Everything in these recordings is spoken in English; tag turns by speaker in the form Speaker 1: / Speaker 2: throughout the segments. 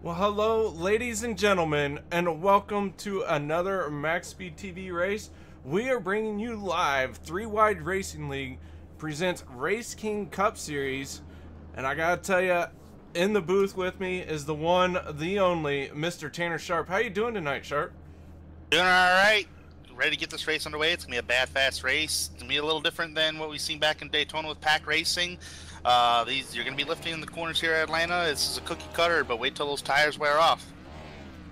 Speaker 1: Well, hello, ladies and gentlemen, and welcome to another MaxSpeedTV race. We are bringing you live 3-Wide Racing League presents RaceKings Cup Series, and I gotta tell you, in the booth with me is the one, the only, Mr. Tanner Sharpe. How you doing tonight, Sharpe?
Speaker 2: Doing all right. Ready to get this race underway. It's gonna be a bad, fast race. It's gonna be a little different than what we've seen back in Daytona with pack racing. You're gonna be lifting in the corners here at Atlanta. It's a cookie cutter, but wait till those tires wear off.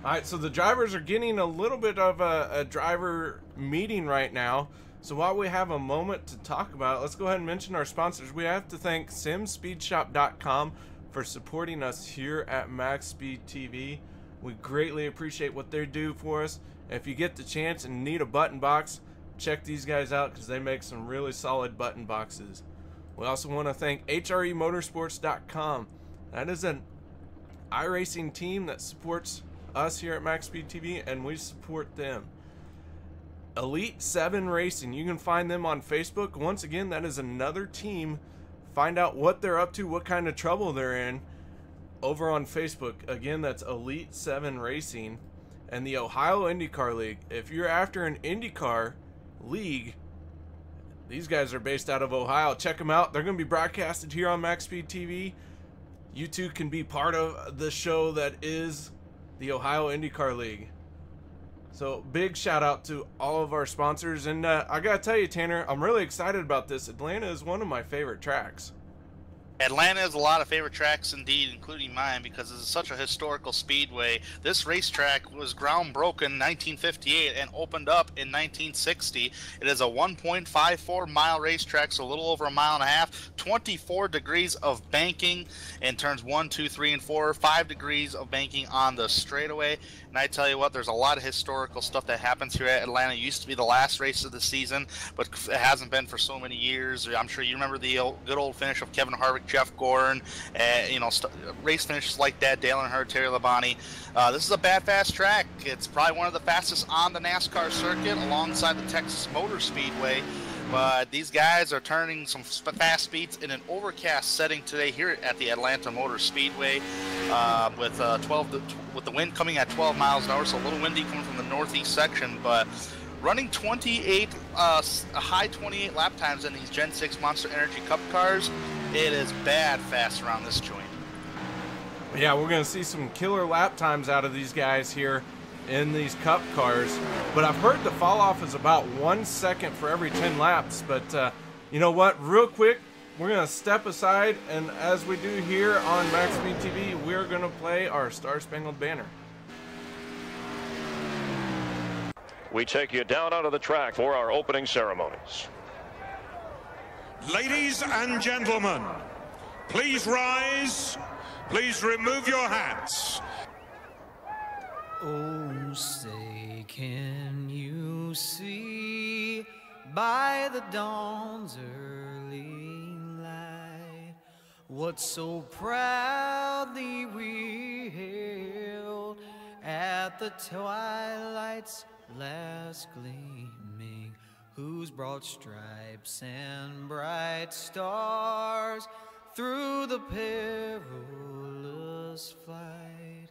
Speaker 1: All right, so the drivers are getting a little bit of a driver meeting right now. So while we have a moment to talk about it, let's go ahead and mention our sponsors. We have to thank simspeedshop.com for supporting us here at MaxSpeedTV. We greatly appreciate what they do for us. If you get the chance and need a button box, check these guys out because they make some really solid button boxes. We also want to thank HREmotorsports.com. That is an iRacing team that supports us here at MaxSpeedTV, and we support them. Elite 7 Racing, you can find them on Facebook. Once again, that is another team. Find out what they're up to, what kind of trouble they're in over on Facebook. Again, that's Elite 7 Racing. And the Ohio IndyCar League. If you're after an IndyCar league, these guys are based out of Ohio. Check them out. They're going to be broadcasted here on MaxSpeedTV. You too can be part of the show that is the Ohio IndyCar League. So big shout out to all of our sponsors. And I got to tell you, Tanner, I'm really excited about this. Atlanta is one of my favorite tracks.
Speaker 2: Atlanta has a lot of favorite tracks indeed, including mine, because it's such a historical speedway. This racetrack was groundbroken in 1958 and opened up in 1960. It is a 1.54 mile racetrack, so a little over a mile and a half, 24 degrees of banking in turns 1, 2, 3, and 4, 5 degrees of banking on the straightaway. And I tell you what, there's a lot of historical stuff that happens here at Atlanta. It used to be the last race of the season, but it hasn't been for so many years. I'm sure you remember the good old finish of Kevin Harvick, Jeff Gordon, race finishes like that, Dale Earnhardt, Terry Labonte. This is a bad, fast track. It's probably one of the fastest on the NASCAR circuit alongside the Texas Motor Speedway. But these guys are turning some fast speeds in an overcast setting today here at the Atlanta Motor Speedway, with the wind coming at 12 miles an hour, so a little windy coming from the northeast section, but running 28, a high 28 lap times in these Gen 6 Monster Energy Cup cars. It is bad fast around this joint.
Speaker 1: Yeah, we're going to see some killer lap times out of these guys here in these Cup cars. But I've heard the fall off is about 1 second for every 10 laps. But you know what? Real quick, we're going to step aside. And as we do here on MaxSpeedTV, we're going to play our Star Spangled Banner.
Speaker 3: We take you down onto the track for our opening ceremonies.
Speaker 4: Ladies and gentlemen, please rise. Please remove your hats.
Speaker 5: Oh, say, can you see by the dawn's early light what so proudly we hailed at the twilight's last gleaming, whose broad stripes and bright stars through the perilous flight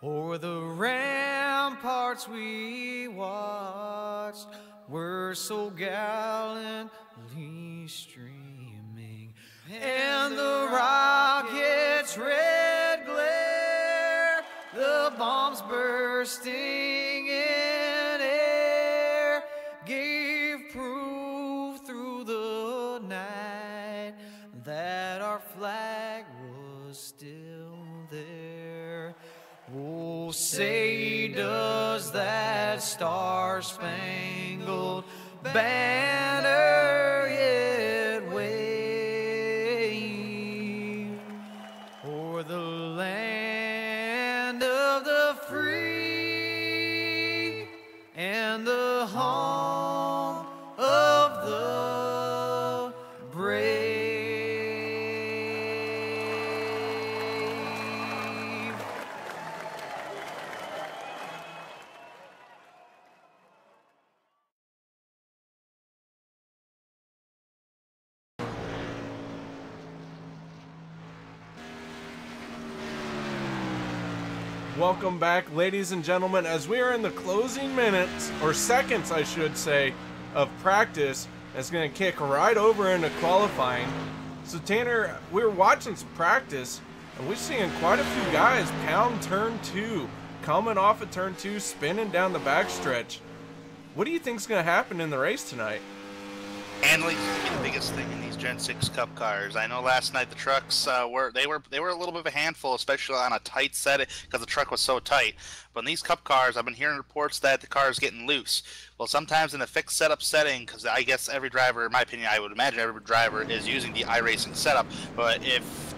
Speaker 5: o'er the ramparts we watched were so gallantly streaming, and the rocket's red glare, the bombs bursting in air, gave proof through the night that our flag was still there. Oh, say, does that star-spangled banner yet wave o'er the land of the free and the home of the brave?
Speaker 1: welcome back, ladies and gentlemen, as we are in the closing minutes, or seconds, I should say, of practice. It's going to kick right over into qualifying. So, Tanner, we were watching some practice, and we're seeing quite a few guys pound turn 2, coming off of turn 2, spinning down the backstretch. What do you think is going to happen in the race tonight?
Speaker 2: Handling is going to be the biggest thing in these Gen 6 Cup cars. I know last night the trucks were a little bit of a handful, especially on a tight set because the truck was so tight. But in these Cup cars, I've been hearing reports that the car is getting loose. Well, sometimes in a fixed setup setting, because I guess every driver, in my opinion, I would imagine every driver is using the iRacing setup. But if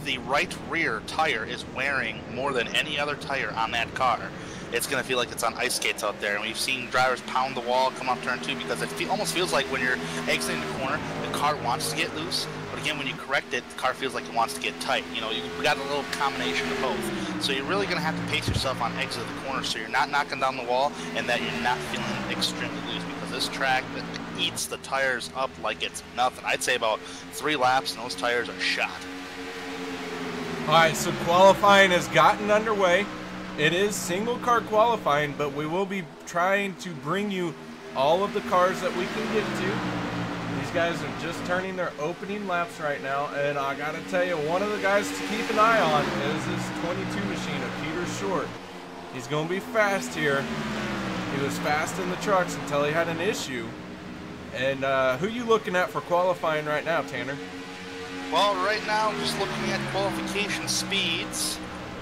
Speaker 2: the right rear tire is wearing more than any other tire on that car, it's going to feel like it's on ice skates out there. And we've seen drivers pound the wall, come off turn 2, because it almost feels like when you're exiting the corner, the car wants to get loose. But again, when you correct it, the car feels like it wants to get tight. You know, you've got a little combination of both. So you're really going to have to pace yourself on exit of the corner so you're not knocking down the wall and that you're not feeling extremely loose, because this track that eats the tires up like it's nothing. I'd say about 3 laps and those tires are shot.
Speaker 1: All right, so qualifying has gotten underway. It is single car qualifying, but we will be trying to bring you all of the cars that we can get to. These guys are just turning their opening laps right now, and I gotta tell you, one of the guys to keep an eye on is this 22 machine of Peter Short. He's gonna be fast here. He was fast in the trucks until he had an issue. And who you looking at for qualifying right now, Tanner?
Speaker 2: Well, right now, just looking at qualification speeds.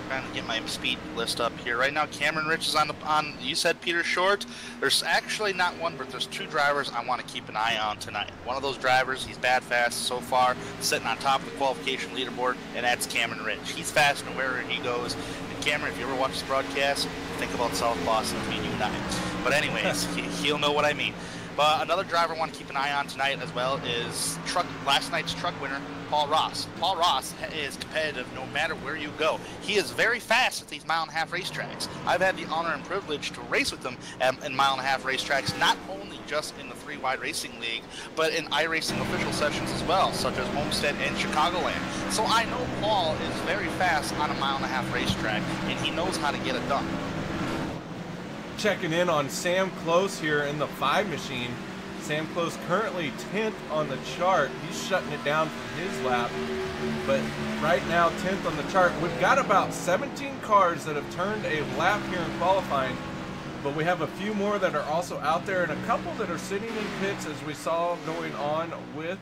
Speaker 2: Trying to get my speed list up here. Right now, Cameron Rich is on you said Peter Short. There's actually not one, but there's 2 drivers I want to keep an eye on tonight. One of those drivers, he's bad fast so far, sitting on top of the qualification leaderboard, and that's Cameron Rich. He's fast and wherever he goes. And Cameron, if you ever watch this broadcast, think about South Boston between you and I. But anyways, he'll know what I mean. But another driver I want to keep an eye on tonight as well is last night's truck winner, Paul Ross. Paul Ross is competitive no matter where you go. He is very fast at these mile-and-a-half racetracks. I've had the honor and privilege to race with him in mile-and-a-half racetracks, not only just in the 3-Wide Racing League, but in iRacing official sessions as well, such as Homestead and Chicagoland. So I know Paul is very fast on a mile-and-a-half racetrack, and he knows how to get it done.
Speaker 1: Checking in on Sam Close here in the 5 machine. Sam Close currently 10th on the chart. He's shutting it down from his lap, but right now 10th on the chart. We've got about 17 cars that have turned a lap here in qualifying, but we have a few more that are also out there and a couple that are sitting in pits, as we saw going on with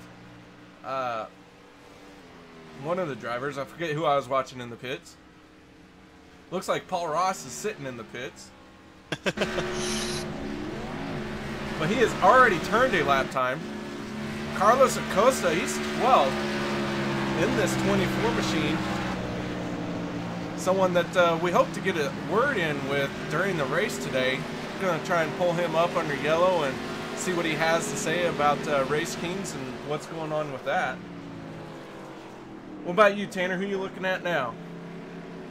Speaker 1: one of the drivers. I forget who I was watching in the pits. Looks like Paul Ross is sitting in the pits. But he has already turned a lap time. Carlos Acosta, he's 12th in this 24 machine. Someone that we hope to get a word in with during the race today. We're going to try and pull him up under yellow and see what he has to say about RaceKings and what's going on with that. What about you, Tanner? Who are you looking at now?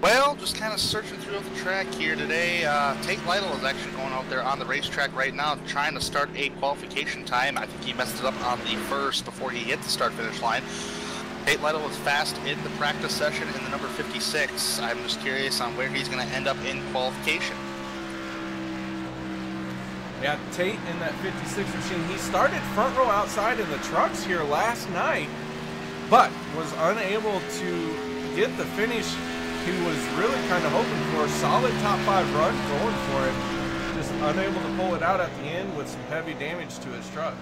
Speaker 2: Well, just kind of searching through the track here today. Tate Lytle is actually going out there on the racetrack right now trying to start a qualification time. I think he messed it up on the first before he hit the start-finish line. Tate Lytle was fast in the practice session in the number 56. I'm just curious on where he's going to end up in qualification.
Speaker 1: Yeah, Tate in that 56 machine. He started front row outside in the trucks here last night, but was unable to get the finish he was really kind of hoping for. A solid top 5 run going for him, just unable to pull it out at the end with some heavy damage to his truck.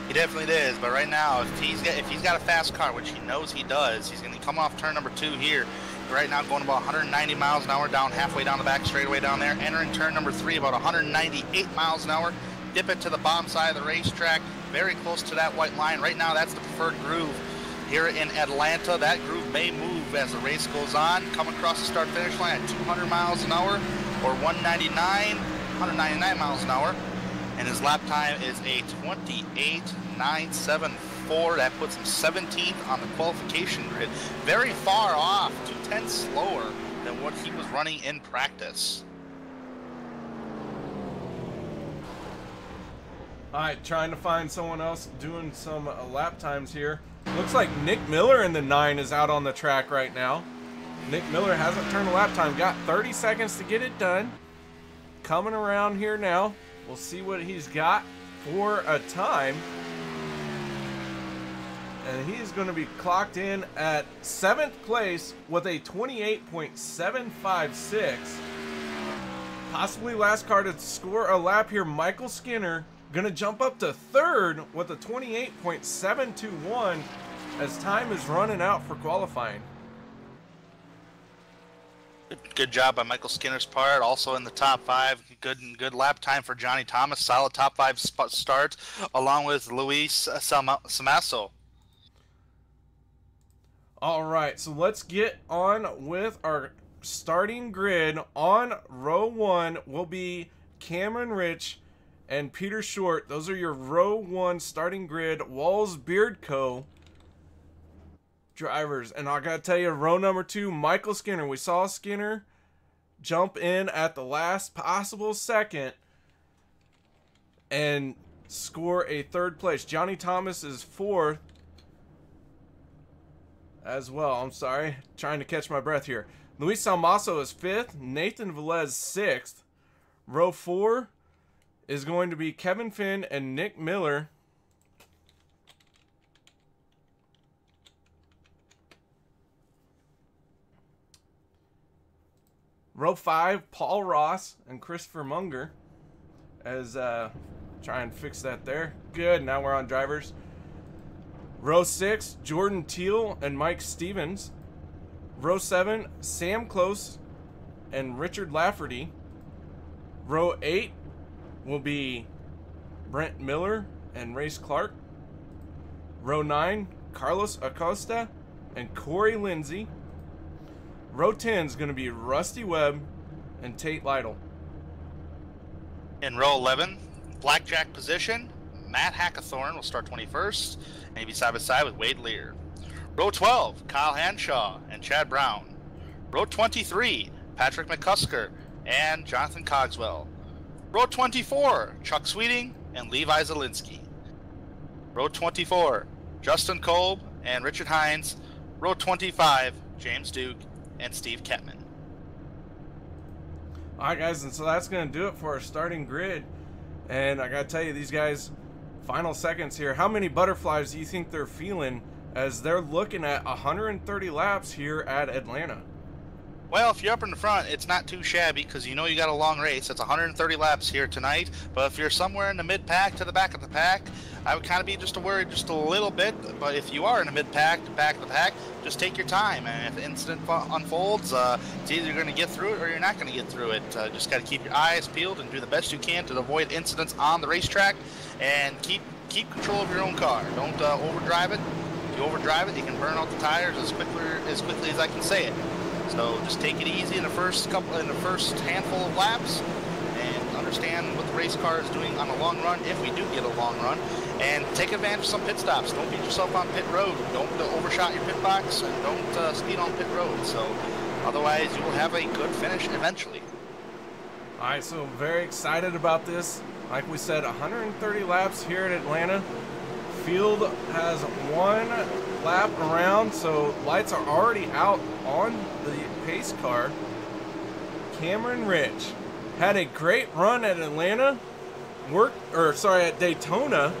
Speaker 2: He definitely is, but right now, if he's got a fast car, which he knows he does, he's going to come off turn number 2 here. Right now going about 190 miles an hour down halfway down the back straightaway down there. Entering turn number 3 about 198 miles an hour. Dip it to the bottom side of the racetrack, very close to that white line. Right now, that's the preferred groove here in Atlanta. That groove may move as the race goes on. Come across the start-finish line at 200 miles an hour or 199 miles an hour. And his lap time is a 28.974. That puts him 17th on the qualification grid. Very far off, 2/10 slower than what he was running in practice.
Speaker 1: All right, trying to find someone else doing some lap times here. Looks like Nick Miller in the 9 is out on the track right now. Nick Miller hasn't turned a lap time. Got 30 seconds to get it done. Coming around here now. We'll see what he's got for a time. And he's going to be clocked in at 7th place with a 28.756. Possibly last car to score a lap here, Michael Skinner. Going to jump up to 3rd with a 28.721 as time is running out for qualifying.
Speaker 2: Good job by Michael Skinner's part. Also in the top 5. Good lap time for Johnny Thomas. Solid top 5 start along with Luis Samasso.
Speaker 1: All right, so let's get on with our starting grid. On row 1 will be Cameron Rich and Peter Short. Those are your row 1 starting grid Walls Beard Co. drivers. And I gotta tell you, row number 2, Michael Skinner. We saw Skinner jump in at the last possible second and score a 3rd place. Johnny Thomas is 4th as well. I'm sorry, trying to catch my breath here. Luis Salmaso is 5th. Nathan Velez 6th. Row 4 is going to be Kevin Finn and Nick Miller. Row 5, Paul Ross and Christopher Munger. As try and fix that there. Good, now we're on drivers. Row 6, Jordan Teal and Mike Stevens. Row 7, Sam Close and Richard Lafferty. Row 8 will be Brent Miller and Race Clark. Row 9, Carlos Acosta and Corey Lindsay. Row 10 is going to be Rusty Webb and Tate Lytle.
Speaker 2: In row 11, blackjack position, Matt Hackathorn will start 21st, and he'll be side by side with Wade Lear. Row 12, Kyle Hanshaw and Chad Brown. Row 23, Patrick McCusker and Jonathan Cogswell. Row 24, Chuck Sweeting and Levi Zielinski. Row 24, Justin Kolb and Richard Hines. Row 25, James Duke and Steve Kettman.
Speaker 1: Alright guys, and so that's going to do it for our starting grid. And I got to tell you, these guys, final seconds here, how many butterflies do you think they're feeling as they're looking at 130 laps here at Atlanta?
Speaker 2: Well, if you're up in the front, it's not too shabby because you know you got a long race. It's 130 laps here tonight. But if you're somewhere in the mid-pack to the back of the pack, I would kind of be just worried just a little bit. But if you are in the mid-pack to back of the pack, just take your time. And if the incident unfolds, it's either you're going to get through it or you're not going to get through it. Just got to keep your eyes peeled and do the best you can to avoid incidents on the racetrack. And keep control of your own car. Don't overdrive it. If you overdrive it, you can burn out the tires as quickly as I can say it. So just take it easy in the first handful of laps and understand what the race car is doing on the long run, if we do get a long run, and take advantage of some pit stops. Don't beat yourself on pit road. Don't overshot your pit box, and don't speed on pit road. So otherwise you will have a good finish eventually.
Speaker 1: All right, so very excited about this. Like we said, 130 laps here at Atlanta. Field has 1 lap around, so lights are already out on the pace car. Cameron Rich had a great run at Atlanta, at Daytona,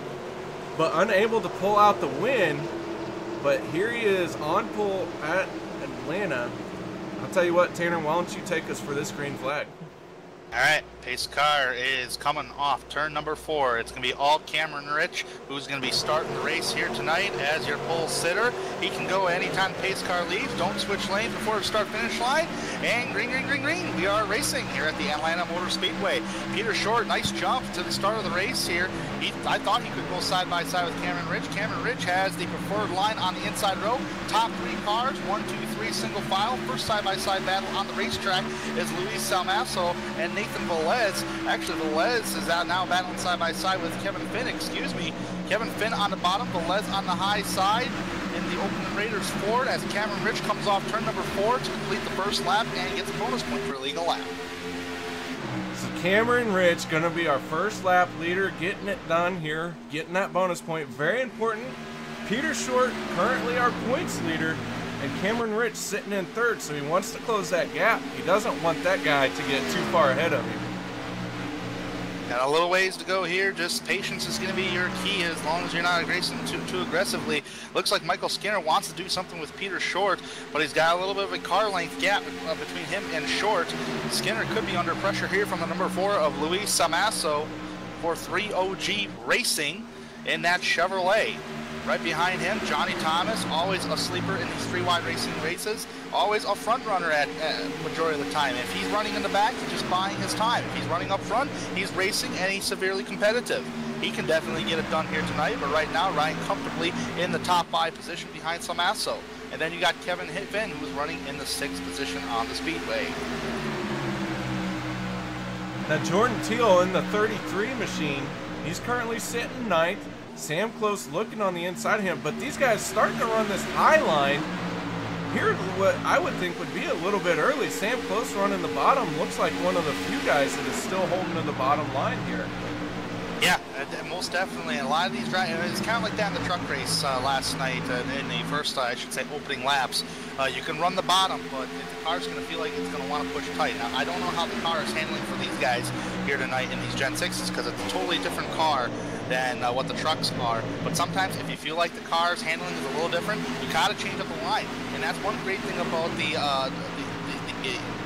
Speaker 1: but unable to pull out the win. But here he is on pole at Atlanta. I'll tell you what, Tanner, why don't you take us for this green flag?
Speaker 2: All right, pace car is coming off turn number 4. It's going to be all Cameron Rich, who's going to be starting the race here tonight as your pole sitter. He can go anytime the pace car leaves. Don't switch lanes before the start-finish line. And green, green, green, green. We are racing here at the Atlanta Motor Speedway. Peter Short, nice jump to the start of the race here. I thought he could go side by side with Cameron Rich. Cameron Rich has the preferred line on the inside row. Top 3 cars, 1, 2, 3, single file. First side-by-side battle on the racetrack is Luis Salmaso and Nathan Velez. Actually, Velez is out now battling side-by-side with Kevin Finn, Kevin Finn on the bottom, Velez on the high side in the Oakland Raiders Ford as Cameron Rich comes off turn number 4 to complete the first lap and gets a bonus point for a legal lap.
Speaker 1: So Cameron Rich going to be our first lap leader, getting it done here, getting that bonus point. Very important. Peter Short, currently our points leader, and Cameron Rich sitting in third, so he wants to close that gap. He doesn't want that guy to get too far ahead of him.
Speaker 2: Got a little ways to go here. Just patience is going to be your key as long as you're not racing too aggressively. Looks like Michael Skinner wants to do something with Peter Short, but he's got a little bit of a car length gap between him and Short. Skinner could be under pressure here from the number 4 of Luis Samasso for 3OG Racing in that Chevrolet. Right behind him, Johnny Thomas, always a sleeper in these 3-wide racing races, always a front runner at majority of the time. If he's running in the back, he's just buying his time. If he's running up front, he's racing and he's severely competitive. He can definitely get it done here tonight, but right now, Ryan comfortably in the top 5 position behind Samasso. And then you got Kevin Finn, who is running in the 6th position on the speedway.
Speaker 1: Now Jordan Teal in the 33 machine, he's currently sitting 9th. Sam Close looking on the inside of him, but these guys starting to run this high line. Here, what I would think would be a little bit early. Sam Close running the bottom looks like one of the few guys that is still holding to the bottom line here.
Speaker 2: Yeah, most definitely. And a lot of these drivers, it's kind of like that in the truck race last night in the first, I should say, opening laps. You can run the bottom, but the car's going to feel like it's going to want to push tight. Now, I don't know how the car is handling for these guys here tonight in these Gen 6s because it's a totally different car than what the trucks are. But sometimes if you feel like the car's handling is a little different, you got to change up the line. And that's one great thing about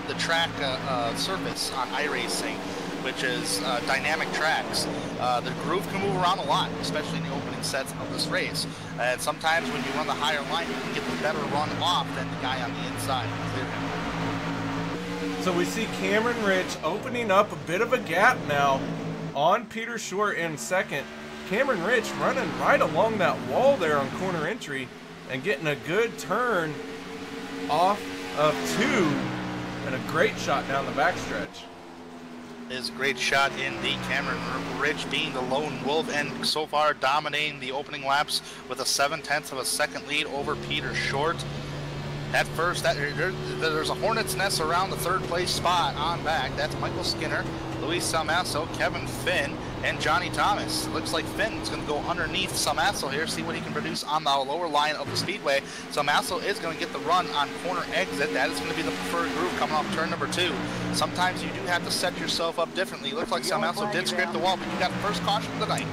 Speaker 2: the track surface on iRacing, which is dynamic tracks. The groove can move around a lot, especially in the opening sets of this race. And sometimes when you run the higher line, you can get the better run off than the guy on the inside. Clear him.
Speaker 1: So we see Cameron Rich opening up a bit of a gap now on Peter Short in second. Cameron Rich running right along that wall there on corner entry and getting a good turn off of 2 and a great shot down the backstretch.
Speaker 2: Is a great shot indeed. Cameron Rich being the lone wolf and so far dominating the opening laps with a 7/10 of a second lead over Peter Short. At first, there's a hornet's nest around the 3rd place spot on back. That's Michael Skinner, Luis Samasso, Kevin Finn, and Johnny Thomas. It looks like Finn's going to go underneath Samasso here, see what he can produce on the lower line of the speedway. Samasso is going to get the run on corner exit. That is going to be the preferred groove coming off turn number 2. Sometimes you do have to set yourself up differently. It looks like Samasso did scrape the wall, but you got the first caution of the night.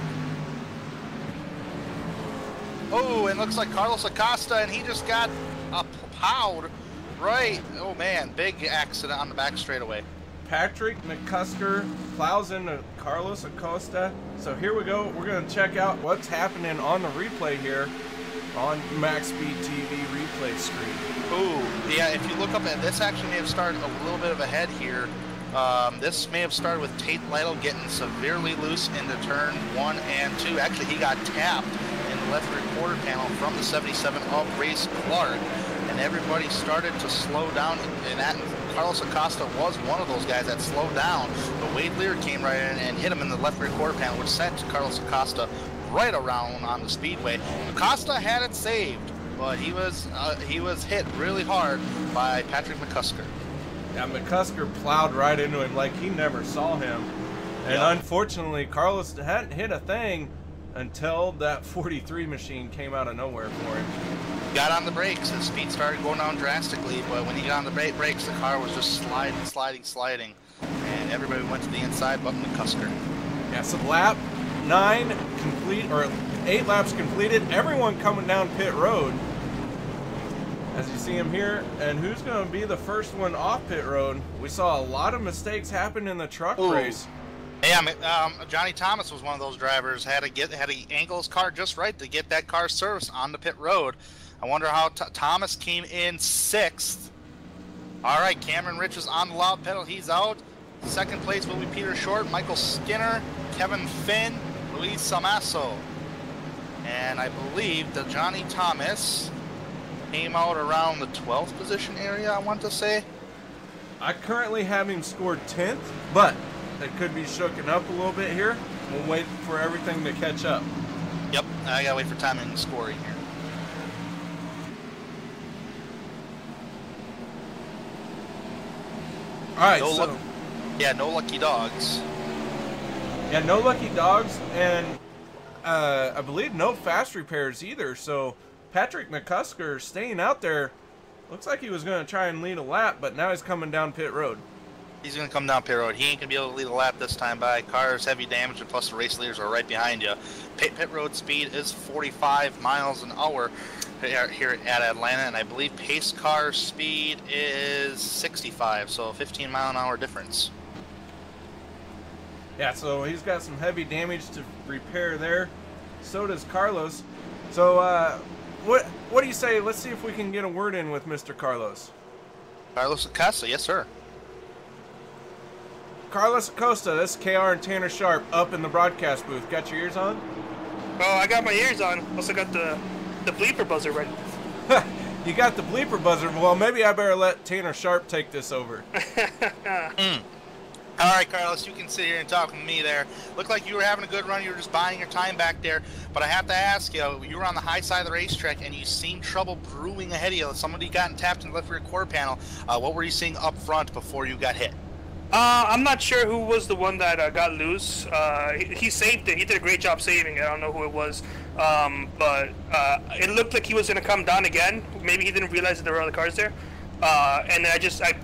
Speaker 2: Oh, and looks like Carlos Acosta, and he just got plowed right. Oh man, big accident on the back straightaway.
Speaker 1: Patrick McCusker plows into Carlos Acosta. So here we go. We're going to check out what's happening on the replay here on MaxSpeedTV replay screen.
Speaker 2: Ooh, yeah, if you look up at this, actually may have started a little bit of a head here. This may have started with Tate Lytle getting severely loose into turn 1 and 2. Actually, he got tapped in the left rear quarter panel from the 77 of Race Clark, and everybody started to slow down, and that Carlos Acosta was one of those guys that slowed down, but Wade Lear came right in and hit him in the left rear quarter panel, which sent Carlos Acosta right around on the speedway. Acosta had it saved, but he was hit really hard by Patrick McCusker.
Speaker 1: Yeah, McCusker plowed right into him like he never saw him. And unfortunately, Carlos hadn't hit a thing until that 43 machine came out of nowhere for him.
Speaker 2: Got on the brakes, his speed started going down drastically, but when he got on the brakes, the car was just sliding, and everybody went to the inside but McCusker.
Speaker 1: Yeah, so lap 9 complete, or 8 laps completed, everyone coming down pit road. As you see him here, and who's going to be the first one off pit road? We saw a lot of mistakes happen in the truck race.
Speaker 2: Yeah, Johnny Thomas was one of those drivers. Had to angle his car just right to get that car serviced on the pit road. I wonder how Thomas came in 6th. All right, Cameron Rich is on the loud pedal. He's out. Second place will be Peter Short, Michael Skinner, Kevin Finn, Luis Samasso. And I believe that Johnny Thomas came out around the 12th position area, I want to say.
Speaker 1: I currently have him scored 10th, but it could be shooken up a little bit here. We'll wait for everything to catch up.
Speaker 2: Yep, I gotta wait for timing and scoring here.
Speaker 1: All right,
Speaker 2: no lucky dogs.
Speaker 1: Yeah, no lucky dogs, and I believe no fast repairs either. So Patrick McCusker staying out there Looks like he was going to try and lead a lap, but now he's coming down pit road.
Speaker 2: He's going to come down pit road. He ain't going to be able to lead a lap this time by. Car's heavy damage, and plus the race leaders are right behind you. Pit road speed is 45 miles an hour here at Atlanta, and I believe pace car speed is 65, so 15 mile an hour difference.
Speaker 1: Yeah, so he's got some heavy damage to repair there. So does Carlos. So, what do you say? Let's see if we can get a word in with Mr. Carlos.
Speaker 2: Carlos Acosta, yes, sir.
Speaker 1: Carlos Acosta, this is KR and Tanner Sharpe up in the broadcast booth. Got your ears on?
Speaker 6: Oh, I got my ears on. Also got the bleeper buzzer ready.
Speaker 1: You got the bleeper buzzer. Well, maybe I better let Tanner Sharpe take this over.
Speaker 2: All right, Carlos, you can sit here and talk with me there. Looked like you were having a good run. You were just buying your time back there. But I have to ask you, you were on the high side of the racetrack, and you seemed trouble brewing ahead of you. Somebody got tapped in the left rear quarter panel. What were you seeing up front before you got hit?
Speaker 6: I'm not sure who was the one that got loose. He saved it. He did a great job saving it. I don't know who it was. But it looked like he was going to come down again. Maybe he didn't realize that there were other cars there. And then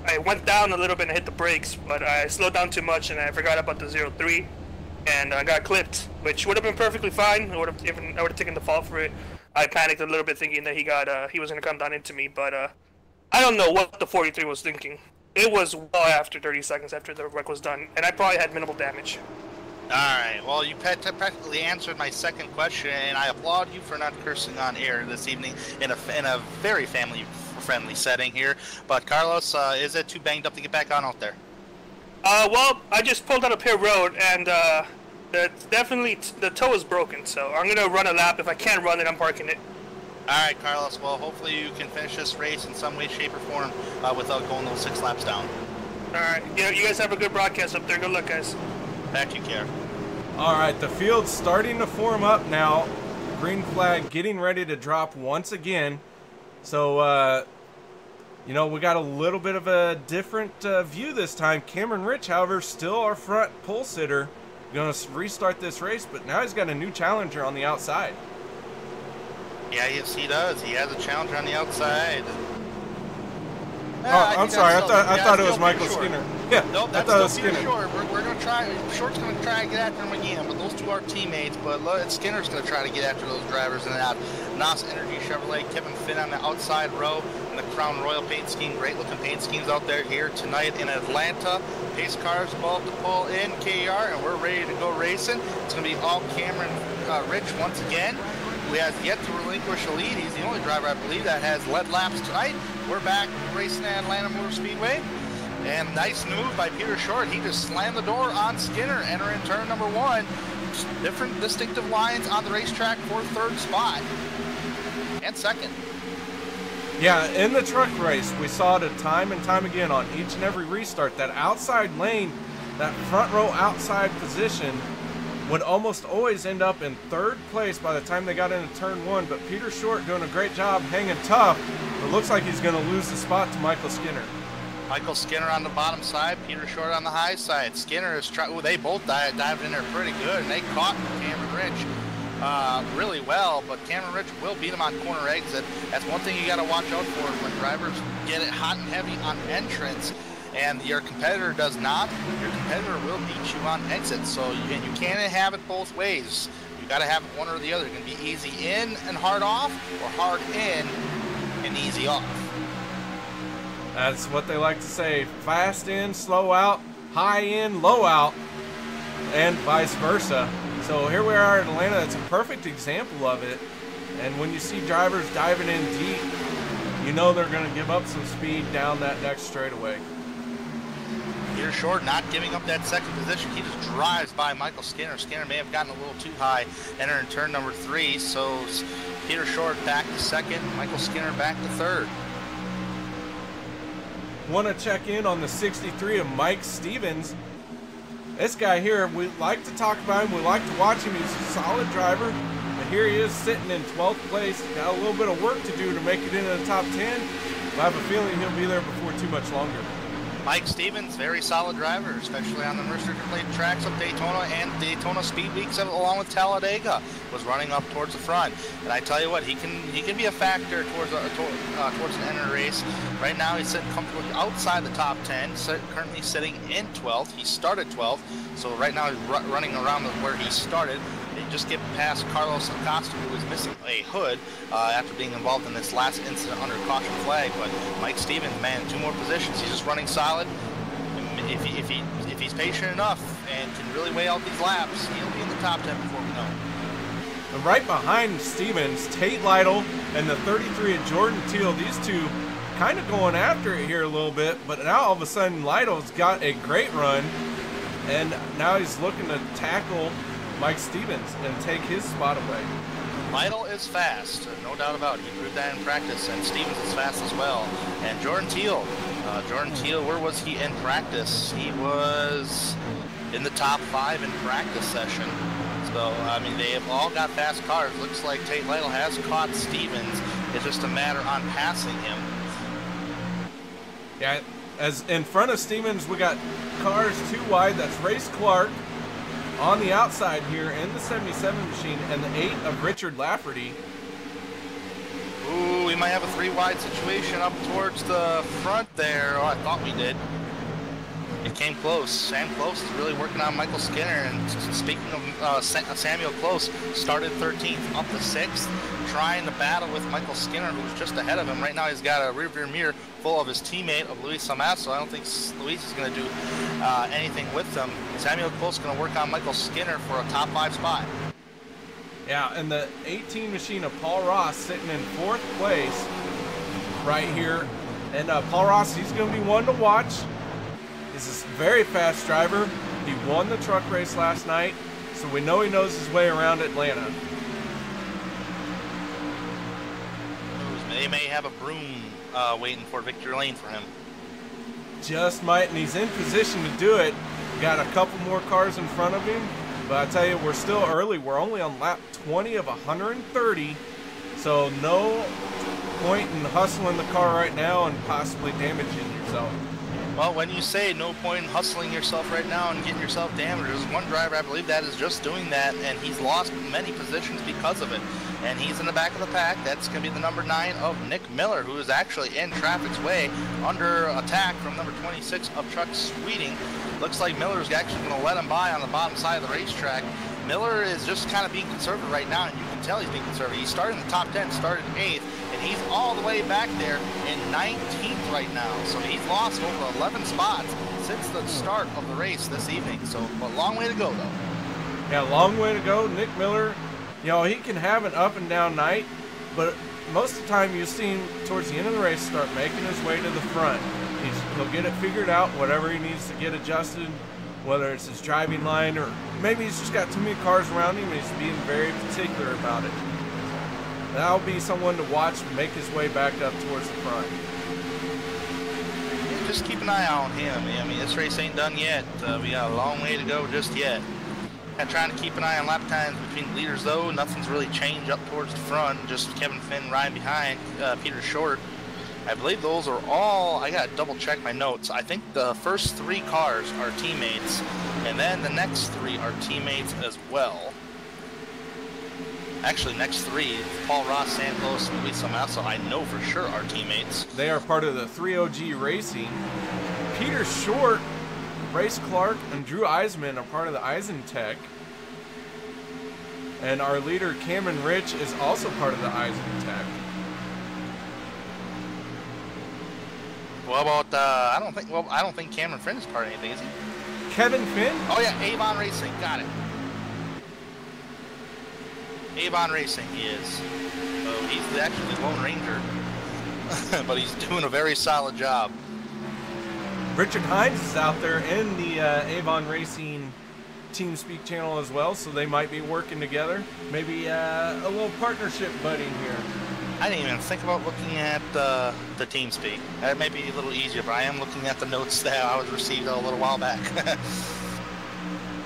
Speaker 6: I went down a little bit and hit the brakes, but I slowed down too much and I forgot about the 0-3, and I got clipped, which would have been perfectly fine. I would have taken the fall for it. I panicked a little bit thinking that he was going to come down into me, but I don't know what the 43 was thinking. It was well after 30 seconds after the wreck was done, and I probably had minimal damage.
Speaker 2: Alright, well, you practically answered my second question, and I applaud you for not cursing on air this evening in a very family-friendly setting here. But, Carlos, is it too banged up to get back on out there?
Speaker 6: Well, I just pulled out a pit road, and definitely the toe is broken, so I'm going to run a lap. If I can't run it, I'm parking it.
Speaker 2: Alright, Carlos, well, hopefully you can finish this race in some way, shape, or form without going those 6 laps down.
Speaker 6: Alright, you guys have a good broadcast up there. Good luck, guys.
Speaker 2: Back to you, KR.
Speaker 1: All right, the field's starting to form up now. Green flag getting ready to drop once again. So, you know, we got a little bit of a different view this time. Cameron Rich, however, still our front pole sitter. Going to restart this race, but now he's got a new challenger on the outside.
Speaker 2: Yeah, yes, he does. He has a challenger on the outside.
Speaker 1: Oh, I'm sorry. I thought it was Michael Skinner. Yeah,
Speaker 2: nope,
Speaker 1: I
Speaker 2: that's
Speaker 1: thought it was
Speaker 2: still Peter
Speaker 1: Skinner.
Speaker 2: Short. We're going to try. Short's going to try and get after him again, but those two are teammates. But Skinner's going to try to get after those drivers in that. NOS Energy Chevrolet, Kevin Finn on the outside row, and the Crown Royal paint scheme. Great looking paint schemes out there here tonight in Atlanta. Pace cars about to pull in KR, and we're ready to go racing. It's going to be all Cameron Rich once again, who has yet to relinquish a lead. He's the only driver, I believe, that has led laps tonight. We're back racing at Atlanta Motor Speedway. And nice move by Peter Short. He just slammed the door on Skinner, entering turn number 1. Different distinctive lines on the racetrack for third spot. And second.
Speaker 1: Yeah, in the truck race, we saw it time and time again on each and every restart. That outside lane, that front row outside position would almost always end up in third place by the time they got into turn 1. But Peter Short doing a great job hanging tough. It looks like he's going to lose the spot to Michael Skinner.
Speaker 2: Michael Skinner on the bottom side, Peter Short on the high side. Skinner is trying. They both dived in there pretty good, and they caught Cameron Rich really well. But Cameron Rich will beat him on corner exit. That's one thing you got to watch out for when drivers get it hot and heavy on entrance, and your competitor does not. Your competitor will beat you on exit. So you can't have it both ways. You got to have one or the other. It's going to be easy in and hard off, or hard in and easy off.
Speaker 1: That's what they like to say. Fast in, slow out, high in, low out, and vice versa. So here we are in Atlanta. That's a perfect example of it. And when you see drivers diving in deep, you know they're going to give up some speed down that next straightaway.
Speaker 2: Peter Short not giving up that second position. He just drives by Michael Skinner. Skinner may have gotten a little too high, entering turn number 3. So Peter Short back to second, Michael Skinner back to third.
Speaker 1: Want to check in on the 63 of Mike Stevens. This guy here, we like to talk about him, we like to watch him. He's a solid driver, and here he is sitting in 12th place. Got a little bit of work to do to make it into the top 10, but I have a feeling he'll be there before too much longer.
Speaker 2: Mike Stevens, very solid driver, especially on the restricted plate tracks of Daytona and Daytona Speed Weeks, along with Talladega, was running up towards the front. And I tell you what, he can be a factor towards the end of the race. Right now, he's sitting comfortably outside the top 10, currently sitting in 12th. He started 12th, so right now he's running around where he started. They just get past Carlos Acosta, who was missing a hood after being involved in this last incident under caution flag. But Mike Stevens, man, 2 more positions. He's just running solid. If he's patient enough and can really weigh out these laps, he'll be in the top 10 before we know it.
Speaker 1: And right behind Stevens, Tate Lytle and the 33 of Jordan Teal. These two kind of going after it here a little bit, but now all of a sudden Lytle's got a great run, and now he's looking to tackle Mike Stevens and take his spot away.
Speaker 2: Lytle is fast, no doubt about it. He proved that in practice, and Stevens is fast as well. And Jordan Teal, where was he in practice? He was in the top 5 in practice session. So, I mean, they have all got fast cars. Looks like Tate Lytle has caught Stevens. It's just a matter on passing him.
Speaker 1: Yeah, as in front of Stevens, we got cars 2 wide. That's Race Clark on the outside here in the 77 machine, and the 8 of Richard Lafferty.
Speaker 2: Ooh, we might have a 3 wide situation up towards the front there. Oh, I thought we did. It came close. Sam Close is really working on Michael Skinner. And speaking of Samuel Close, started 13th, up to 6th, trying to battle with Michael Skinner, who's just ahead of him. Right now, he's got a rearview mirror full of his teammate of Luis Samasso. I don't think Luis is going to do anything with them. Samuel Close is going to work on Michael Skinner for a top 5 spot.
Speaker 1: Yeah, and the 18 machine of Paul Ross sitting in 4th place right here. And Paul Ross, he's going to be one to watch. He's a very fast driver. He won the truck race last night, so we know he knows his way around Atlanta.
Speaker 2: They may have a broom waiting for victory lane for him.
Speaker 1: Just might, and he's in position to do it. Got a couple more cars in front of him, but I tell you, we're still early. We're only on lap 20 of 130, so no point in hustling the car right now and possibly damaging yourself.
Speaker 2: Well, when you say no point in hustling yourself right now and getting yourself damaged, there's one driver, I believe, that is just doing that, and he's lost many positions because of it. And he's in the back of the pack. That's going to be the number 9 of Nick Miller, who is actually in traffic's way under attack from number 26 of Chuck Sweeting. Looks like Miller's actually going to let him by on the bottom side of the racetrack. Miller is just kind of being conservative right now, and you can tell he's being conservative. He started in the top 10, started 8th, and he's all the way back there in 19th right now. So he's lost over 11 spots since the start of the race this evening. So a long way to go, though.
Speaker 1: Yeah, long way to go. Nick Miller, you know, he can have an up and down night, but most of the time you see him towards the end of the race start making his way to the front. He'll get it figured out, whatever he needs to get adjusted, whether it's his driving line or maybe he's just got too many cars around him and he's being very particular about it. That'll be someone to watch and make his way back up towards the front.
Speaker 2: Yeah, just keep an eye on him. I mean, this race ain't done yet. We got a long way to go just yet. And trying to keep an eye on lap times between leaders, though. Nothing's really changed up towards the front. Just Kevin Finn riding behind Peter Short. I believe those are all, I got to double check my notes. I think the first 3 cars are teammates, and then the next 3 are teammates as well. Actually, next 3, Paul Ross, Sam Close, and Luis Samasso, I know for sure are teammates.
Speaker 1: They are part of the 3OG Racing. Peter Short, Race Clark, and Drew Eisman are part of the Eisentech. And our leader, Cameron Rich, is also part of the Eisentech.
Speaker 2: What about, I don't think Cameron Finn is part of anything, is he?
Speaker 1: Kevin Finn?
Speaker 2: Oh yeah, Avon Racing, got it. Avon Racing, he is. So he's actually the Lone Ranger, but he's doing a very solid job.
Speaker 1: Richard Hines is out there in the Avon Racing TeamSpeak channel as well, so they might be working together. Maybe a little partnership budding here.
Speaker 2: I didn't even think about looking at the TeamSpeak. That may be a little easier, but I am looking at the notes that I was received a little while back.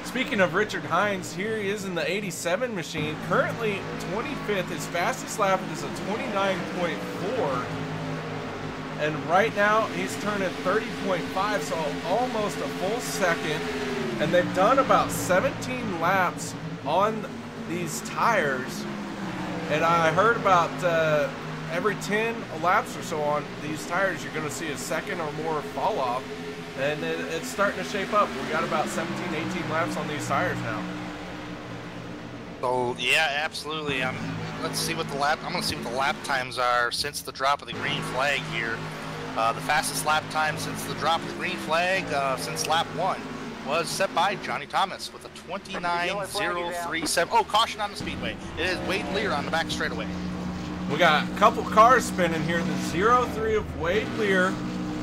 Speaker 1: Speaking of Richard Hines, here he is in the 87 machine, currently 25th. His fastest lap is a 29.4. And right now, he's turning 30.5, so almost a full second. And they've done about 17 laps on these tires. And I heard about every 10 laps or so on these tires, you're going to see a second or more fall off. And it's starting to shape up. We got about 17, 18 laps on these tires now.
Speaker 2: So yeah, absolutely. Let's see what the lap. I'm going to see what the lap times are since the drop of the green flag here. The fastest lap time since the drop of the green flag, since lap 1, was set by Johnny Thomas with a 29.037. Oh, caution on the speedway. It is Wade Lear on the back straightaway.
Speaker 1: We got a couple cars spinning here. The 03 of Wade Lear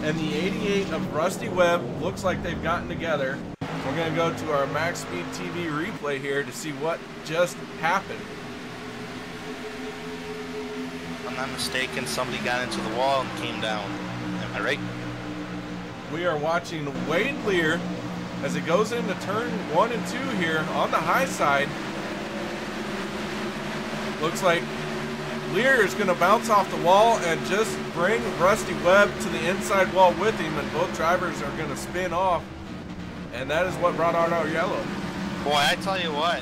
Speaker 1: and the 88 of Rusty Webb. Looks like they've gotten together. We're going to go to our MaxSpeedTV replay here to see what just happened.
Speaker 2: If I'm not mistaken, somebody got into the wall and came down. Am I right?
Speaker 1: We are watching Wade Lear as it goes into turn 1 and 2 here on the high side. Looks like Lear is going to bounce off the wall and just bring Rusty Webb to the inside wall with him, and both drivers are going to spin off. And that is what brought out our yellow.
Speaker 2: Boy, I tell you what,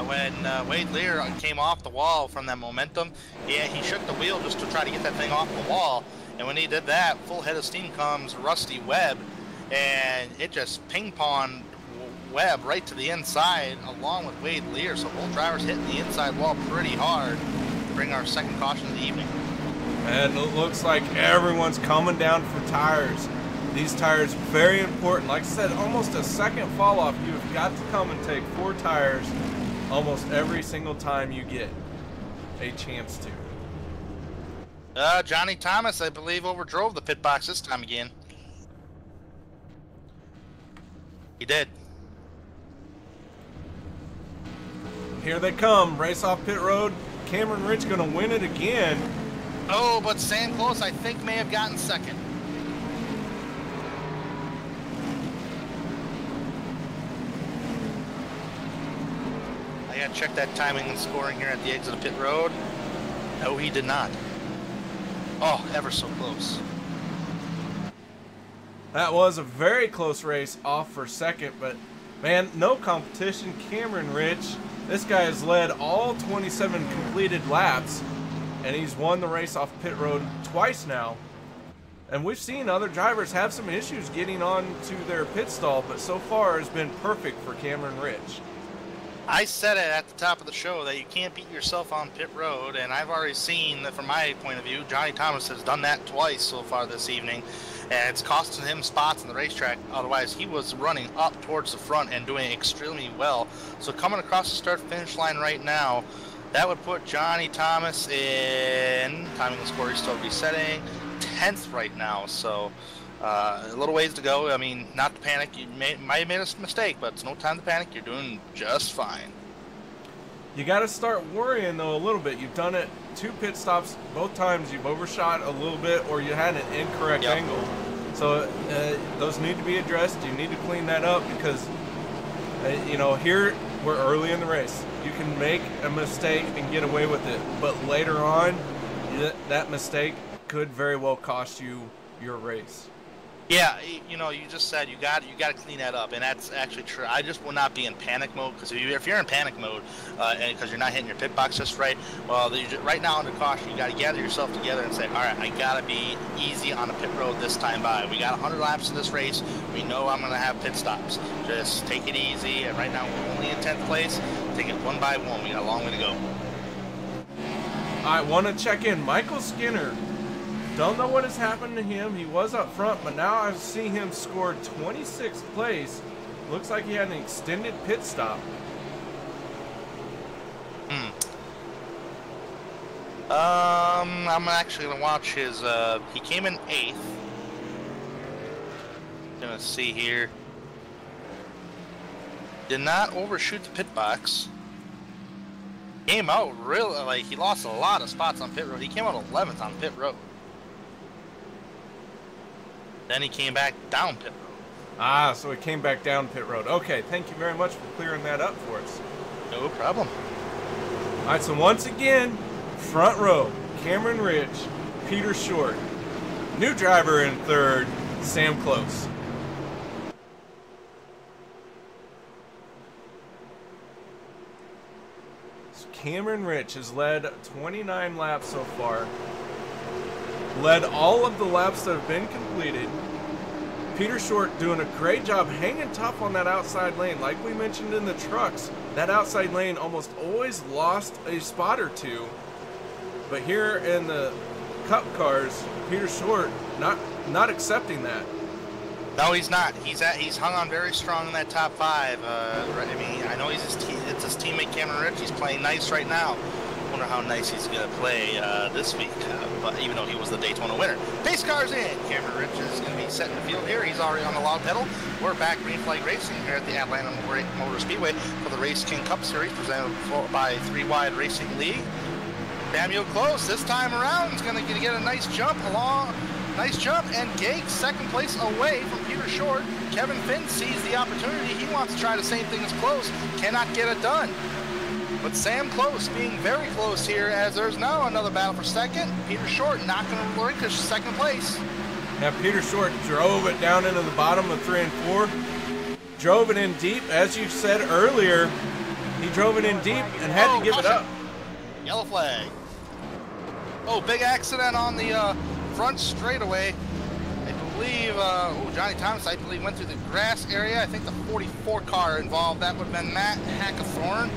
Speaker 2: when Wade Lear came off the wall from that momentum, yeah, he shook the wheel just to try to get that thing off the wall. And when he did that, full head of steam comes Rusty Webb, and it just ping-ponged Webb right to the inside along with Wade Lear. So both drivers hitting the inside wall pretty hard to bring our second caution of the evening.
Speaker 1: And it looks like everyone's coming down for tires. These tires, very important. Like I said, almost a second fall off. You've got to come and take 4 tires almost every single time you get a chance to.
Speaker 2: Johnny Thomas, I believe, overdrove the pit box this time again. He did.
Speaker 1: Here they come. Race off pit road. Cameron Rich going to win it again.
Speaker 2: Oh, but Sam Close, I think, may have gotten second. I gotta check that timing and scoring here at the exit of pit road. No, he did not. Oh, ever so close.
Speaker 1: That was a very close race off for second, but man, no competition. Cameron Rich, this guy has led all 27 completed laps, and he's won the race off pit road twice now. And we've seen other drivers have some issues getting on to their pit stall, but so far has been perfect for Cameron Rich.
Speaker 2: I said it at the top of the show that you can't beat yourself on pit road, and I've already seen that from my point of view, Johnny Thomas has done that twice so far this evening, and it's costing him spots on the racetrack. Otherwise, he was running up towards the front and doing extremely well. So coming across the start-finish line right now, that would put Johnny Thomas in, timing the score is still resetting, 10th right now. So a little ways to go. I mean, not to panic. You might have made a mistake, but it's no time to panic. You're doing just fine.
Speaker 1: You got to start worrying, though, a little bit. You've done it 2 pit stops. Both times you've overshot a little bit or you had an incorrect angle. So those need to be addressed. You need to clean that up because, you know, here we're early in the race. You can make a mistake and get away with it. But later on, that mistake could very well cost you your race.
Speaker 2: Yeah, you know, you just said you got to clean that up, and that's actually true. I just will not be in panic mode because if you're in panic mode and because you're not hitting your pit box just right, well, right now under caution, you got to gather yourself together and say, all right, I got to be easy on the pit road this time by. We got 100 laps in this race. We know I'm going to have pit stops. Just take it easy. And right now we're only in 10th place. Take it one by one. We got a long way to go.
Speaker 1: I want to check in. Michael Skinner. Don't know what has happened to him. He was up front, but now I see him score 26th place. Looks like he had an extended pit stop.
Speaker 2: I'm actually going to watch his, he came in 8th. Gonna see here. Did not overshoot the pit box. Came out really, like, he lost a lot of spots on pit road. He came out 11th on pit road. Then he came back down pit road.
Speaker 1: Ah, so he came back down pit road. Okay, thank you very much for clearing that up for us.
Speaker 2: No problem.
Speaker 1: All right, so once again, front row, Cameron Rich, Peter Short. New driver in third, Sam Close. Cameron Rich has led 29 laps so far. Led all of the laps that have been completed. Peter Short doing a great job hanging tough on that outside lane. Like we mentioned in the trucks, that outside lane almost always lost a spot or two. But here in the Cup cars, Peter Short not accepting that.
Speaker 2: No, he's not. He's hung on very strong in that top 5. I mean, I know it's his teammate Cameron Rich. He's playing nice right now. Wonder how nice he's going to play this week, but even though he was the Daytona winner. Pace car's in. Cameron Rich is going to be setting the field here. He's already on the loud pedal. We're back green flag racing here at the Atlanta Motor Speedway for the RaceKings Cup Series presented by 3 Wide Racing League. Samuel Close this time around is going to get a nice jump along. Nice jump, and Gage second place away from Peter Short. Kevin Finn sees the opportunity. He wants to try the same thing as Close. Cannot get it done. But Sam Close being very close here, as there's now another battle for second. Peter Short not going to relinquish second place.
Speaker 1: Now Peter Short drove it down into the bottom of 3 and 4. Drove it in deep, as you said earlier. He drove it in deep and had to give it up.
Speaker 2: Yellow flag. Oh, big accident on the front straightaway. I believe, Johnny Thomas, I believe, went through the grass area. I think the 44 car involved, that would have been Matt Hackathorn.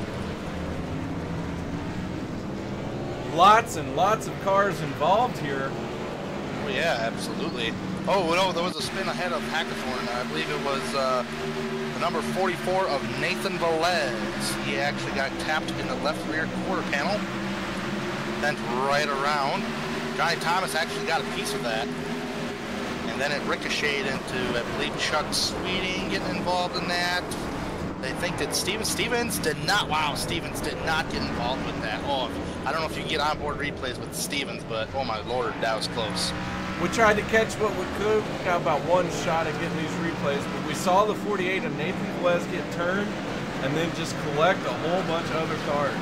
Speaker 1: Lots and lots of cars involved here.
Speaker 2: Oh, yeah, absolutely. Oh, no, there was a spin ahead of Hackathorn. I believe it was the number 44 of Nathan Velez. He actually got tapped in the left rear quarter panel. Bent right around. Johnny Thomas actually got a piece of that. And then it ricocheted into, I believe, Chuck Sweeting getting involved in that. They think that Stevens did not, wow, Stevens did not get involved with that. Oh, I don't know if you can get onboard replays with Stevens, but oh my lord, that was close.
Speaker 1: We tried to catch what we could. We got about one shot at getting these replays, but we saw the 48 of Nathan Velez get turned and then just collect a whole bunch of other cars.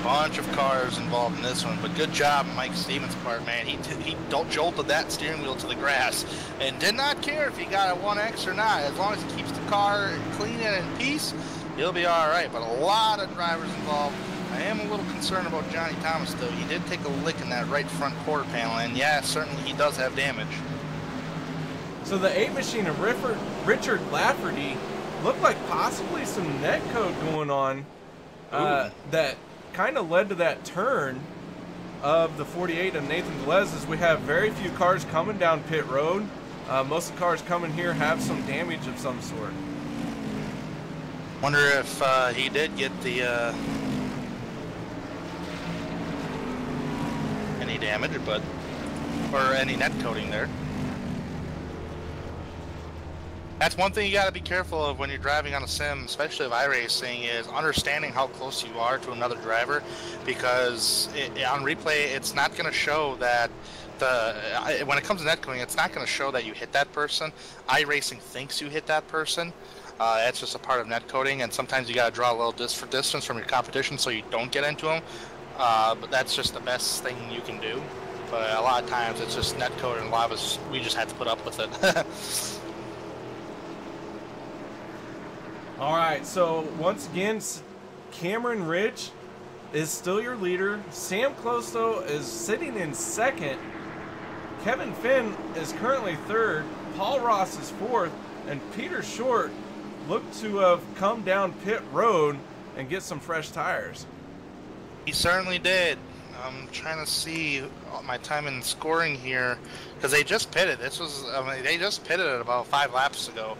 Speaker 2: Bunch of cars involved in this one, but good job Mike Stevens' part, man. He jolted that steering wheel to the grass and did not care if he got a 1X or not. As long as he keeps the car clean and in peace, he'll be all right. But a lot of drivers involved. I am a little concerned about Johnny Thomas, though. He did take a lick in that right front quarter panel, and yeah, certainly he does have damage.
Speaker 1: So the 8 machine of Richard Lafferty looked like possibly some net code going on that kind of led to that turn of the 48 of Nathan Velez, as we have very few cars coming down pit road. Most of the cars coming here have some damage of some sort.
Speaker 2: Wonder if he did get the any damage, or any net coating there. That's one thing you got to be careful of when you're driving on a sim, especially of iRacing, is understanding how close you are to another driver, because on replay it's not going to show that when it comes to net coating, it's not going to show that you hit that person. iRacing thinks you hit that person. That's just a part of net coating, and sometimes you got to draw a little distance from your competition so you don't get into them. But that's just the best thing you can do. But a lot of times it's just net code, and a lot of us, we just have to put up with it.
Speaker 1: All right, so once again, Cameron Rich is still your leader. Sam Close, though, is sitting in second. Kevin Finn is currently third. Paul Ross is fourth. And Peter Short looked to have come down pit road and get some fresh tires.
Speaker 2: He certainly did. I'm trying to see my time in scoring here, because they just pitted. They just pitted it about 5 laps ago.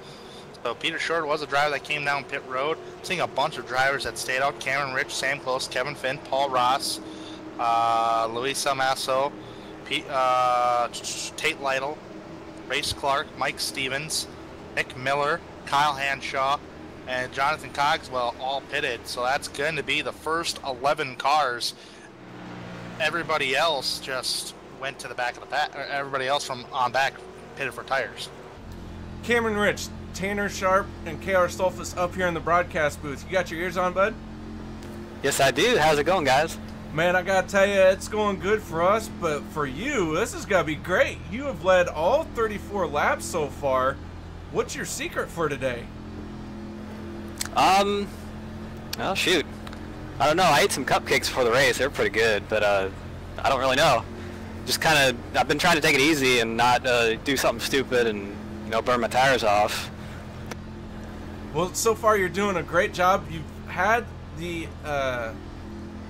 Speaker 2: So Peter Short was a driver that came down pit road. Seeing a bunch of drivers that stayed out: Cameron Rich, Sam Close, Kevin Finn, Paul Ross, Luis Almasso, Tate Lytle, Race Clark, Mike Stevens, Nick Miller, Kyle Hanshaw, and Jonathan Cogswell all pitted. So that's going to be the first 11 cars. Everybody else just went to the back of the pack. Everybody else from on back pitted for tires.
Speaker 1: Cameron Rich, Tanner Sharpe, and KR Stolfus up here in the broadcast booth. You got your ears on, bud?
Speaker 7: Yes, I do. How's it going, guys?
Speaker 1: Man, I gotta tell you, it's going good for us, but for you, this is gonna be great. You have led all 34 laps so far. What's your secret for today?
Speaker 7: Well, shoot. I don't know. I ate some cupcakes before the race. They were pretty good, but I don't really know. Just kind of, I've been trying to take it easy and not do something stupid and, you know, burn my tires off.
Speaker 1: Well, so far you're doing a great job. You've had the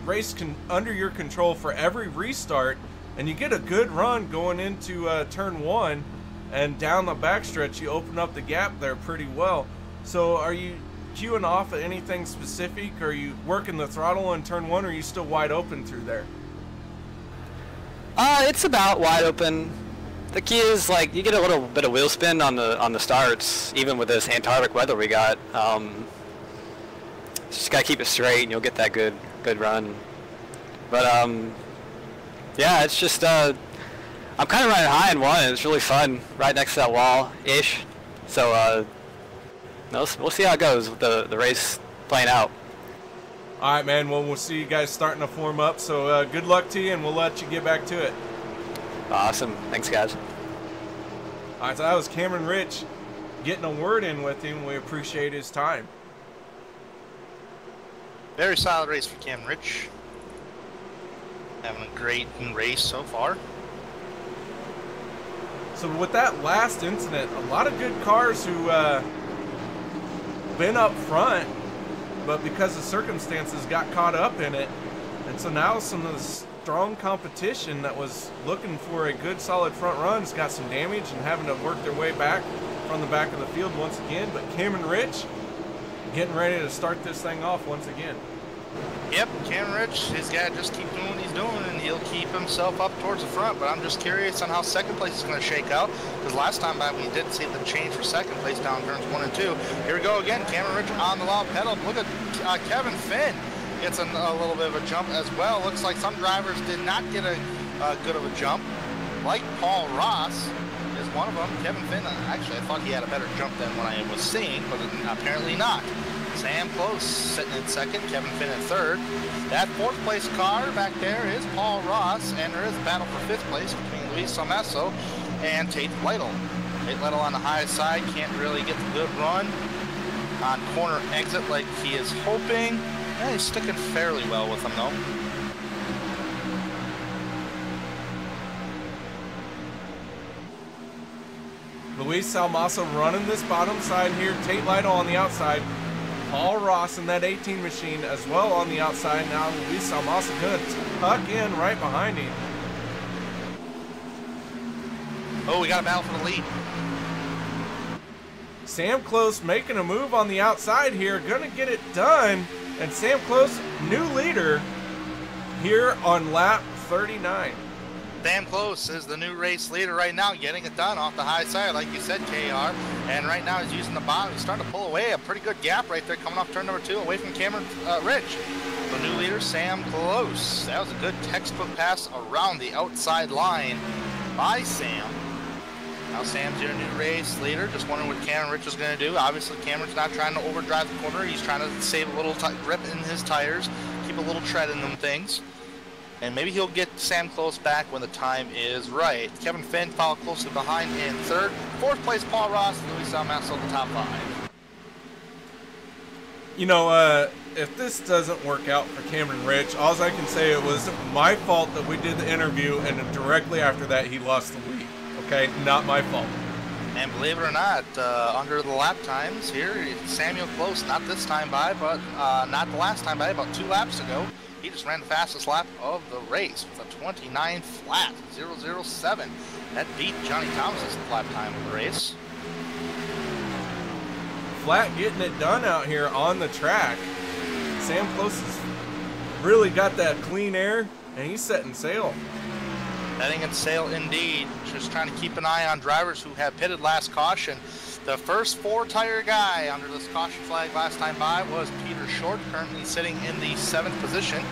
Speaker 1: race under your control for every restart, and you get a good run going into turn 1, and down the backstretch you open up the gap there pretty well. So are you queuing off at anything specific? Are you working the throttle in turn 1, or are you still wide open through there?
Speaker 7: It's about wide open. The key is, like, you get a little bit of wheel spin on the starts, even with this Antarctic weather we got. Just gotta keep it straight, and you'll get that good run. But yeah, it's just I'm kind of running high in 1. It's really fun, right next to that wall-ish. So we'll see how it goes with the race playing out.
Speaker 1: All right, man. Well, we'll see you guys starting to form up. So good luck to you, and we'll let you get back to it.
Speaker 7: Awesome. Thanks, guys.
Speaker 1: All right, so that was Cameron Rich getting a word in with him. We appreciate his time.
Speaker 2: Very solid race for Cam Rich. Having a great race so far.
Speaker 1: So with that last incident, a lot of good cars who been up front, but because of circumstances got caught up in it. And so now some of the strong competition that was looking for a good solid front run's got some damage and having to work their way back from the back of the field once again. But Cameron Rich getting ready to start this thing off once again.
Speaker 2: Yep, Cam Rich, he's got to just keep doing what he's doing, and he'll keep himself up towards the front. But I'm just curious on how second place is going to shake out, because last time by we did see the change for second place down turns 1 and 2. Here we go again, Cameron Rich on the low pedal. Look at Kevin Finn gets a little bit of a jump as well. Looks like some drivers did not get a good of a jump, like Paul Ross is one of them. Kevin Finn, actually I thought he had a better jump than what I was seeing, but apparently not. Sam Close sitting in second, Kevin Finn in third. That fourth place car back there is Paul Ross, and there is a battle for fifth place between Luis Salmeso and Tate Lytle. Tate Lytle on the high side, can't really get the good run on corner exit like he is hoping. Yeah, he's sticking fairly well with them though.
Speaker 1: Luis Salmeso running this bottom side here. Tate Lytle on the outside. Paul Ross in that 18 machine as well on the outside. Now Luis Salmeso going to tuck in right behind him.
Speaker 2: Oh, we got a battle for the lead.
Speaker 1: Sam Close making a move on the outside here. Going to get it done. And Sam Close, new leader here on lap 39.
Speaker 2: Sam Close is the new race leader right now, getting it done off the high side, like you said, KR. And right now he's using the bottom. He's starting to pull away. A pretty good gap right there coming off turn number 2 away from Cameron Rich. The new leader, Sam Close. That was a good textbook pass around the outside line by Sam. Now Sam's your new race leader. Just wondering what Cameron Rich is going to do. Obviously, Cameron's not trying to overdrive the corner. He's trying to save a little grip in his tires, keep a little tread in them things. And maybe he'll get Sam Close back when the time is right. Kevin Finn followed closely behind in third. Fourth place, Paul Ross, Luis Salmeso, the top 5.
Speaker 1: You know, if this doesn't work out for Cameron Rich, all I can say it was my fault that we did the interview, and directly after that he lost the lead. Okay, not my fault.
Speaker 2: And believe it or not, under the lap times here, Samuel Close, not this time by, but not the last time by, about 2 laps ago. He just ran the fastest lap of the race with a 29 flat, 007. That beat Johnny Thomas's lap time of the race.
Speaker 1: Flat getting it done out here on the track. Sam Close has really got that clean air, and he's setting sail.
Speaker 2: Setting in sail indeed. Just trying to keep an eye on drivers who have pitted last caution. The first 4-tire guy under this caution flag last time by was Peter Short, currently sitting in the 7th position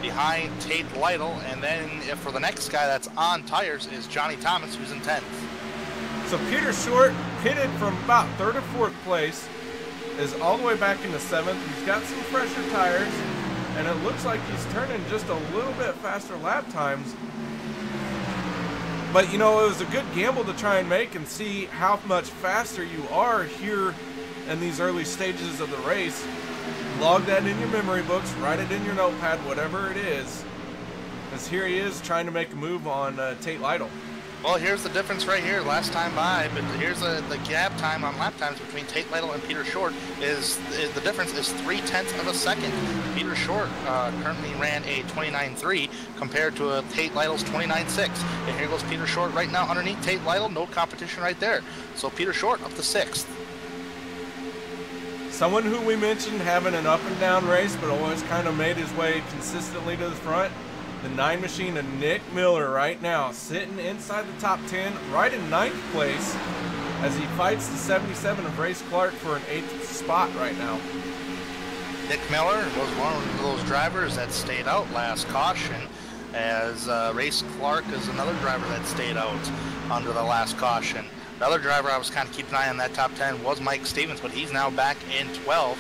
Speaker 2: behind Tate Lytle. And then for the next guy that's on tires is Johnny Thomas, who's in 10th.
Speaker 1: So Peter Short pitted from about 3rd or 4th place, is all the way back into 7th. He's got some fresher tires. and it looks like he's turning just a little bit faster lap times. But, you know, it was a good gamble to try and make and see how much faster you are here in these early stages of the race. Log that in your memory books, write it in your notepad, whatever it is. Because here he is trying to make a move on Tate Lytle.
Speaker 2: Well, here's the difference right here. Last time by, but here's the gap time on lap times between Tate Lytle and Peter Short is the difference is 0.3 of a second. Peter Short currently ran a 29.3 compared to a Tate Lytle's 29.6. And here goes Peter Short right now underneath Tate Lytle. No competition right there. So Peter Short up to 6th.
Speaker 1: Someone who we mentioned having an up and down race, but always kind of made his way consistently to the front. The 9 machine of Nick Miller right now sitting inside the top 10, right in 9th place as he fights the 77 of Race Clark for an 8th spot right now.
Speaker 2: Nick Miller was one of those drivers that stayed out last caution, as Race Clark is another driver that stayed out under the last caution. Another driver I was kind of keeping an eye on that top 10 was Mike Stevens, but he's now back in 12th.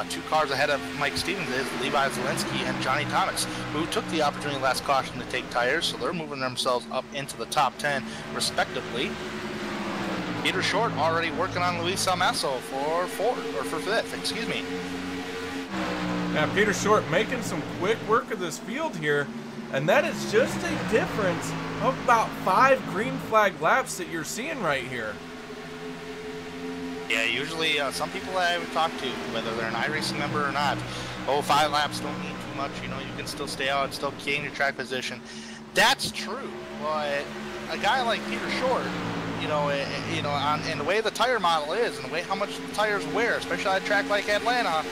Speaker 2: 2 cars ahead of Mike Stevens is Levi Zielinski and Johnny Thomas, who took the opportunity last caution to take tires, so they're moving themselves up into the top 10 respectively. Peter Short already working on Luis Almasso for 5th, excuse me.
Speaker 1: Now Peter Short making some quick work of this field here, and that is just a difference of about 5 green flag laps that you're seeing right here.
Speaker 2: Yeah, usually some people that I've talked to, whether they're an iRacing member or not, 5 laps don't mean too much. You know, you can still stay out and still gain your track position. That's true, but a guy like Peter Short, and the way the tire model is, and the way how much the tires wear, especially on a track like Atlanta,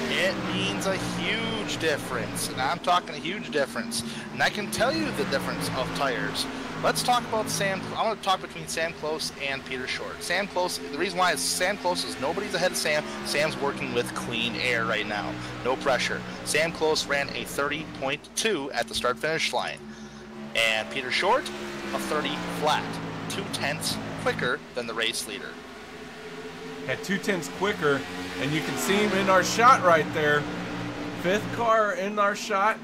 Speaker 2: it means a huge difference. And I'm talking a huge difference. And I can tell you the difference of tires. Let's talk about Sam. I want to talk between Sam Close and Peter Short. Sam Close, the reason why is Sam Close is nobody's ahead of Sam. Sam's working with clean air right now. No pressure. Sam Close ran a 30.2 at the start-finish line. And Peter Short, a 30 flat. 0.2 quicker than the race leader.
Speaker 1: At 0.2 quicker, and you can see him in our shot right there. 5th car in our shot.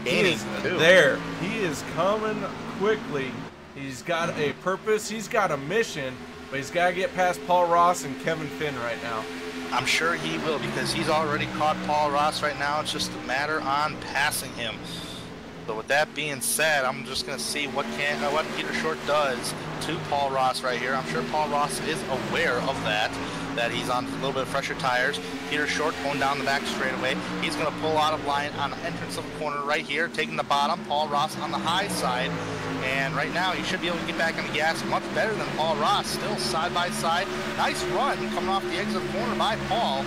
Speaker 1: He is there. He is coming quickly. He's got a purpose. He's got a mission, but he's got to get past Paul Ross and Kevin Finn right now.
Speaker 2: I'm sure he will, because he's already caught Paul Ross right now. It's just a matter on passing him. So with that being said, I'm just going to see what Peter Short does to Paul Ross right here. I'm sure Paul Ross is aware of that he's on a little bit of fresher tires. Peter Short going down the back straightaway. He's going to pull out of line on the entrance of the corner right here, taking the bottom. Paul Ross on the high side. And right now, he should be able to get back on the gas much better than Paul Ross. Still side by side. Nice run coming off the exit of the corner by Paul.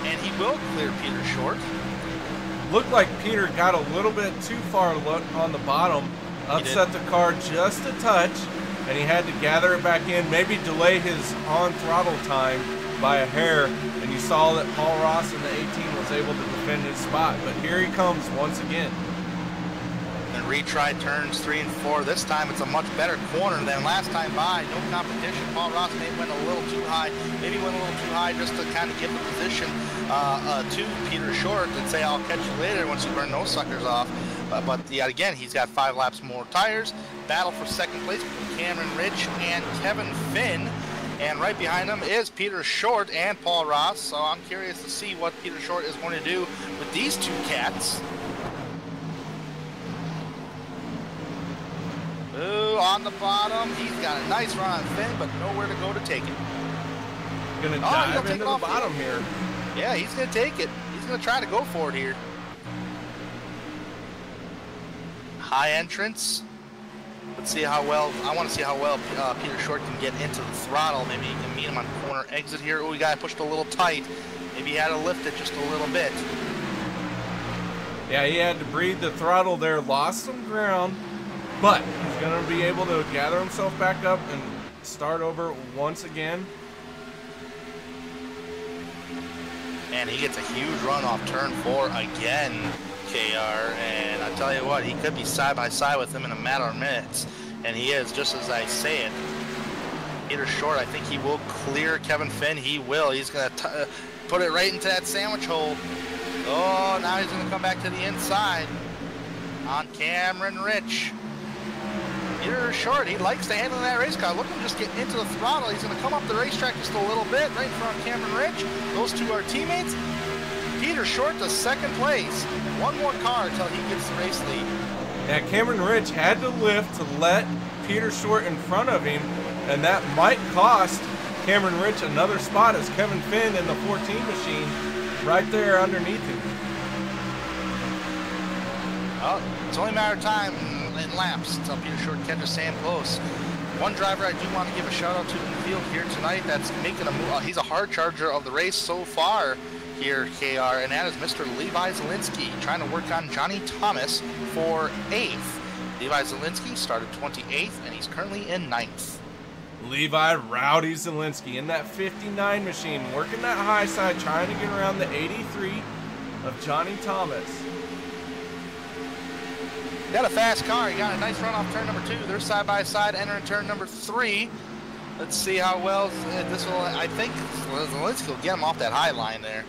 Speaker 2: And he will clear Peter Short.
Speaker 1: Looked like Peter got a little bit too far on the bottom, upset the car just a touch, and he had to gather it back in, maybe delay his on-throttle time by a hair, and you saw that Paul Ross in the 18 was able to defend his spot. But here he comes once again.
Speaker 2: And retry turns 3 and 4. This time it's a much better corner than last time by. No competition. Paul Ross may went a little too high. Maybe went a little too high just to kind of give the position to Peter Short and say, I'll catch you later once you burn those suckers off. But yet again, he's got 5 laps more tires. Battle for second place between Cameron Rich and Kevin Finn. And right behind him is Peter Short and Paul Ross. So I'm curious to see what Peter Short is going to do with these 2 cats. Ooh, on the bottom. He's got a nice run on Finn, but nowhere to go to take it.
Speaker 1: Gonna dive into the bottom here.
Speaker 2: Yeah, he's going to take it. He's going to try to go for it here. High entrance. Let's see how well, I want to see how well Peter Short can get into the throttle. Maybe he can meet him on corner exit here. Oh, he got pushed a little tight. Maybe he had to lift it just a little bit.
Speaker 1: Yeah, he had to breathe the throttle there, lost some ground, but he's going to be able to gather himself back up and start over once again.
Speaker 2: And he gets a huge run off turn 4 again, KR. And I tell you what, he could be side by side with him in a matter of minutes. And he is, just as I say it. Peter Short, I think he will clear Kevin Finn. He will. He's going to put it right into that sandwich hole. Oh, now he's going to come back to the inside on Cameron Rich. Peter Short, he likes to handle that race car. Look at him just get into the throttle. He's going to come up the racetrack just a little bit, right in front of Cameron Rich. Those two are teammates. Peter Short to second place. One more car until he gets the race lead.
Speaker 1: Yeah, Cameron Rich had to lift to let Peter Short in front of him, and that might cost Cameron Rich another spot as Kevin Finn in the 14 machine right there underneath him.
Speaker 2: Well, it's only a matter of time in laps until Peter Short catches Sam Close. One driver I do want to give a shout out to in the field here tonight that's making a move. He's a hard charger of the race so far here, KR, and that is Mr. Levi Zielinski trying to work on Johnny Thomas for 8th. Levi Zielinski started 28th, and he's currently in 9th.
Speaker 1: Levi Rowdy Zielinski in that 59 machine, working that high side, trying to get around the 83 of Johnny Thomas.
Speaker 2: Got a fast car. He got a nice run off turn number 2. They're side by side entering turn number 3. Let's see how well this will. I think Zielinski will get him off that high line there.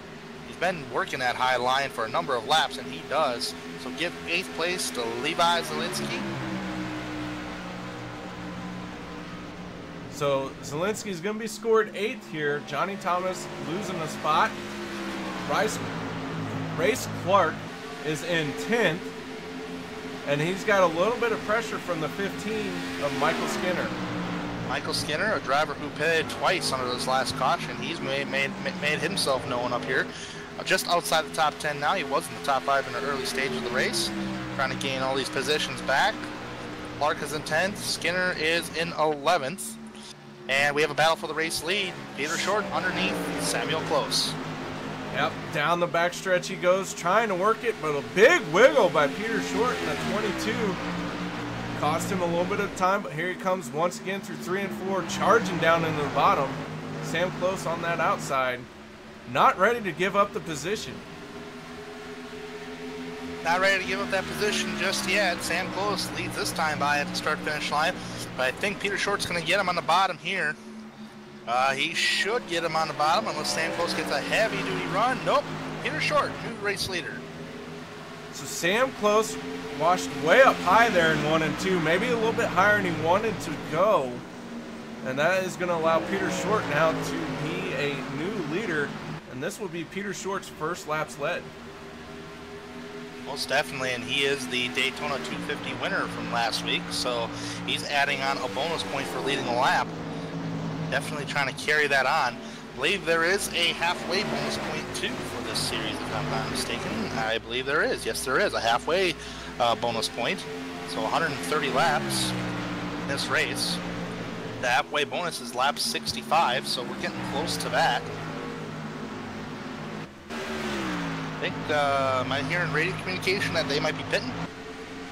Speaker 2: He's been working that high line for a number of laps, and he does. So give 8th place to Levi Zielinski.
Speaker 1: So Zielinski is going to be scored 8th here. Johnny Thomas losing a spot. Race Clark is in 10th. And he's got a little bit of pressure from the 15 of Michael Skinner.
Speaker 2: Michael Skinner, a driver who pitted twice under this last caution. He's made himself known up here. Just outside the top 10 now. He was in the top 5 in the early stage of the race. Trying to gain all these positions back. Clark is in 10th. Skinner is in 11th. And we have a battle for the race lead. Peter Short underneath Samuel Close.
Speaker 1: Yep, down the backstretch he goes, trying to work it, but a big wiggle by Peter Short in the 22. Cost him a little bit of time, but here he comes once again through 3 and 4, charging down into the bottom. Sam Close on that outside, not ready to give up the position.
Speaker 2: Not ready to give up that position just yet. Sam Close leads this time by at the start-finish line, but I think Peter Short's going to get him on the bottom here. He should get him on the bottom unless Sam Close gets a heavy-duty run. Nope, Peter Short, new race leader.
Speaker 1: So Sam Close washed way up high there in 1 and 2, maybe a little bit higher than he wanted to go. And that is going to allow Peter Short now to be a new leader, and this will be Peter Short's first laps led.
Speaker 2: Most definitely, and he is the Daytona 250 winner from last week, so he's adding on a bonus point for leading the lap. Definitely trying to carry that on. I believe there is a halfway bonus point too for this series, if I'm not mistaken. I believe there is. Yes, there is a halfway bonus point. So 130 laps in this race. The halfway bonus is lap 65, so we're getting close to that. I think, am I hearing radio communication that they might be pitting?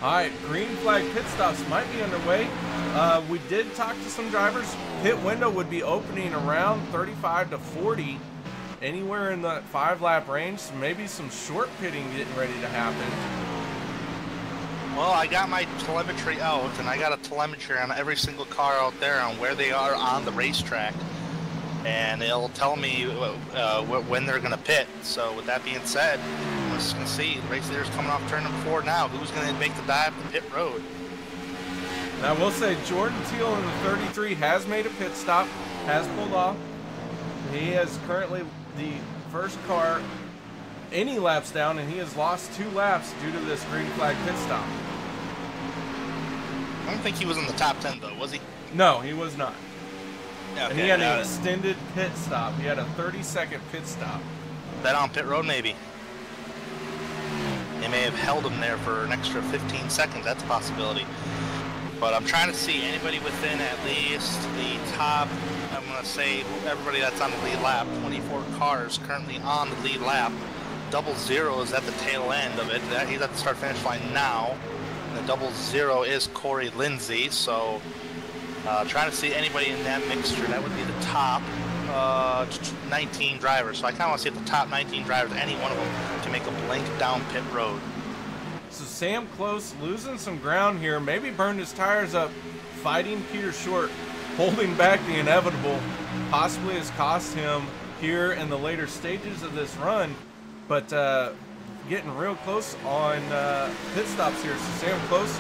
Speaker 1: All right, green flag pit stops might be underway. We did talk to some drivers. Pit window would be opening around 35 to 40, anywhere in that 5-lap range. So maybe some short pitting getting ready to happen.
Speaker 2: Well, I got my telemetry out, and I got a telemetry on every single car out there on where they are on the racetrack. And it'll tell me when they're going to pit. So with that being said, we're just going to see. The race leader's coming off turn number 4 now. Who's going to make the dive to pit road?
Speaker 1: Now, I will say Jordan Teal in the 33 has made a pit stop, has pulled off. He is currently the first car any laps down, and he has lost 2 laps due to this green flag pit stop.
Speaker 2: I don't think he was in the top 10, though, was he?
Speaker 1: No, he was not.
Speaker 2: Okay,
Speaker 1: and he had an extended pit stop. He had a 30-second pit stop.
Speaker 2: Bet on pit road, maybe. They may have held him there for an extra 15 seconds. That's a possibility. But I'm trying to see anybody within at least the top, I'm going to say everybody that's on the lead lap. 24 cars currently on the lead lap. 00 is at the tail end of it. He's at the start-finish line now. And the 00 is Corey Lindsay. So trying to see anybody in that mixture. That would be the top 19 drivers. So I kind of want to see if the top 19 drivers, any one of them, can make a blank down pit road.
Speaker 1: So Sam Close losing some ground here, maybe burned his tires up, fighting Peter Short, holding back the inevitable, possibly has cost him here in the later stages of this run. But getting real close on pit stops here. So Sam Close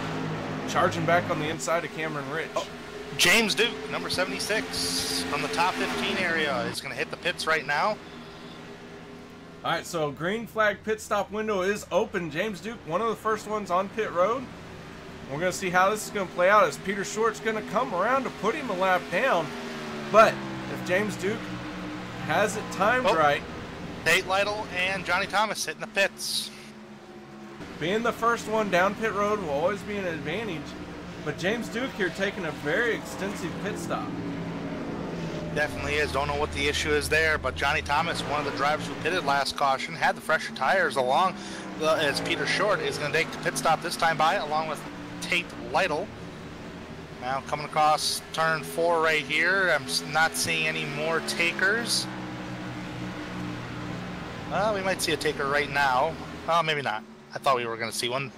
Speaker 1: charging back on the inside of Cameron Rich.
Speaker 2: Oh, James Duke, number 76, from the top 15 area, is going to hit the pits right now.
Speaker 1: All right, so green flag pit stop window is open. James Duke, one of the first ones on pit road. We're going to see how this is going to play out as Peter Short's going to come around to put him a lap down. But if James Duke has it timed right.
Speaker 2: Tate Lytle and Johnny Thomas hitting the pits.
Speaker 1: Being the first one down pit road will always be an advantage. But James Duke here taking a very extensive pit stop.
Speaker 2: Definitely is. Don't know what the issue is there, but Johnny Thomas, one of the drivers who pitted last caution, had the fresher tires along as Peter Short is going to take the pit stop this time by, along with Tate Lytle. Now coming across turn 4 right here. I'm not seeing any more takers. We might see a taker right now. Maybe not. I thought we were going to see one.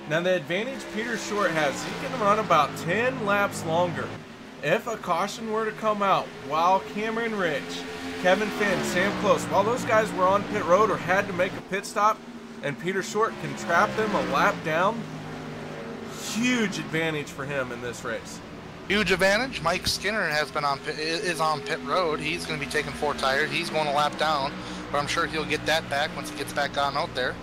Speaker 1: Now the advantage Peter Short has, he can run about 10 laps longer. If a caution were to come out while Cameron Rich, Kevin Finn, Sam Close, while those guys were on pit road or had to make a pit stop, and Peter Short can trap them a lap down, huge advantage for him in this race.
Speaker 2: Huge advantage. Mike Skinner is on pit road. He's going to be taking 4 tires. He's going a lap down, but I'm sure he'll get that back once he gets back on out there.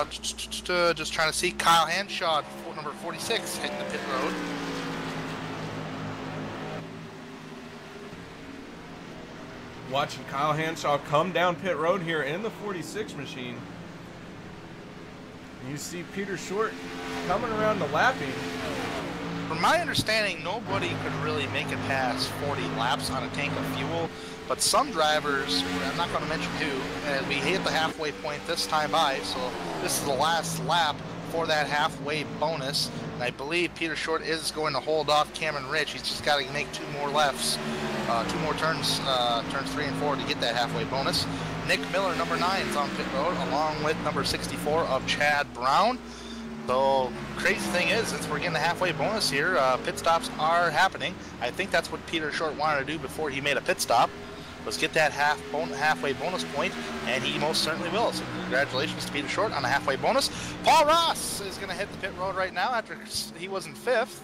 Speaker 2: Just trying to see Kyle Hanshaw, number 46, hitting the pit road.
Speaker 1: Watching Kyle Hanshaw come down pit road here in the 46 machine. You see Peter Short coming around the lapping.
Speaker 2: From my understanding, nobody could really make it past 40 laps on a tank of fuel, but some drivers, I'm not going to mention who, and we hit the halfway point this time by, so this is the last lap for that halfway bonus, and I believe Peter Short is going to hold off Cameron Rich. He's just got to make 2 more lefts, 2 more turns, turns 3 and 4 to get that halfway bonus. Nick Miller, number 9, is on pit road, along with number 64 of Chad Brown. So, crazy thing is, since we're getting the halfway bonus here, pit stops are happening. I think that's what Peter Short wanted to do before he made a pit stop, was get that halfway bonus point, and he most certainly will. So congratulations to Peter Short on the halfway bonus. Paul Ross is going to hit the pit road right now after he was in 5th.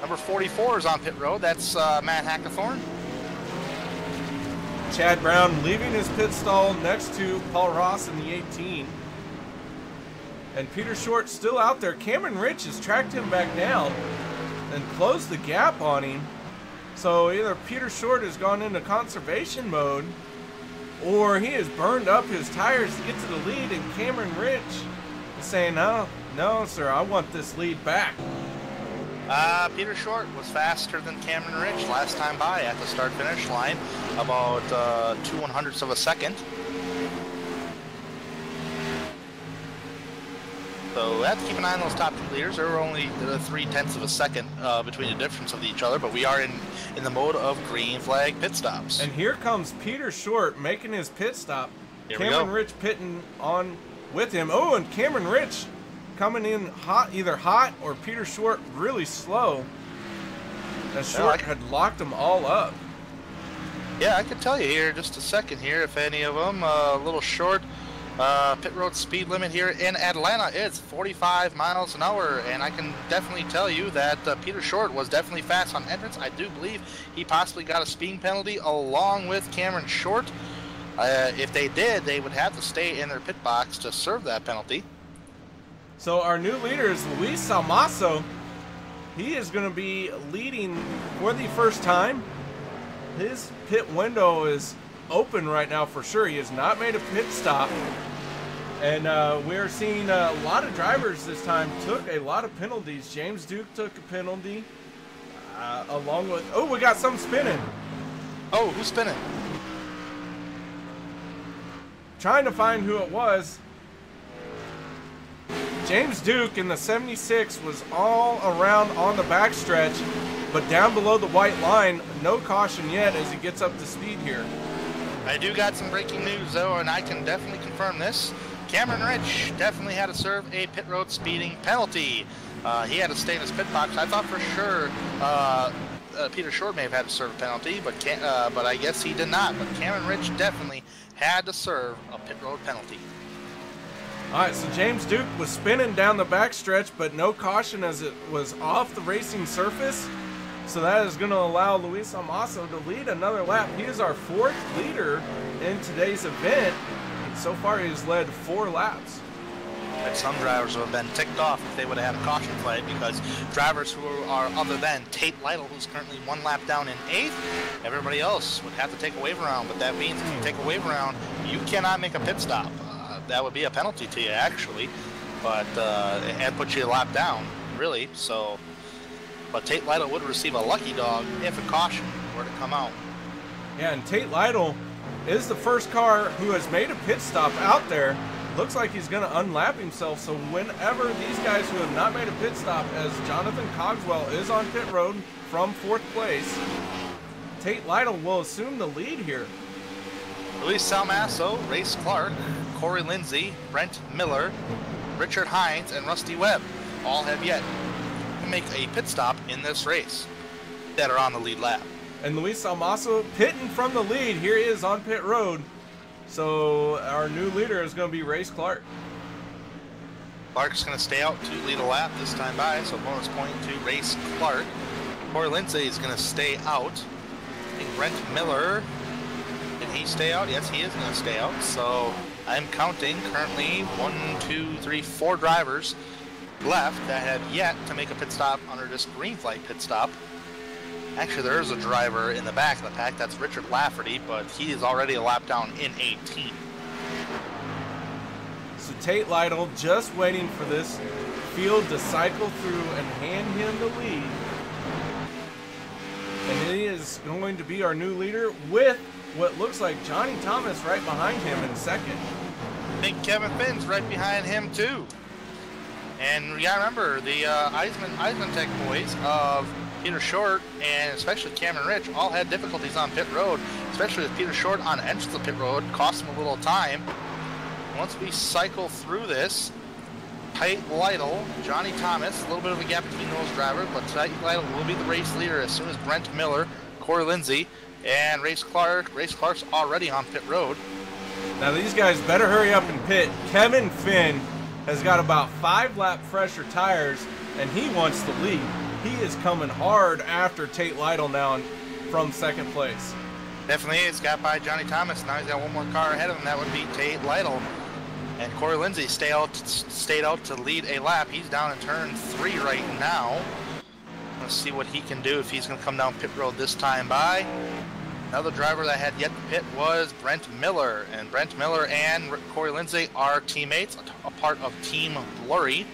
Speaker 2: Number 44 is on pit road. That's Matt Hackathorn.
Speaker 1: Chad Brown leaving his pit stall next to Paul Ross in the 18. And Peter Short still out there. Cameron Rich has tracked him back down and closed the gap on him. So either Peter Short has gone into conservation mode, or he has burned up his tires to get to the lead, and Cameron Rich is saying, no, sir, I want this lead back.
Speaker 2: Peter Short was faster than Cameron Rich last time by at the start-finish line, about 2/100ths of a second. So we have to keep an eye on those top 2 leaders. There were only 0.3 of a second between the difference of each other, but we are in the mode of green flag pit stops.
Speaker 1: And here comes Peter Short making his pit stop.
Speaker 2: Here
Speaker 1: Cameron Rich pitting on with him. Oh, and Cameron Rich coming in hot, either hot or Peter Short really slow. As Short had locked them all up.
Speaker 2: Yeah, I can tell you here just a second here if any of them a little short. Pit road speed limit here in Atlanta is 45 miles an hour, and I can definitely tell you that Peter Short was definitely fast on entrance. I do believe he possibly got a speeding penalty along with Cameron Short. If they did, they would have to stay in their pit box to serve that penalty.
Speaker 1: So our new leader is Luis Salmaso. He is going to be leading for the first time. His pit window is open right now for sure. He has not made a pit stop. And we're seeing a lot of drivers this time took a lot of penalties. James Duke took a penalty along with... Oh, we got some spinning.
Speaker 2: Oh, who's spinning?
Speaker 1: Trying to find who it was. James Duke in the 76 was all around on the backstretch, but down below the white line, no caution yet as he gets up to speed here.
Speaker 2: I do got some breaking news though, and I can definitely confirm this. Cameron Rich definitely had to serve a pit road speeding penalty. He had to stay in his pit box. I thought for sure Peter Short may have had to serve a penalty, but I guess he did not. But Cameron Rich definitely had to serve a pit road penalty.
Speaker 1: All right, so James Duke was spinning down the backstretch, but no caution as it was off the racing surface. So that is going to allow Luis Amaso to lead another lap. He is our 4th leader in today's event. And so far, he has led 4 laps.
Speaker 2: And some drivers would have been ticked off if they would have had a caution flag, because drivers who are other than Tate Lytle, who's currently 1 lap down in 8th, everybody else would have to take a wave around. But that means if you take a wave around, you cannot make a pit stop. That would be a penalty to you, actually, but and put you a lap down, really. So, but Tate Lytle would receive a lucky dog if a caution were to come out.
Speaker 1: Yeah, and Tate Lytle is the first car who has made a pit stop out there. Looks like he's going to unlap himself. So whenever these guys who have not made a pit stop, as Jonathan Cogswell is on pit road from 4th place, Tate Lytle will assume the lead here.
Speaker 2: Luis Salmasso, Race Clark, Corey Lindsay, Brent Miller, Richard Hines, and Rusty Webb all have yet to make a pit stop in this race that are on the lead lap.
Speaker 1: And Luis Salmasso pitting from the lead. Here he is on pit road. So our new leader is going to be Race Clark.
Speaker 2: Clark's going to stay out to lead a lap this time by, so bonus point to Race Clark. Corey Lindsay is going to stay out. I think Brent Miller, did he stay out? Yes, he is going to stay out. So I'm counting currently 1, 2, 3, 4 drivers left that have yet to make a pit stop under this green flag pit stop. Actually, there is a driver in the back of the pack. That's Richard Lafferty, but he is already a lap down in 18.
Speaker 1: So Tate Lytle just waiting for this field to cycle through and hand him the lead. And he is going to be our new leader with what looks like Johnny Thomas right behind him in 2nd.
Speaker 2: I think Kevin Finn's right behind him, too. And you gotta remember, the Eisman Tech boys of Peter Short and especially Cameron Rich all had difficulties on pit road, especially with Peter Short on entrance to pit road, cost him a little time. Once we cycle through this, Tate Lytle, Johnny Thomas, a little bit of a gap between those drivers, but Tate Lytle will be the race leader as soon as Brent Miller, Corey Lindsay, and Race Clark. Race Clark's already on pit road.
Speaker 1: Now these guys better hurry up and pit. Kevin Finn has got about 5 lap fresher tires, and he wants the lead. He is coming hard after Tate Lytle now from 2nd place.
Speaker 2: Definitely is. Got by Johnny Thomas. Now he's got 1 more car ahead of him. That would be Tate Lytle. And Corey Lindsay stayed out to lead a lap. He's down in turn 3 right now. Let's see what he can do if he's going to come down pit road this time by. Another driver that had yet to pit was Brent Miller. And Brent Miller and Corey Lindsay are teammates, a part of Team Blurry.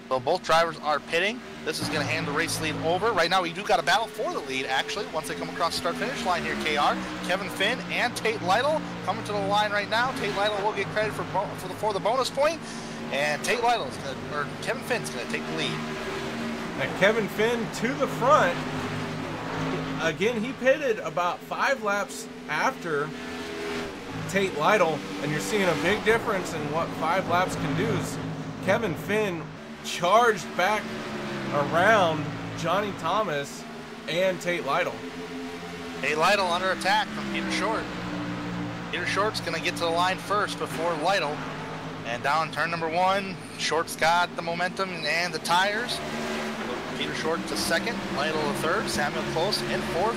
Speaker 2: So both drivers are pitting. This is going to hand the race lead over. Right now, we do got a battle for the lead, actually, once they come across the start-finish line here, KR. Kevin Finn and Tate Lytle coming to the line right now. Tate Lytle will get credit for the bonus point, and Kevin Finn's going to take the lead.
Speaker 1: And Kevin Finn to the front. Again, he pitted about 5 laps after Tate Lytle, and you're seeing a big difference in what 5 laps can do. Is Kevin Finn charged back around Johnny Thomas and Tate Lytle.
Speaker 2: Tate Lytle under attack from Peter Short. Peter Short's going to get to the line first before Lytle. And down turn number 1, Short's got the momentum and the tires. Peter Short to 2nd, Lytle to 3rd, Samuel Close in 4th.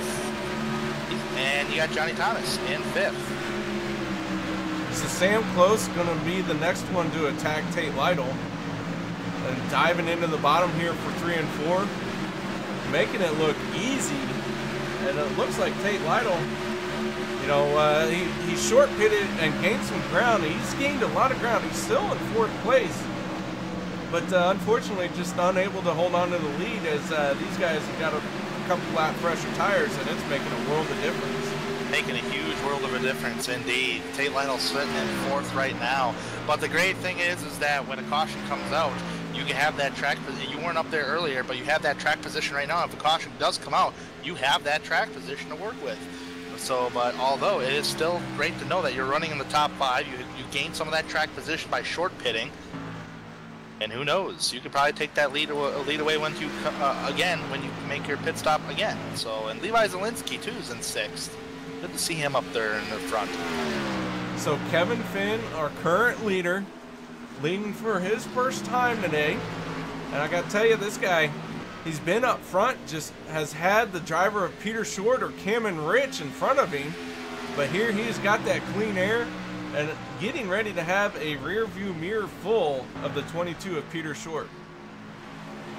Speaker 2: And you got Johnny Thomas in 5th.
Speaker 1: So Sam Close going to be the next one to attack Tate Lytle. And diving into the bottom here for 3 and 4, making it look easy. And it looks like Tate Lytle, you know, he short pitted and gained some ground. He's gained a lot of ground. He's still in 4th place, but unfortunately just unable to hold on to the lead as these guys have got a couple lap fresher tires, and it's making a world of difference.
Speaker 2: Making a huge world of a difference indeed. Tate Lytle's sitting in 4th right now. But the great thing is that when a caution comes out, you can have that track position. You weren't up there earlier, but you have that track position right now. If a caution does come out, you have that track position to work with. So, but although it is still great to know that you're running in the top 5, you gain some of that track position by short pitting. And who knows? You could probably take that lead away when you when you make your pit stop again. So, and Levi Zielinski too is in 6th. Good to see him up there in the front.
Speaker 1: So Kevin Finn, our current leader, leading for his first time today. And I got to tell you, this guy, he's been up front, just has had the driver of Peter Short or Cameron Rich in front of him. But here he's got that clean air and getting ready to have a rear view mirror full of the 22 of Peter Short.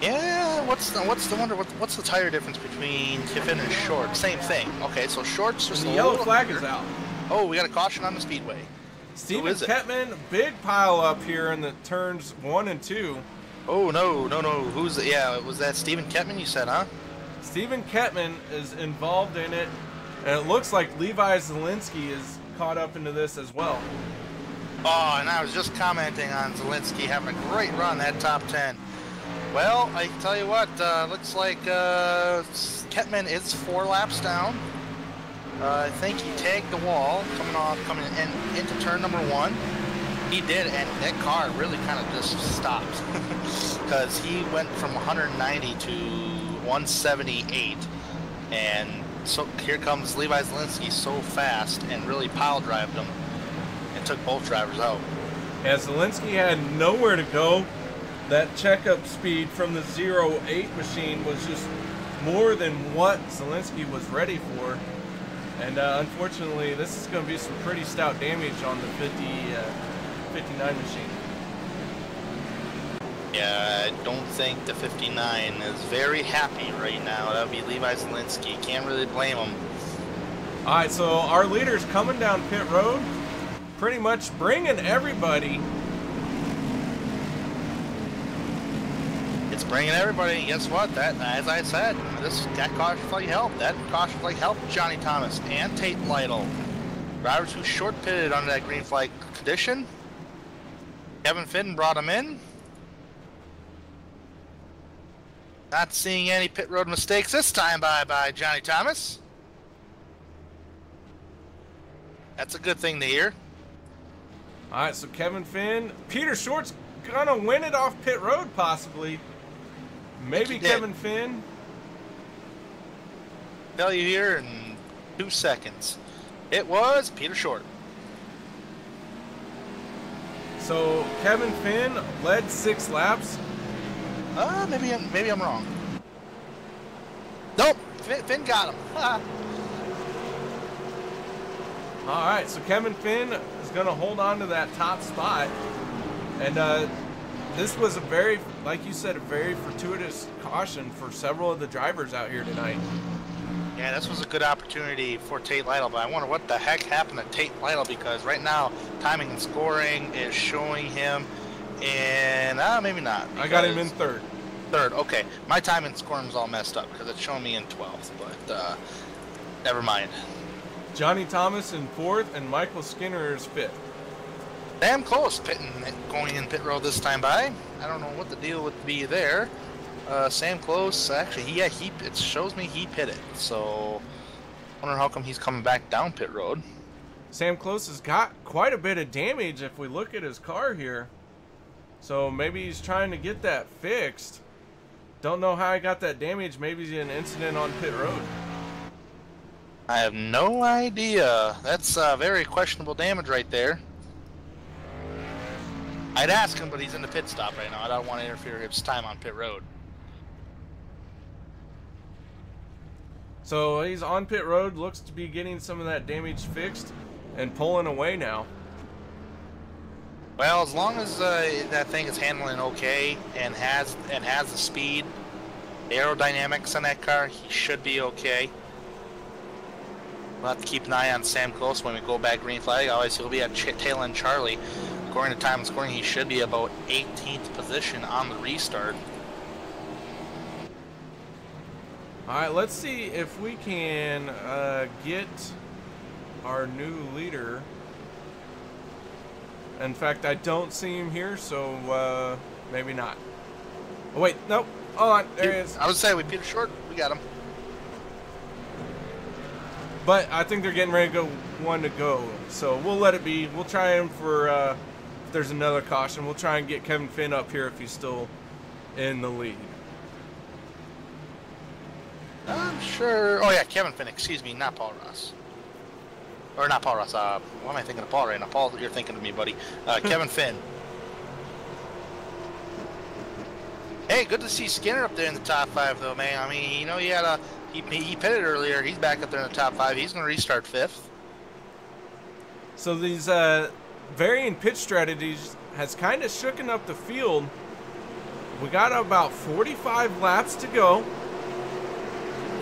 Speaker 2: Yeah, what's the tire difference between Kiffin and Short? Same thing. Okay, so Short's just
Speaker 1: The yellow flag is out.
Speaker 2: Oh, we got a caution on the speedway.
Speaker 1: Steven Kettman, big pile up here in the turns 1 and 2.
Speaker 2: Oh, no. Who's it? Yeah, was that Steven Kettman you said, huh?
Speaker 1: Steven Kettman is involved in it, and it looks like Levi Zielinski is caught up into this as well.
Speaker 2: Oh, and I was just commenting on Zielinski having a great run, that top 10. Well, I tell you what, looks like Kettman is 4 laps down. I think he tagged the wall coming in into turn number 1. He did, and that car really kind of just stopped because he went from 190 to 178, and so here comes Levi Zielinski so fast and really pile drived him and took both drivers out.
Speaker 1: Yeah, Zielinski had nowhere to go. That checkup speed from the 08 machine was just more than what Zielinski was ready for. And unfortunately, this is going to be some pretty stout damage on the 59 machine.
Speaker 2: Yeah, I don't think the 59 is very happy right now. That would be Levi Zielinski. Can't really blame him.
Speaker 1: All right, so our leader's coming down pit road, pretty much bringing everybody.
Speaker 2: It's bringing everybody. Guess what? That, as I said, that caution flag helped. That caution flag helped Johnny Thomas and Tate Lytle. Drivers who short pitted under that green flag condition. Kevin Finn brought him in. Not seeing any pit road mistakes this time by Johnny Thomas. That's a good thing to hear.
Speaker 1: All right, so Kevin Finn, Peter Short's gonna win it off pit road possibly. Maybe Kevin Finn.
Speaker 2: Tell you here in 2 seconds. It was Peter Short.
Speaker 1: So Kevin Finn led 6 laps.
Speaker 2: Maybe I'm wrong. Nope, Finn got him.
Speaker 1: All right, so Kevin Finn is going to hold on to that top spot. And this was a very, like you said, a very fortuitous caution for several of the drivers out here tonight.
Speaker 2: Yeah, this was a good opportunity for Tate Lytle, but I wonder what the heck happened to Tate Lytle, because right now timing and scoring is showing him in, maybe not.
Speaker 1: I got him in 3rd.
Speaker 2: 3rd, okay. My time and scoring is all messed up because it's showing me in 12th, but never mind.
Speaker 1: Johnny Thomas in 4th and Michael Skinner is 5th.
Speaker 2: Damn close going in pit road this time by. I don't know what the deal would be there. Sam Close, actually, it shows me he pitted, so I wonder how come he's coming back down pit road.
Speaker 1: Sam Close has got quite a bit of damage if we look at his car here. So maybe he's trying to get that fixed. Don't know how he got that damage. Maybe it's an incident on pit road.
Speaker 2: I have no idea. That's very questionable damage right there. I'd ask him, but he's in the pit stop right now. I don't want to interfere with his time on pit road.
Speaker 1: So he's on pit road, looks to be getting some of that damage fixed and pulling away now.
Speaker 2: Well, as long as that thing is handling okay and has the speed, the aerodynamics on that car, he should be okay. We'll have to keep an eye on Sam Close when we go back green flag. Otherwise, he'll be at tail end Charlie. According to time and scoring, he should be about 18th position on the restart.
Speaker 1: All right, let's see if we can get our new leader. In fact, I don't see him here, so maybe not. Oh, wait, nope. Hold on, there he is.
Speaker 2: I would say we Peter Short, we got him.
Speaker 1: But I think they're getting ready to go 1 to go, so we'll let it be. We'll try him for, if there's another caution, we'll try and get Kevin Finn up here if he's still in the lead.
Speaker 2: I'm sure. Oh, yeah, Kevin Finn, excuse me, not Paul Ross. Or not Paul Ross, what am I thinking of Paul right now? Paul, you're thinking of me, buddy. Kevin Finn. Hey, good to see Skinner up there in the top 5, though, man. I mean, you know, he pitted earlier. He's back up there in the top 5. He's going to restart 5th.
Speaker 1: So these varying pitch strategies has kind of shooken up the field. We got about 45 laps to go.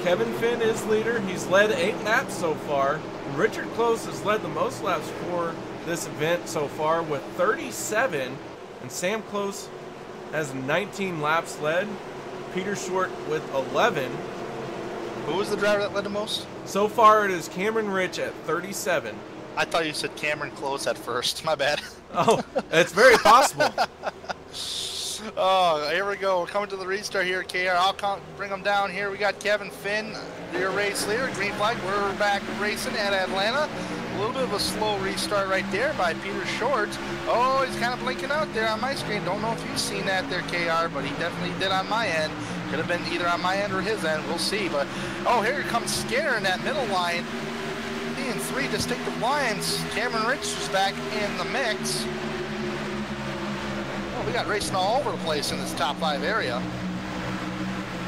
Speaker 1: Kevin Finn is leader. He's led 8 laps so far. Richard Close has led the most laps for this event so far with 37. And Sam Close has 19 laps led. Peter Short with 11.
Speaker 2: Who was the driver that led the most?
Speaker 1: So far it is Cameron Rich at 37.
Speaker 2: I thought you said Cameron Close at first. My bad.
Speaker 1: Oh, it's very possible.
Speaker 2: Oh, here we go. We're coming to the restart here, KR. I'll bring them down here. We got Kevin Finn, your race leader. Green flag. We're back racing at Atlanta. A little bit of a slow restart right there by Peter Short. Oh, he's kind of blinking out there on my screen. Don't know if you've seen that there, KR, but he definitely did on my end. Could have been either on my end or his end. We'll see. But, oh, here comes Skinner in that middle line. In 3 distinctive lines. Cameron Rich is back in the mix. Oh, we got racing all over the place in this top 5 area.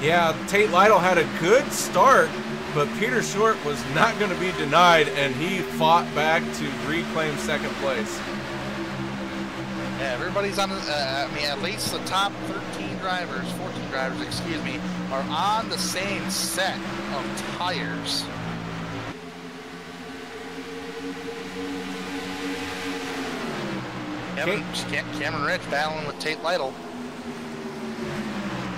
Speaker 1: Yeah, Tate Lytle had a good start, but Peter Short was not going to be denied, and he fought back to reclaim 2nd place.
Speaker 2: Yeah, everybody's on, I mean, at least the top 14 drivers, excuse me, are on the same set of tires. Cameron Rich battling with Tate Lytle.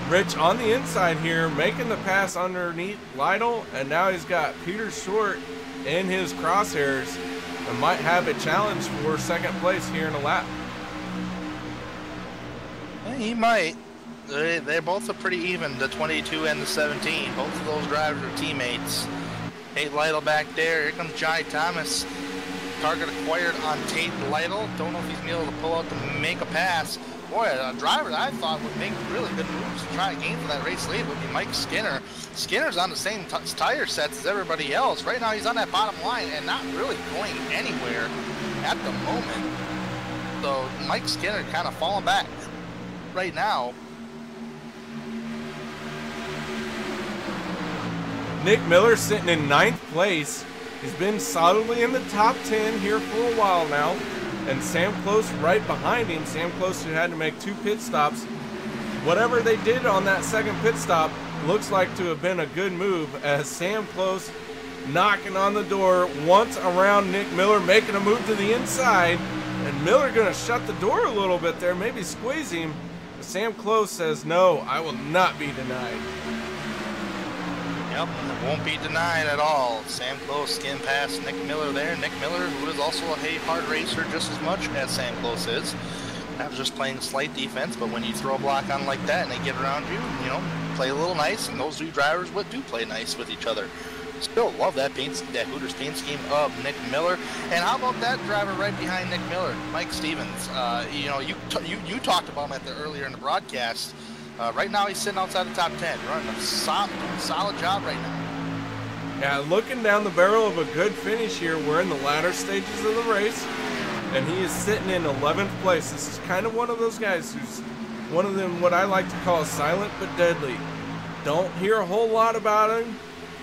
Speaker 1: Rich on the inside here, making the pass underneath Lytle, and now he's got Peter Short in his crosshairs and might have a challenge for 2nd place here in a lap.
Speaker 2: Yeah, he might. They're both are pretty even, the 22 and the 17. Both of those drivers are teammates. Tate Lytle back there. Here comes Johnny Thomas. Target acquired on Tate Lytle. Don't know if he's going to be able to pull out to make a pass. Boy, a driver that I thought would make really good moves to try to gain for that race lead would be Mike Skinner. Skinner's on the same tire sets as everybody else. Right now he's on that bottom line and not really going anywhere at the moment. So Mike Skinner kind of falling back right now.
Speaker 1: Nick Miller sitting in 9th place. He's been solidly in the top 10 here for a while now. And Sam Close right behind him. Sam Close, who had to make 2 pit stops. Whatever they did on that 2nd pit stop looks like to have been a good move, as Sam Close knocking on the door once around Nick Miller, making a move to the inside. And Miller going to shut the door a little bit there, maybe squeeze him. But Sam Close says, no, I will not be denied.
Speaker 2: Yep, it won't be denied at all. Sam Close skimmed past Nick Miller there. Nick Miller, who is also a hard racer just as much as Sam Close is. I was just playing slight defense, but when you throw a block on like that and they get around you, you know, play a little nice, and those 2 drivers do play nice with each other. Still love that Hooters paint scheme of Nick Miller. And how about that driver right behind Nick Miller, Mike Stevens? You know, you talked about him earlier in the broadcast. Right now he's sitting outside the top 10, running a solid job right now.
Speaker 1: Yeah, looking down the barrel of a good finish here. We're in the latter stages of the race, and he is sitting in 11th place. This is kind of one of those guys who's one of them, what I like to call silent but deadly. Don't hear a whole lot about him,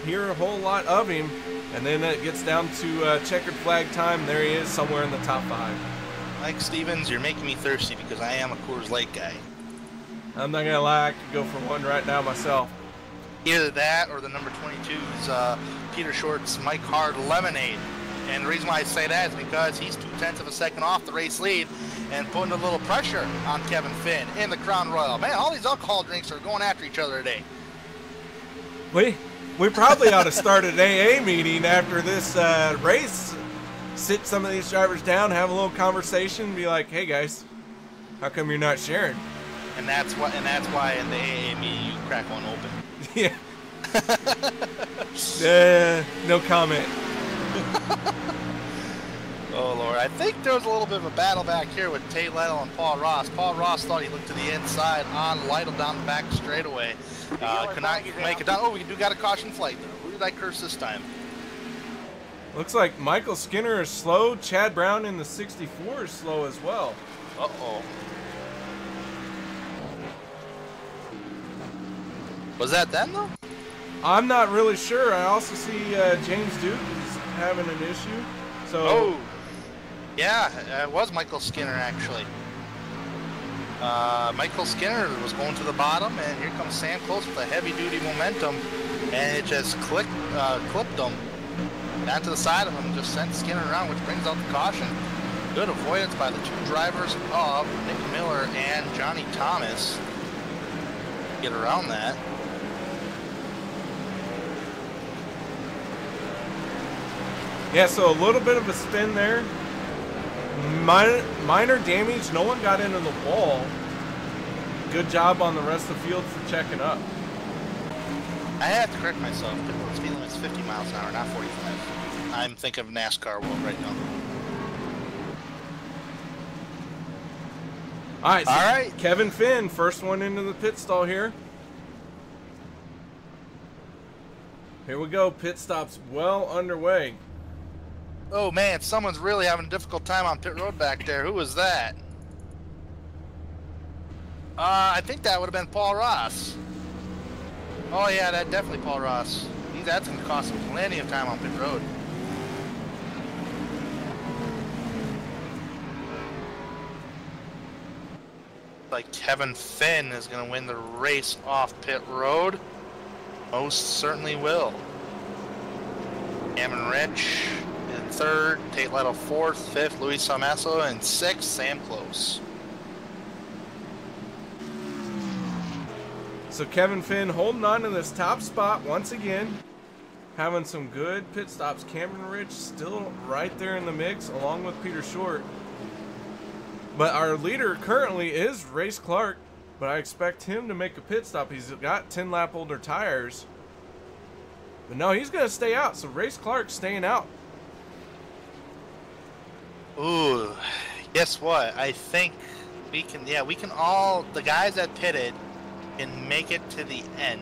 Speaker 1: hear a whole lot of him, and then it gets down to checkered flag time. There he is, somewhere in the top 5.
Speaker 2: Mike Stevens, you're making me thirsty because I am a Coors Light guy.
Speaker 1: I'm not gonna lie, I could go for one right now myself.
Speaker 2: Either that or the number 22's Peter Short's Mike Hard Lemonade. And the reason why I say that is because he's 0.2 of a second off the race lead and putting a little pressure on Kevin Finn in the Crown Royal. Man, all these alcohol drinks are going after each other today.
Speaker 1: We probably ought to start an AA meeting after this race. Sit some of these drivers down, have a little conversation, be like, hey guys, how come you're not sharing?
Speaker 2: And that's why in the AA meeting you crack one open.
Speaker 1: Yeah. No comment.
Speaker 2: Oh Lord, I think there was a little bit of a battle back here with Tate Lytle and Paul Ross. Paul Ross thought he looked to the inside on Lytle down the back straightaway. Could not make it down. Oh, we do got a caution flight though. Who did I curse this time?
Speaker 1: Looks like Michael Skinner is slow. Chad Brown in the 64 is slow as well.
Speaker 2: Uh-oh. Was that them though?
Speaker 1: I'm not really sure. I also see James Duke is having an issue. So.
Speaker 2: Oh, yeah, it was Michael Skinner actually. Michael Skinner was going to the bottom, and here comes Sam Close with a heavy-duty momentum, and it just clipped him down to the side of him, just sent Skinner around, which brings out the caution. Good avoidance by the two drivers of Nick Miller and Johnny Thomas. Get around that.
Speaker 1: Yeah, so a little bit of a spin there. Minor damage. No one got into the wall. Good job on the rest of the field for checking up.
Speaker 2: I have to correct myself. The speed limit's 50 miles an hour, not 45. I'm thinking of NASCAR world right now.
Speaker 1: All right. So Kevin Finn, first one into the pit stall here. Here we go. Pit stop's well underway.
Speaker 2: Oh man, someone's really having a difficult time on pit road back there. Who was that? I think that would have been Paul Ross. Oh yeah, that's definitely Paul Ross. That's going to cost him plenty of time on pit road. Like Kevin Finn is going to win the race off pit road. Most certainly will. Cameron Rich in third, Tate Lytle fourth, fifth, Luis Salmaso, and sixth, Sam Close.
Speaker 1: So Kevin Finn holding on to this top spot once again. Having some good pit stops. Cameron Rich still right there in the mix along with Peter Short. But our leader currently is Race Clark. But I expect him to make a pit stop. He's got 10 lap older tires. But no, he's going to stay out. So Race Clark staying out.
Speaker 2: Ooh, guess what? I think we can, we can all, the guys that pitted can make it to the end.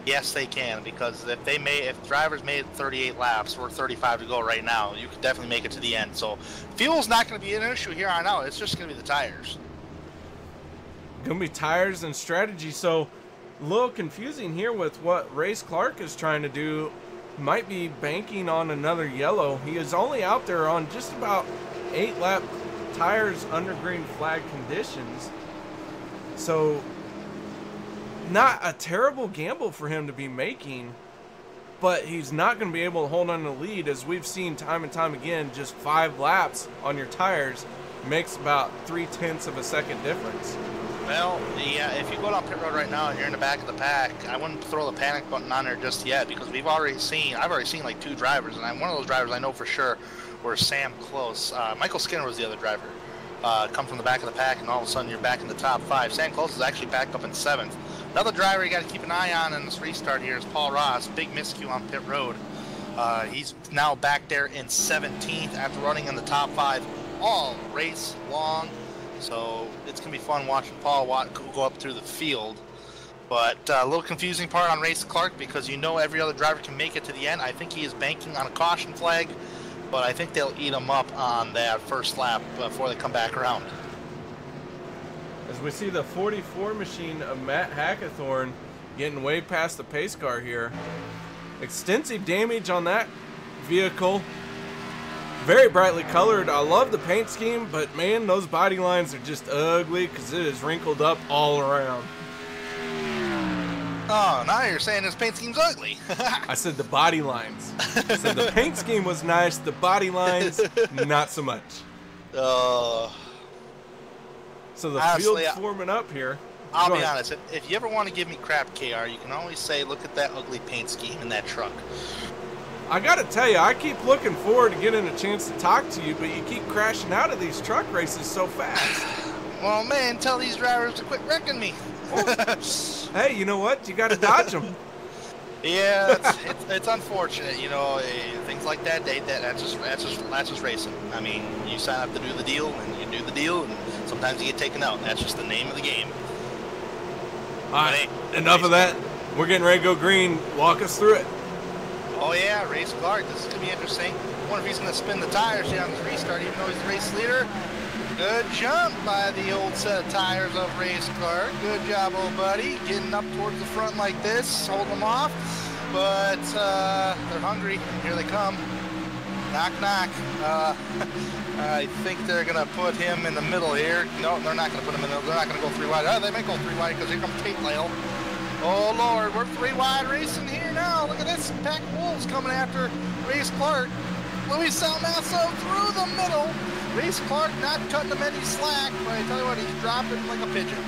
Speaker 2: Yes, they can, because if drivers made 38 laps, we're 35 to go right now, you could definitely make it to the end. So fuel's not going to be an issue here on out. It's just going to be the tires.
Speaker 1: Going to be tires and strategy. So a little confusing here with what Race Clark is trying to do. Might be banking on another yellow. He is only out there on just about 8 lap tires under green flag conditions. So not a terrible gamble for him to be making, but he's not going to be able to hold on to the lead, as we've seen time and time again. Just 5 laps on your tires makes about 0.3 of a second difference.
Speaker 2: Well, if you go down pit road right now and you're in the back of the pack, I wouldn't throw the panic button on there just yet, because I've already seen like 2 drivers, and one of those drivers I know for sure were Sam Close. Michael Skinner was the other driver. Come from the back of the pack, and all of a sudden you're back in the top 5. Sam Close is actually backed up in 7th. Another driver you got to keep an eye on in this restart here is Paul Ross. Big miscue on pit road. He's now back there in 17th after running in the top 5 all race long. So it's going to be fun watching Paul go up through the field. But a little confusing part on Race Clark, because every other driver can make it to the end. I think he is banking on a caution flag, but I think they'll eat him up on that first lap before they come back around.
Speaker 1: As we see the 44 machine of Matt Hackathorn getting way past the pace car here. Extensive damage on that vehicle. Very brightly colored. I love the paint scheme, but man, those body lines are just ugly because it is wrinkled up all around.
Speaker 2: Oh, now you're saying this paint scheme's ugly.
Speaker 1: I said the body lines. I said the paint scheme was nice, the body lines, not so much. So the field's forming up here.
Speaker 2: I'll be honest, if you ever want to give me crap, KR, you can always say, look at that ugly paint scheme in that truck.
Speaker 1: I gotta tell you, I keep looking forward to getting a chance to talk to you, but you keep crashing out of these truck races so fast.
Speaker 2: Well, man, tell these drivers to quit wrecking me.
Speaker 1: Hey, you know what? You gotta dodge them.
Speaker 2: Yeah, it's unfortunate, things like that. That's just racing. I mean, you sign up to do the deal, and you do the deal, and sometimes you get taken out. That's just the name of the game.
Speaker 1: All right, enough of that. We're getting ready to go green. Walk us through it.
Speaker 2: Oh yeah, Race Clark. This is gonna be interesting. I wonder if he's gonna spin the tires here on this restart, even though he's the race leader. Good jump by the old set of tires of Race Clark. Good job, old buddy. Getting up towards the front like this, holding them off. But they're hungry. Here they come. Knock, knock. I think they're going to put him in the middle here. No, they're not going to put him in the middle. They're not going to go 3 wide. Oh, they may go 3 wide because here comes Tate Lale. Oh, Lord, we're 3 wide racing here now. Look at this pack of wolves coming after Race Clark. Luis Salmasso through the middle. Race Clark not cutting him any slack, but I tell you what, he's dropping like a pigeon.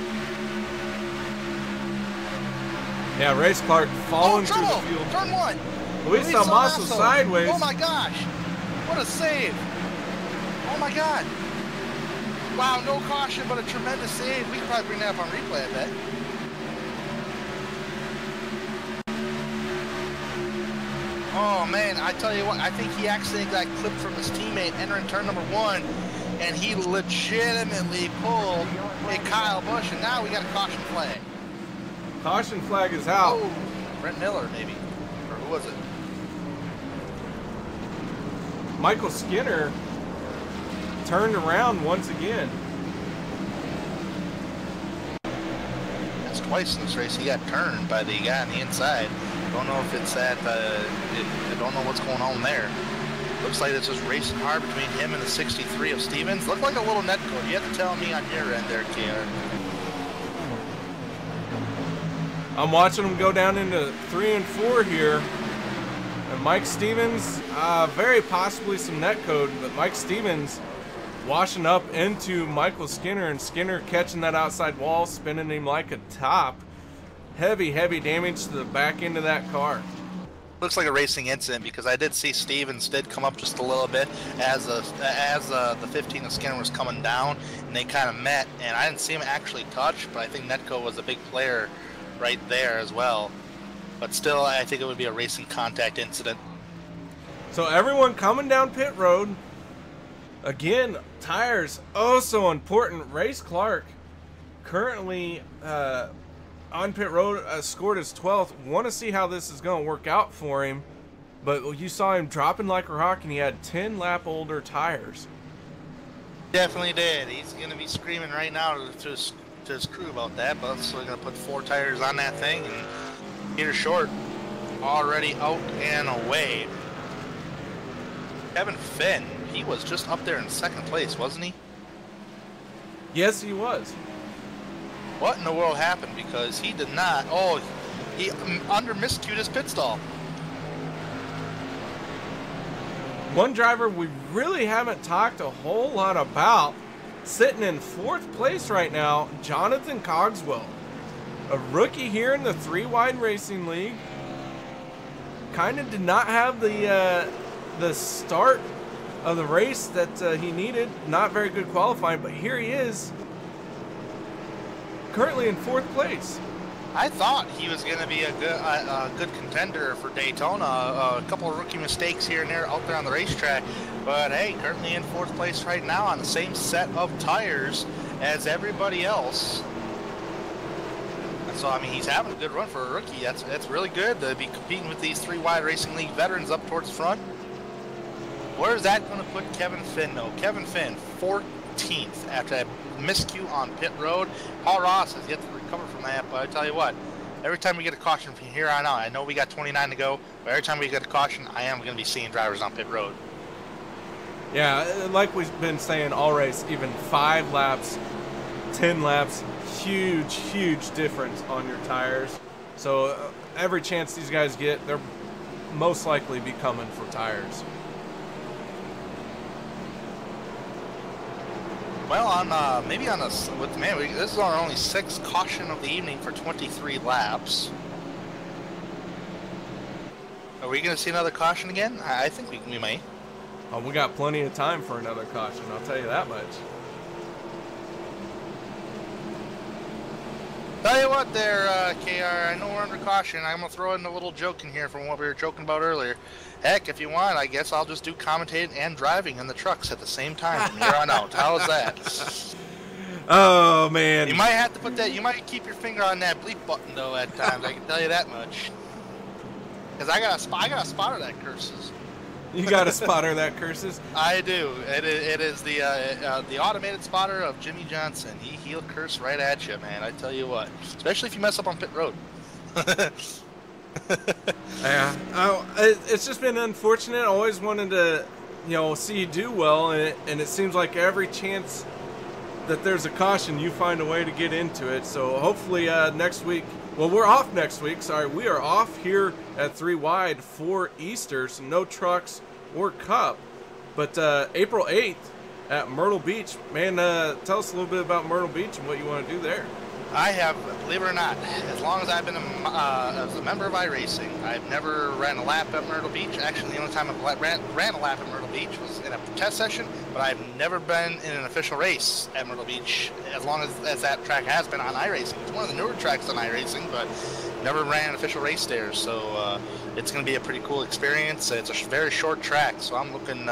Speaker 1: Yeah, Race Clark falling through the field.
Speaker 2: Turn 1.
Speaker 1: Luis Salmasso sideways.
Speaker 2: Oh my gosh. What a save. Oh my God. Wow, no caution, but a tremendous save. We could probably bring that up on replay, I bet. Oh man, I tell you what, I think he actually got clipped from his teammate entering turn number 1, and he legitimately pulled a Kyle Busch, and now we got a caution flag.
Speaker 1: Caution flag is out.
Speaker 2: Oh, Brent Miller, maybe. Or who was it?
Speaker 1: Michael Skinner turned around once again.
Speaker 2: That's twice in this race he got turned by the guy on the inside. Don't know if it's that, I don't know what's going on there. Looks like it's just racing hard between him and the 63 of Stevens. Looked like a little net code. You have to tell me on your end there, KR.
Speaker 1: I'm watching them go down into 3 and 4 here. And Mike Stevens, very possibly some net code, but Mike Stevens washing up into Michael Skinner, and Skinner catching that outside wall, spinning him like a top. Heavy, heavy damage to the back end of that car.
Speaker 2: Looks like a racing incident because I did see Stevens did come up just a little bit as the 15 of Skinner was coming down, and they kind of met, and I didn't see him actually touch, but I think Netco was a big player right there as well. But still, I think it would be a racing contact incident.
Speaker 1: So everyone coming down pit road. Again, tires, oh so important. Race Clark currently on pit road, scored his 12th. Want to see how this is going to work out for him. But you saw him dropping like a rock, and he had 10 lap older tires.
Speaker 2: Definitely did. He's going to be screaming right now to his crew about that, but so we're going to put 4 tires on that thing, and Peter Short already out and away. Kevin Finn, he was just up there in 2nd place, wasn't he?
Speaker 1: Yes, he was.
Speaker 2: What in the world happened? Because he did not. Oh, he under miscued his pit stall.
Speaker 1: One driver we really haven't talked a whole lot about, sitting in 4th place right now, Jonathan Cogswell. A rookie here in the 3 Wide Racing League. Kind of did not have the start of the race that he needed. Not very good qualifying, but here he is. Currently in 4th place.
Speaker 2: I thought he was going to be a good contender for Daytona. A couple of rookie mistakes here and there out there on the racetrack. But hey, currently in 4th place right now on the same set of tires as everybody else. So, I mean, he's having a good run for a rookie. That's really good to be competing with these 3 Wide Racing League veterans up towards the front. Where is that going to put Kevin Finn, though? Kevin Finn, 14th after that miscue on pit road. Paul Ross has yet to recover from that, but I tell you what, every time we get a caution from here on out, I know we got 29 to go, but every time we get a caution, I am going to be seeing drivers on pit road.
Speaker 1: Yeah, like we've been saying all race, even 5 laps, 10 laps, huge, huge difference on your tires. So every chance these guys get, they're most likely be coming for tires.
Speaker 2: Well, on maybe on this is our only 6th caution of the evening for 23 laps. Are we going to see another caution again? I think we may.
Speaker 1: Oh, we got plenty of time for another caution, I'll tell you that much.
Speaker 2: Tell you what there, KR, I know we're under caution. I'm going to throw in a little joke in here from what we were joking about earlier. Heck, if you want, I guess I'll just do commentating and driving in the trucks at the same time from here on out. How's that?
Speaker 1: Oh, man.
Speaker 2: You might have to put that, you might keep your finger on that bleep button, though, at times. I can tell you that much. Because I got a spotter that curses.
Speaker 1: You got a spotter that curses?
Speaker 2: I do. It is the automated spotter of Jimmy Johnson. He'll curse right at you, man. I tell you what. Especially if you mess up on pit road.
Speaker 1: Yeah. It's just been unfortunate. I always wanted to, see you do well, and it seems like every chance that there's a caution, you find a way to get into it. So hopefully next week, well, we're off next week. Sorry, we are off here at 3 Wide for Easter, so no trucks or Cup. But April 8th at Myrtle Beach, man, tell us a little bit about Myrtle Beach and what you want to do there.
Speaker 2: I have, believe it or not, as long as I've been as a member of iRacing, I've never ran a lap at Myrtle Beach. Actually, the only time I ran a lap at Myrtle Beach was in a test session, but I've never been in an official race at Myrtle Beach as long as that track has been on iRacing. It's one of the newer tracks on iRacing, but never ran an official race there, so it's going to be a pretty cool experience. It's a very short track, so I'm looking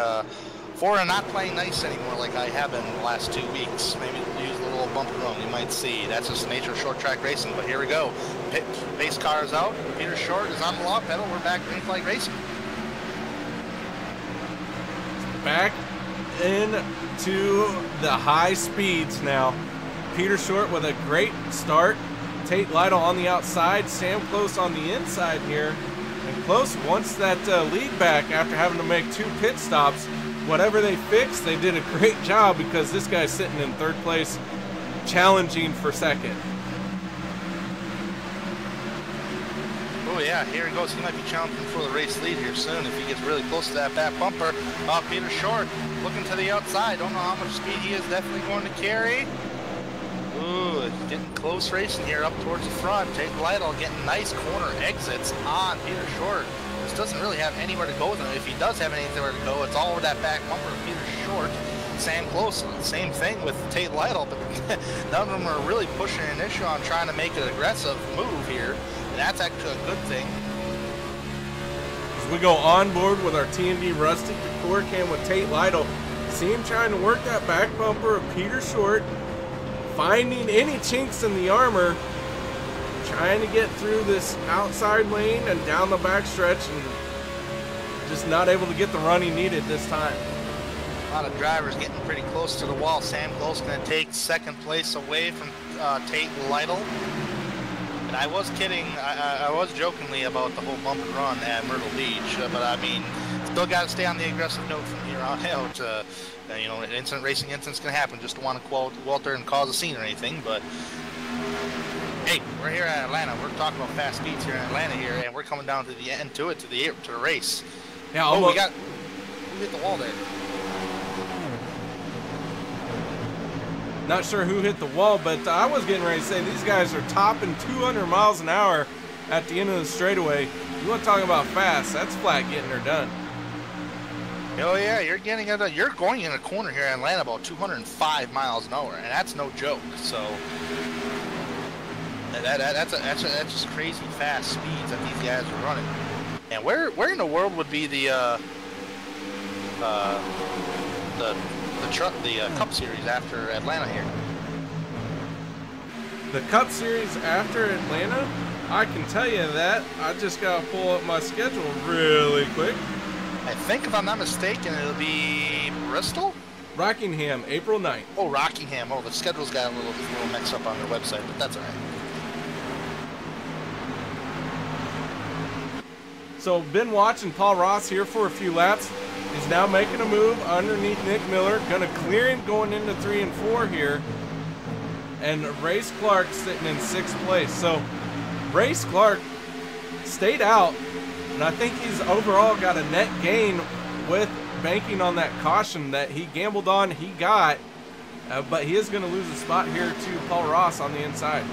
Speaker 2: forward to not playing nice anymore like I have been the last 2 weeks. Maybe use a little bump and run, you might see. That's just the nature of short track racing, but here we go. Pace car is out, Peter Short is on the lock pedal, we're back green flag racing.
Speaker 1: Back into the high speeds now. Peter Short with a great start. Tate Lytle on the outside, Sam Close on the inside here. And Close wants that lead back after having to make 2 pit stops. Whatever they fixed, they did a great job because this guy's sitting in 3rd place, challenging for 2nd.
Speaker 2: Oh yeah, here he goes. He might be challenging for the race lead here soon if he gets really close to that back bumper. Peter Short looking to the outside. Don't know how much speed he is definitely going to carry. Ooh, getting close racing here up towards the front. Tate Lytle getting nice corner exits on Peter Short. This doesn't really have anywhere to go with him. If he does have anywhere to go, it's all over that back bumper of Peter Short. Sam Close, same thing with Tate Lytle, but none of them are really pushing an issue on trying to make an aggressive move here, and that's actually a good thing.
Speaker 1: As we go on board with our T&D Rustic Decor Cam with Tate Lytle, see him trying to work that back bumper of Peter Short, finding any chinks in the armor, trying to get through this outside lane and down the back stretch, and just not able to get the run he needed this time.
Speaker 2: A lot of drivers getting pretty close to the wall. Sam Close going to take 2nd place away from Tate Lytle. And I was kidding, I was jokingly about the whole bump and run at Myrtle Beach, but I mean, still got to stay on the aggressive note from here on out. An racing incident's going to happen. Just don't want to Walter and cause a scene or anything, but hey, we're here at Atlanta. We're talking about fast speeds here in Atlanta here, and we're coming down to the end to the race.
Speaker 1: Yeah,
Speaker 2: who hit the wall there?
Speaker 1: Not sure who hit the wall, but I was getting ready to say these guys are topping 200 miles an hour at the end of the straightaway. You want to talk about fast? That's flat getting her done.
Speaker 2: Oh yeah, you're going in a corner here in Atlanta about 205 miles an hour, and that's no joke. So that's just crazy fast speeds that these guys are running. And where in the world would be the Cup Series after Atlanta here?
Speaker 1: The Cup Series after Atlanta? I can tell you that. I just gotta pull up my schedule really quick.
Speaker 2: I think if I'm not mistaken, it'll be Bristol?
Speaker 1: Rockingham, April 9th.
Speaker 2: Oh, Rockingham. Oh, the schedule's got a little mixed up on their website, but that's all right.
Speaker 1: So, been watching Paul Ross here for a few laps. He's now making a move underneath Nick Miller. Gonna clear him going into 3 and 4 here. And Race Clark sitting in 6th place. So, Race Clark stayed out. And I think he's overall got a net gain with banking on that caution that he gambled on, he got. But he is going to lose a spot here to Paul Ross on the inside.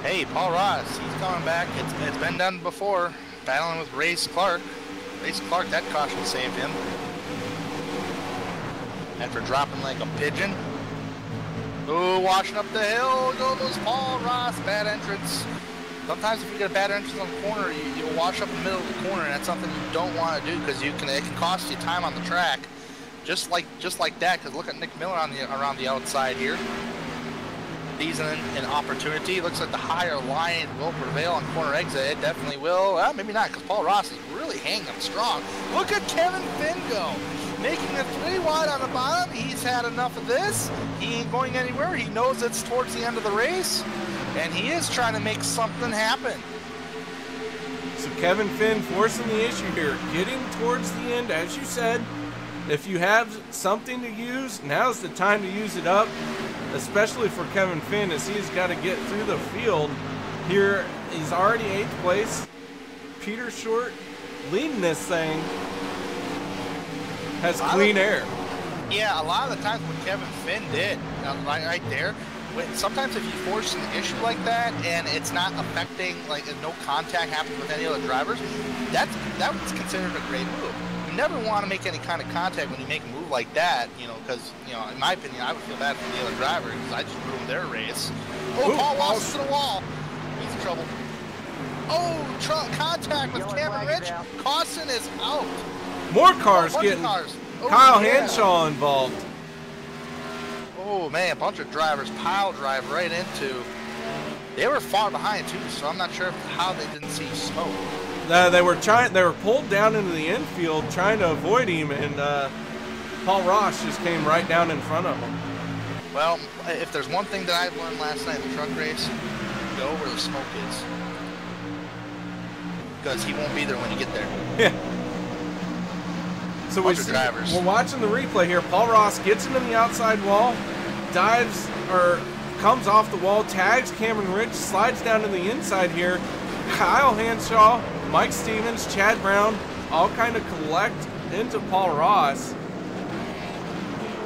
Speaker 2: Hey, Paul Ross, he's coming back. It's been done before, battling with Race Clark. Race Clark, that caution saved him. After dropping like a pigeon. Ooh, washing up the hill goes Paul Ross. Bad entrance. Sometimes if you get a bad entrance on the corner, you'll wash up in the middle of the corner, and that's something you don't want to do because it can cost you time on the track. Just like that, because look at Nick Miller around the outside here. season an opportunity. Looks like the higher line will prevail on corner exit. It definitely will. Well, maybe not, because Paul Ross is really hanging them strong. Look at Kevin Finn go. Making a 3 wide on the bottom. He's had enough of this. He ain't going anywhere. He knows it's towards the end of the race. And he is trying to make something happen.
Speaker 1: So Kevin Finn forcing the issue here. Getting towards the end, as you said. If you have something to use, now's the time to use it up. Especially for Kevin Finn, as he's got to get through the field. Here, he's already 8th place. Peter Short leading this thing. Has clean air.
Speaker 2: Yeah, a lot of the times what Kevin Finn did, right there, sometimes if you force an issue like that and it's not affecting, like no contact happens with any other drivers, that's considered a great move. You never want to make any kind of contact when you make a move like that, you know, because, you know, in my opinion, I would feel bad for the other driver because I just ruined their race. Oh, Paul Walsh to the wall. He's in trouble. Oh, contact with Cameron Rich. Caution is out.
Speaker 1: More cars getting Kyle Henshaw involved.
Speaker 2: Oh man, a bunch of drivers pile drive right into. They were far behind too, so I'm not sure how they didn't see smoke.
Speaker 1: They were pulled down into the infield trying to avoid him, and Paul Ross just came right down in front of him.
Speaker 2: Well, if there's one thing that I've learned last night in the truck race, go where the smoke is. Because he won't be there when you get there.
Speaker 1: Yeah. So we're watching the replay here. Paul Ross gets into the outside wall, dives or comes off the wall, tags Cameron Rich, slides down to the inside here. Kyle Henshaw, Mike Stevens, Chad Brown, all kind of collect into Paul Ross.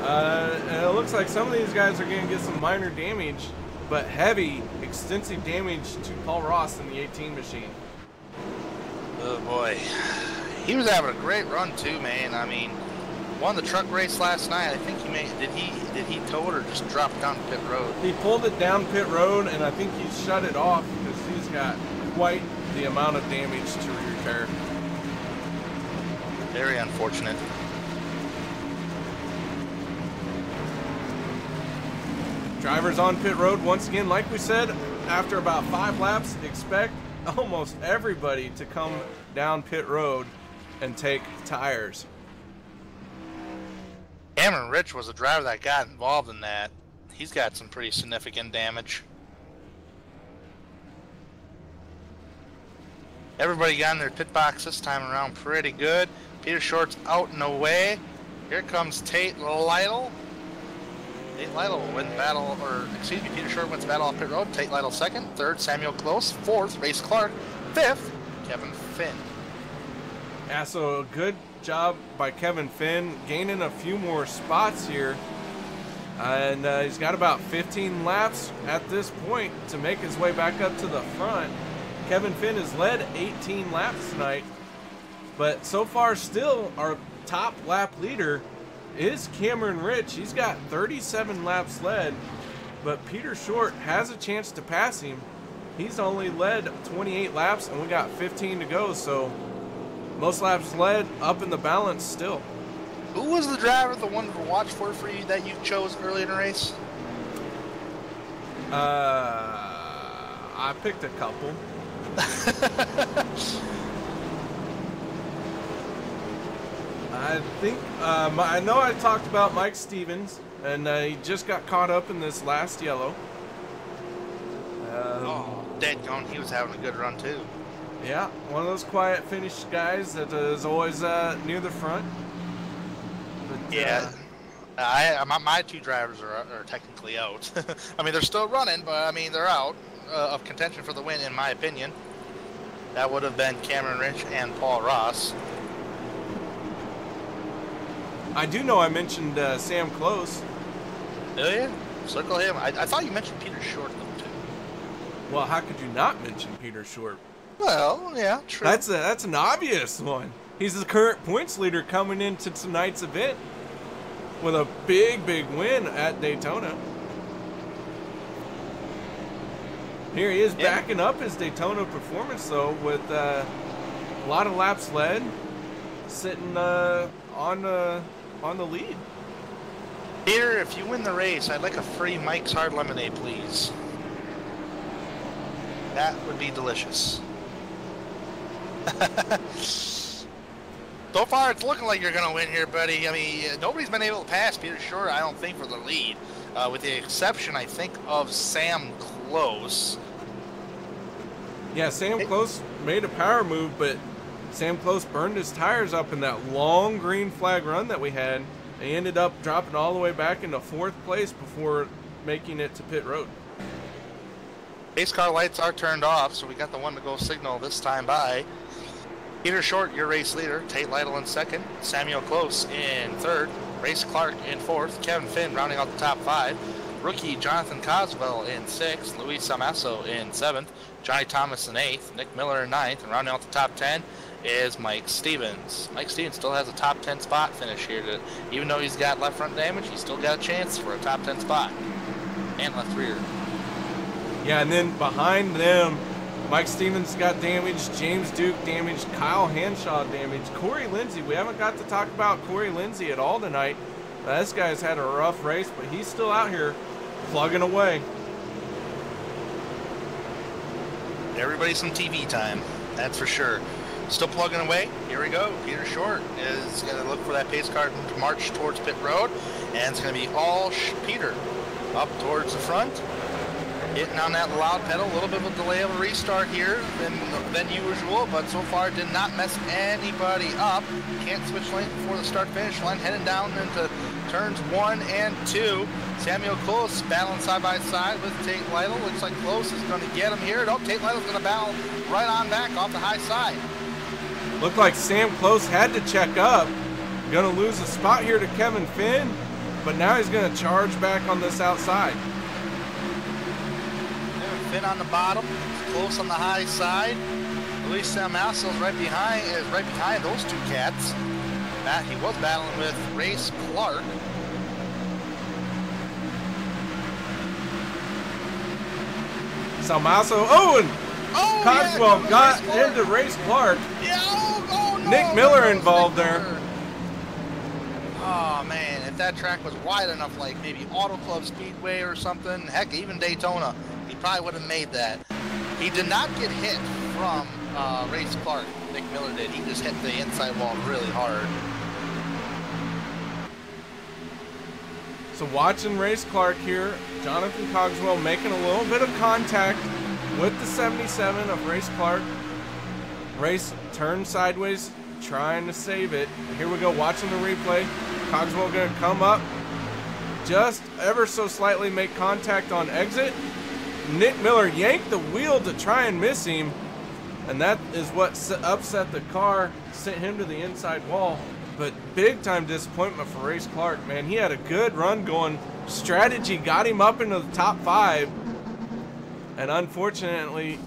Speaker 1: And it looks like some of these guys are going to get some minor damage, but heavy, extensive damage to Paul Ross in the 18 machine.
Speaker 2: Oh boy. He was having a great run too, man. I mean, won the truck race last night. I think he made. Did he tow it or just drop it down pit road?
Speaker 1: He pulled it down pit road, and I think he shut it off because he's got quite the amount of damage to repair.
Speaker 2: Very unfortunate.
Speaker 1: Drivers on pit road once again. Like we said, after about 5 laps, expect almost everybody to come down pit road and take tires.
Speaker 2: Cameron Rich was a driver that got involved in that. He's got some pretty significant damage. Everybody got in their pit box this time around pretty good. Peter Short's out and away. Here comes Tate Lytle. Tate Lytle will win the battle, or excuse me, Peter Short wins the battle on pit road. Tate Lytle second, third Samuel Close, fourth Race Clark, fifth Kevin Finn.
Speaker 1: Yeah, so a good job by Kevin Finn, gaining a few more spots here. And he's got about 15 laps at this point to make his way back up to the front. Kevin Finn has led 18 laps tonight, but so far still our top lap leader is Cameron Rich. He's got 37 laps led, but Peter Short has a chance to pass him. He's only led 28 laps, and we got 15 to go, so most laps led, up in the balance still.
Speaker 2: Who was the driver, the one to watch for you that you chose early in the race?
Speaker 1: I picked a couple. I think, I know I talked about Mike Stevens, and he just got caught up in this last yellow.
Speaker 2: Daytona, he was having a good run too.
Speaker 1: Yeah, one of those quiet finish guys that is always near the front. But,
Speaker 2: yeah, my 2 drivers are technically out. I mean, they're still running, but I mean, they're out of contention for the win, in my opinion. That would have been Cameron Rich and Paul Ross.
Speaker 1: I do know I mentioned Sam Close.
Speaker 2: Oh yeah, circle him. I thought you mentioned Peter Short though too.
Speaker 1: Well, how could you not mention Peter Short?
Speaker 2: Well, yeah, true.
Speaker 1: That's an obvious one. He's the current points leader coming into tonight's event with a big win at Daytona. Here he is backing up his Daytona performance though, with a lot of laps led, sitting on the lead.
Speaker 2: Peter, if you win the race, I'd like a free Mike's Hard Lemonade, please. That would be delicious. So far, it's looking like you're going to win here, buddy. I mean, nobody's been able to pass Peter Short, I don't think, for the lead. With the exception, I think, of Sam Close.
Speaker 1: Yeah, Sam Close made a power move, but Sam Close burned his tires up in that long green flag run that we had. He ended up dropping all the way back into 4th place before making it to pit road.
Speaker 2: Pace car lights are turned off, so we got the 1-to-go signal this time by Peter Short, your race leader. Tate Lytle in 2nd. Samuel Close in 3rd. Race Clark in 4th. Kevin Finn rounding out the top 5. Rookie Jonathan Coswell in 6th. Luis Amasso in 7th. Johnny Thomas in 8th. Nick Miller in 9th. And rounding out the top 10 is Mike Stevens. Mike Stevens still has a top 10 spot finish here. Even though he's got left front damage, he's still got a chance for a top 10 spot. And left rear.
Speaker 1: Yeah, and then behind them, Mike Stevens got damaged, James Duke damaged, Kyle Hanshaw damaged, Corey Lindsey. We haven't got to talk about Corey Lindsey at all tonight. This guy's had a rough race, but he's still out here plugging away.
Speaker 2: Everybody some TV time, that's for sure. Still plugging away. Here we go. Peter Short is going to look for that pace car to march towards pit road, and it's going to be all Peter up towards the front. Hitting on that loud pedal, a little bit of a delay of a restart here than usual, but so far did not mess anybody up. Can't switch lane before the start-finish line, heading down into turns 1 and 2. Samuel Close battling side by side with Tate Lytle. Looks like Close is going to get him here. Nope, Tate Lytle's going to battle right on back off the high side.
Speaker 1: Looked like Sam Close had to check up. Going to lose a spot here to Kevin Finn, but now he's going to charge back on this outside.
Speaker 2: Finn on the bottom, Close on the high side. Luis Amasso is right behind those two cats. He was battling with Race Clark.
Speaker 1: Salmasso, and Cogswell got into Race Clark.
Speaker 2: Yeah, oh, no,
Speaker 1: Nick Miller involved there.
Speaker 2: Oh man, if that track was wide enough, like maybe Auto Club Speedway or something, heck, even Daytona, he probably would have made that. He did not get hit from Race Clark. Nick Miller did. He just hit the inside wall really hard.
Speaker 1: So watching Race Clark here, Jonathan Cogswell making a little bit of contact with the 77 of Race Clark. Race turned sideways, trying to save it. Here we go, watching the replay. Cogswell gonna come up, just ever so slightly make contact on exit. Nick Miller yanked the wheel to try and miss him, and that is what upset the car, sent him to the inside wall. But big time disappointment for Race Clark, man. He had a good run going. Strategy got him up into the top 5. And unfortunately,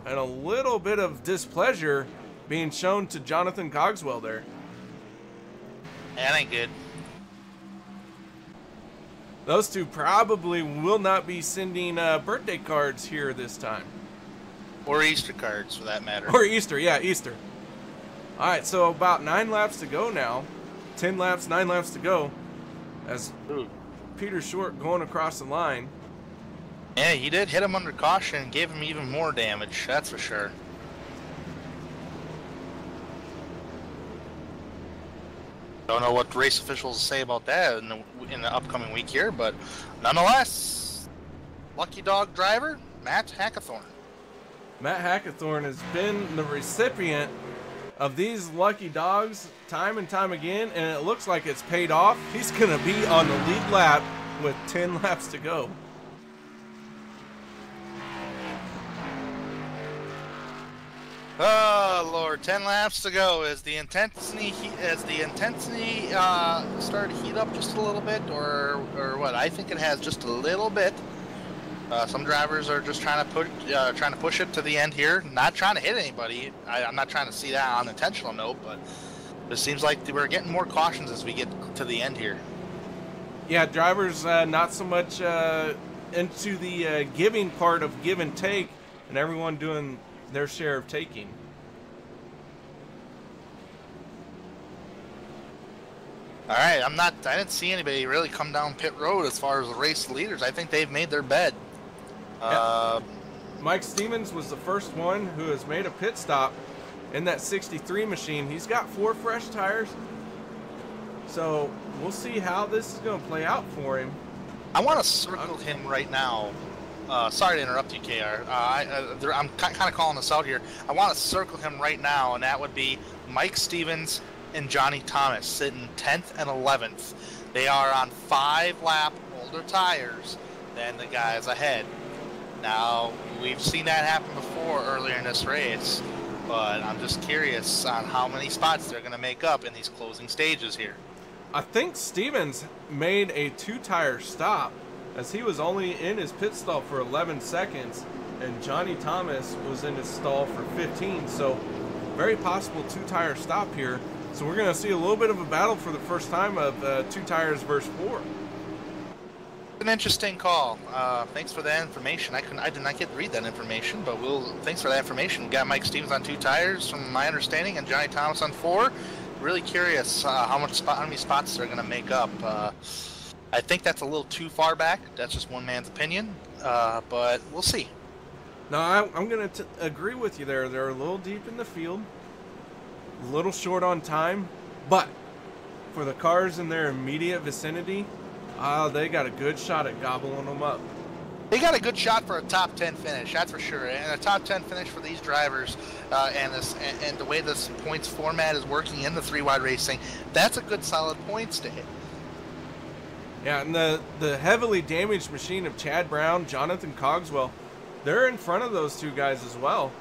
Speaker 1: and a little bit of displeasure being shown to Jonathan Cogswell there.
Speaker 2: That ain't good.
Speaker 1: Those two probably will not be sending birthday cards here this time.
Speaker 2: Or Easter cards, for that matter.
Speaker 1: Or Easter, yeah, Easter. All right, so about 9 laps to go now. 10 laps, 9 laps to go. As Peter Short going across the line.
Speaker 2: Yeah, he did hit him under caution and gave him even more damage, that's for sure. Don't know what race officials say about that in the upcoming week here, but nonetheless, lucky dog driver, Matt Hackathorn.
Speaker 1: Matt Hackathorn has been the recipient of these lucky dogs time and time again, and it looks like it's paid off. He's going to be on the lead lap with 10 laps to go.
Speaker 2: Oh Lord, 10 laps to go. As the intensity started to heat up just a little bit, or what? I think it has just a little bit. Some drivers are just trying to push it to the end here, not trying to hit anybody. I'm not trying to see that on an intentional note, but it seems like we're getting more cautions as we get to the end here.
Speaker 1: Yeah, drivers not so much into the giving part of give and take, and everyone doing their share of taking.
Speaker 2: All right, I didn't see anybody really come down pit road as far as the race leaders. I think they've made their bed.
Speaker 1: Mike Stevens was the first one who has made a pit stop in that 63 machine. He's got 4 fresh tires. So we'll see how this is going to play out for him.
Speaker 2: I want to circle him right now. Sorry to interrupt you, KR. I'm kind of calling this out here. I want to circle him right now, and that would be Mike Stevens and Johnny Thomas sitting 10th and 11th. They are on 5-lap older tires than the guys ahead. Now, we've seen that happen before earlier in this race, but I'm just curious on how many spots they're going to make up in these closing stages here.
Speaker 1: I think Stevens made a 2-tire stop, as he was only in his pit stall for 11 seconds, and Johnny Thomas was in his stall for 15, so very possible 2-tire stop here. So we're going to see a little bit of a battle for the first time of 2 tires versus 4.
Speaker 2: An interesting call. Thanks for that information. I did not get to read that information, but thanks for that information. We got Mike Stevens on 2 tires, from my understanding, and Johnny Thomas on 4. Really curious how many spots they're going to make up. I think that's a little too far back. That's just one man's opinion, but we'll see.
Speaker 1: No, I'm going to agree with you there. They're a little deep in the field, a little short on time, but for the cars in their immediate vicinity, they got a good shot at gobbling them up.
Speaker 2: They got a good shot for a top 10 finish, that's for sure. And a top 10 finish for these drivers, and the way this points format is working in the 3-wide racing, that's a good solid points to hit.
Speaker 1: Yeah, and the heavily damaged machine of Chad Brown, Jonathan Cogswell, they're in front of those 2 guys as well.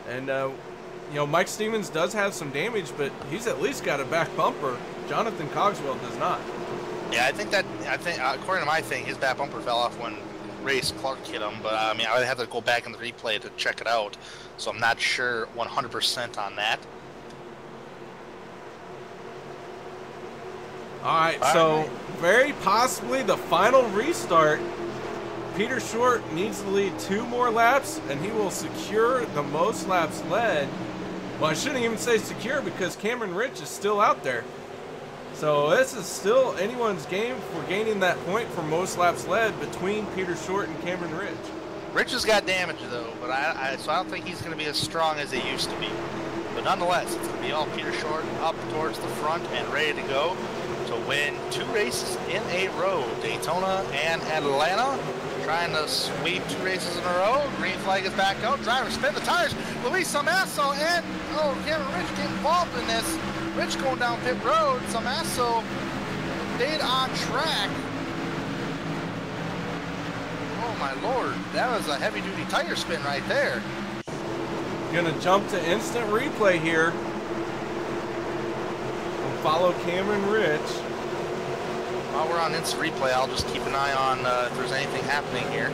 Speaker 1: And you know, Mike Stevens does have some damage, but he's at least got a back bumper. Jonathan Cogswell does not.
Speaker 2: Yeah, I think according to my thing, his back bumper fell off when Race Clark hit him, but I mean, I would have to go back in the replay to check it out, so I'm not sure 100% on that.
Speaker 1: Alright, so very possibly the final restart. Peter Short needs to lead 2 more laps, and he will secure the most laps led. Well, I shouldn't even say secure, because Cameron Rich is still out there. So this is still anyone's game for gaining that point for most laps led between Peter Short and Cameron Rich.
Speaker 2: Rich has got damage though, but so I don't think he's going to be as strong as he used to be. But nonetheless, it's going to be all Peter Short up towards the front and ready to go to win 2 races in a row, Daytona and Atlanta. Trying to sweep 2 races in a row. Green flag is back out. Driver spin the tires. Luis Samasso and Cameron Rich get involved in this. Rich going down pit road. Samasso stayed on track. Oh my lord, that was a heavy duty tire spin right there.
Speaker 1: Gonna jump to instant replay here. We'll follow Cameron Rich.
Speaker 2: While we're on instant replay, I'll just keep an eye on if there's anything happening here.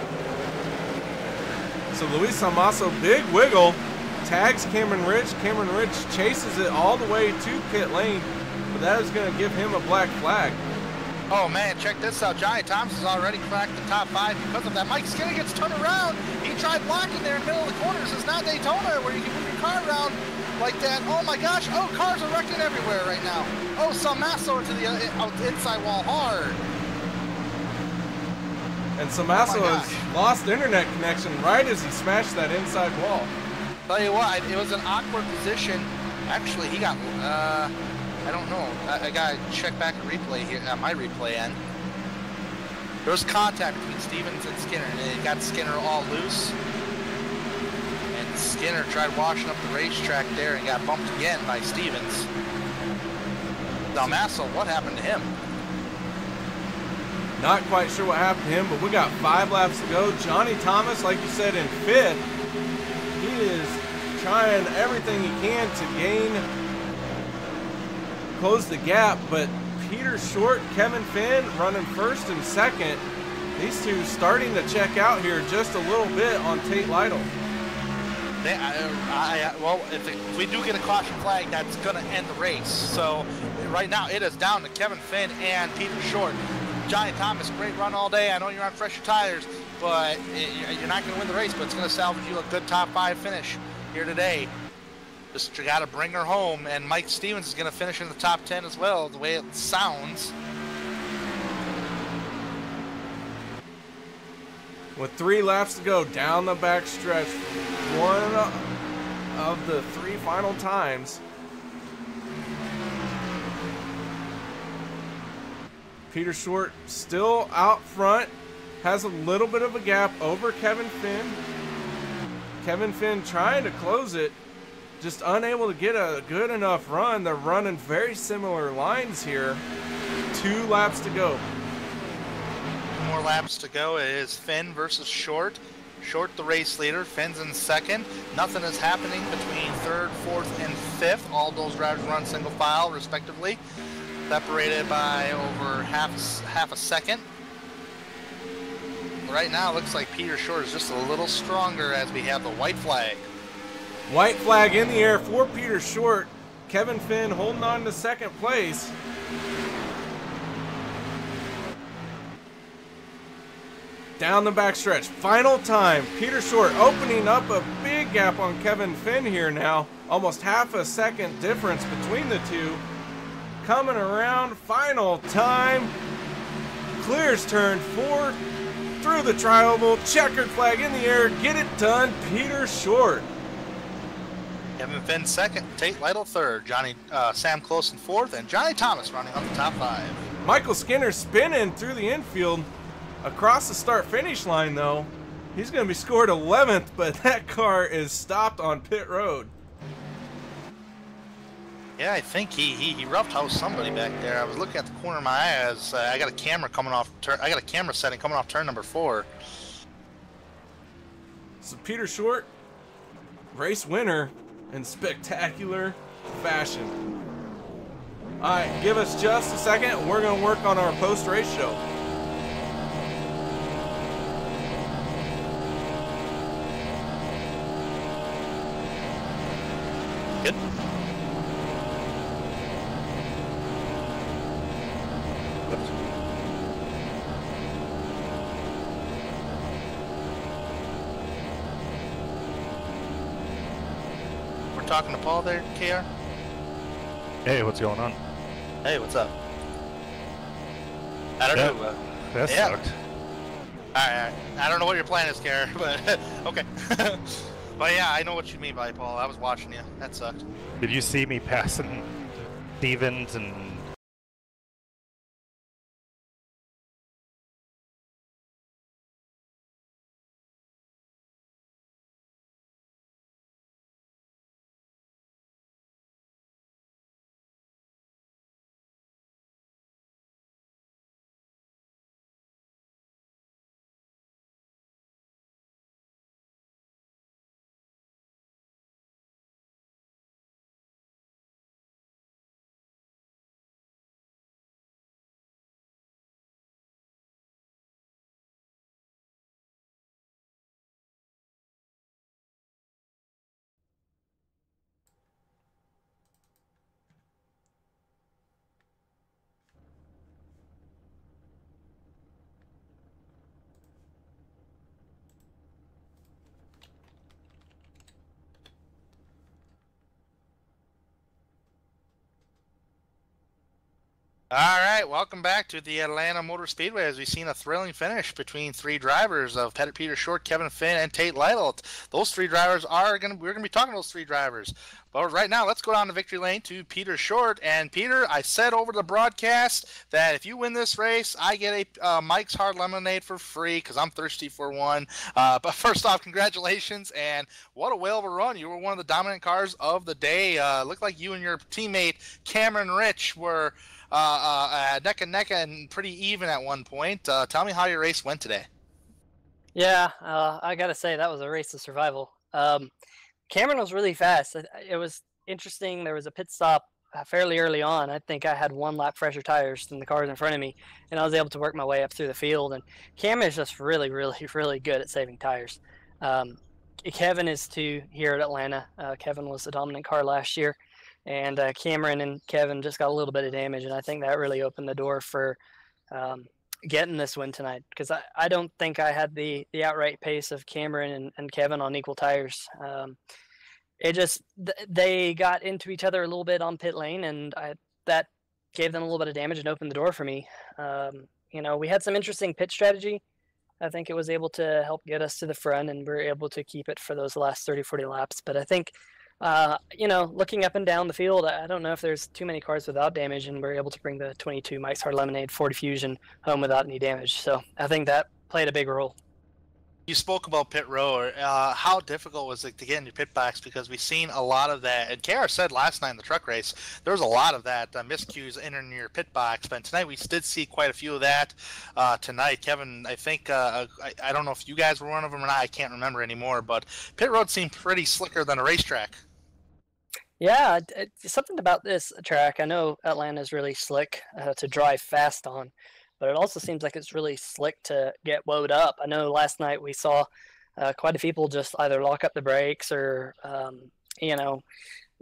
Speaker 1: So Luis Samasso, big wiggle, tags Cameron Rich. Cameron Rich chases it all the way to pit lane, but that is going to give him a black flag.
Speaker 2: Oh man, check this out. Johnny Thomas has already cracked the top 5 because of that. Mike Skinner gets turned around. He tried blocking there in the middle of the corners. It's not Daytona where you can move your car around like that. Oh my gosh. Oh, cars are wrecking everywhere right now. Oh, Samasso into the inside wall hard.
Speaker 1: And Samasso has lost internet connection right as he smashed that inside wall.
Speaker 2: Tell you what, it was an awkward position. Actually, he got, I don't know. I gotta check back a replay here at my replay end. There was contact between Stevens and Skinner, and it got Skinner all loose. And Skinner tried washing up the racetrack there and got bumped again by Stevens. Samasso, what happened to him?
Speaker 1: Not quite sure what happened to him, but we got 5 laps to go. Johnny Thomas, like you said, in 5th. He is trying everything he can to close the gap, but Peter Short, Kevin Finn running 1st and 2nd. These 2 starting to check out here just a little bit on Tate Lytle.
Speaker 2: Well, if we do get a caution flag, that's going to end the race. So right now it is down to Kevin Finn and Peter Short. Johnny Thomas, great run all day. I know you're on fresher tires, but you're not going to win the race, but it's going to salvage you a good top 5 finish here today. Just got to bring her home, and Mike Stevens is going to finish in the top 10 as well, the way it sounds.
Speaker 1: With 3 laps to go down the back stretch, one of the 3 final times. Peter Short still out front, has a little bit of a gap over Kevin Finn. Kevin Finn trying to close it, just unable to get a good enough run. They're running very similar lines here. 2 laps to go.
Speaker 2: More laps to go. It is Finn versus Short. Short the race leader. Finn's in second. Nothing is happening between third, fourth, and fifth. All those drivers run single file, respectively. Separated by over half a second. Right now, it looks like Peter Short is just a little stronger as we have the white flag.
Speaker 1: White flag in the air for Peter Short. Kevin Finn holding on to second place. Down the backstretch, final time. Peter Short opening up a big gap on Kevin Finn here now. Almost half a second difference between the two. Coming around, final time. Clears turn 4 through the tri-oval. Checkered flag in the air. Get it done, Peter Short.
Speaker 2: Kevin Finn second, Tate Lytle third, Sam Close in fourth, and Johnny Thomas running up the top 5.
Speaker 1: Michael Skinner spinning through the infield. Across the start-finish line, though, he's going to be scored 11th, but that car is stopped on pit road.
Speaker 2: Yeah, I think he roughhoused somebody back there. I was looking at the corner of my eye as I got a camera coming off. I got a camera setting coming off turn number 4.
Speaker 1: So Peter Short, race winner in spectacular fashion. All right, give us just a second. We're going to work on our post-race show.
Speaker 2: Good. We're talking to Paul there, KR.
Speaker 8: Hey, what's going on?
Speaker 2: Hey, what's up? I don't know.
Speaker 8: That sucked.
Speaker 2: Alright. I don't know what your plan is, KR, but okay. But yeah, I know what you mean by Paul. I was watching you. That sucked.
Speaker 8: Did you see me passing Stevens and...
Speaker 2: All right, welcome back to the Atlanta Motor Speedway as we've seen a thrilling finish between 3 drivers of Peter Short, Kevin Finn, and Tate Lytle. Those 3 drivers we're going to be talking to those 3 drivers. But right now, let's go down to victory lane to Peter Short. And Peter, I said over the broadcast that if you win this race, I get a Mike's Hard Lemonade for free because I'm thirsty for one. But first off, congratulations, and what a whale of a run. You were one of the dominant cars of the day. Looked like you and your teammate Cameron Rich were neck and neck and pretty even at one point. Tell me how your race went today.
Speaker 9: Yeah, I gotta say that was a race of survival. Cameron was really fast. It was interesting. There was a pit stop fairly early on. I think I had 1 lap fresher tires than the cars in front of me, and I was able to work my way up through the field. And Cameron is just really, really, really good at saving tires. Kevin is too here at Atlanta. Kevin was the dominant car last year. And Cameron and Kevin just got a little bit of damage, and I think that really opened the door for getting this win tonight, because I don't think I had the outright pace of Cameron and Kevin on equal tires. it just they got into each other a little bit on pit lane, and that gave them a little bit of damage and opened the door for me. You know, we had some interesting pit strategy. I think it was able to help get us to the front, and we were able to keep it for those last 30, 40 laps. But I think, you know, looking up and down the field, I don't know if there's too many cars without damage, and we're able to bring the 22 Mike's Hard Lemonade 40 Fusion home without any damage. So I think that played a big role.
Speaker 2: You spoke about pit row. How difficult was it to get in your pit box? Because we've seen a lot of that. And KR said last night in the truck race, there was a lot of that miscues entering your pit box. But tonight we did see quite a few of that tonight. Kevin, I think, I don't know if you guys were one of them or not. I can't remember anymore. But pit road seemed pretty slicker than a racetrack.
Speaker 9: Yeah, something about this track. I know Atlanta's really slick to drive fast on, but it also seems like it's really slick to get woed up. I know last night we saw quite a few people just either lock up the brakes or, you know,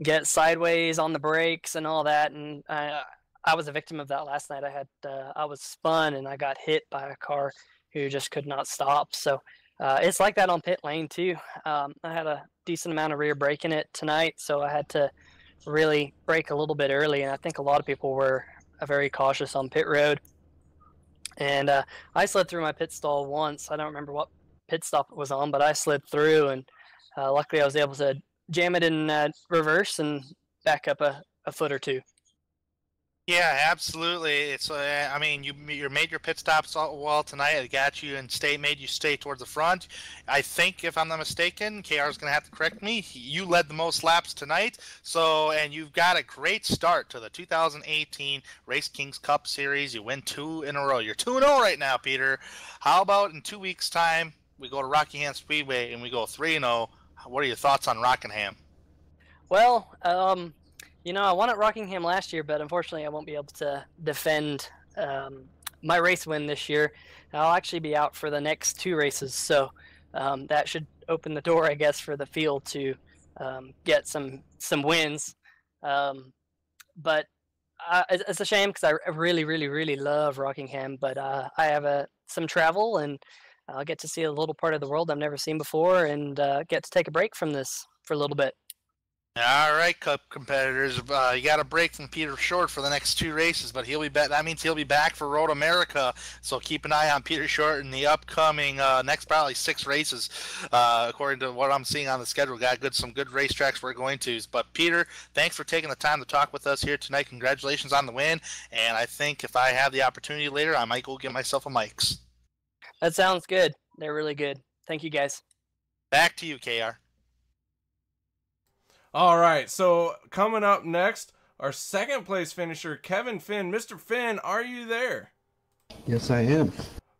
Speaker 9: get sideways on the brakes and all that. And I was a victim of that last night. I was spun and I got hit by a car who just could not stop. So it's like that on pit lane too. I had a decent amount of rear braking it tonight, so I had to really brake a little bit early. And I think a lot of people were very cautious on pit road. And I slid through my pit stall once. I don't remember what pit stop it was on, but I slid through, and luckily I was able to jam it in reverse and back up a foot or two.
Speaker 2: Yeah, absolutely. It's I mean, you made your pit stops well tonight. It got you and made you stay towards the front. I think, if I'm not mistaken, KR is going to have to correct me. You led the most laps tonight, and you've got a great start to the 2018 RaceKings Cup Series. You win 2 in a row. You're 2-0 right now, Peter. How about in 2 weeks' time we go to Rockingham Speedway and we go 3-0? What are your thoughts on Rockingham?
Speaker 9: Well, you know, I won at Rockingham last year, but unfortunately I won't be able to defend my race win this year. I'll actually be out for the next 2 races, so that should open the door, I guess, for the field to get some wins. But it's a shame because I really, really, really love Rockingham, but I have some travel, and I'll get to see a little part of the world I've never seen before, and get to take a break from this for a little bit.
Speaker 2: All right, Cup competitors, you got a break from Peter Short for the next 2 races, but he'll be back. That means he'll be back for Road America. So keep an eye on Peter Short in the upcoming next probably 6 races, according to what I'm seeing on the schedule. Got some good racetracks we're going to. But Peter, thanks for taking the time to talk with us here tonight. Congratulations on the win. And I think if I have the opportunity later, I might go get myself a Mike's.
Speaker 9: That sounds good. They're really good. Thank you, guys.
Speaker 2: Back to you, KR.
Speaker 1: All right, so coming up next, our second place finisher, Kevin Finn. Mr. Finn, are you there?
Speaker 10: Yes, I am.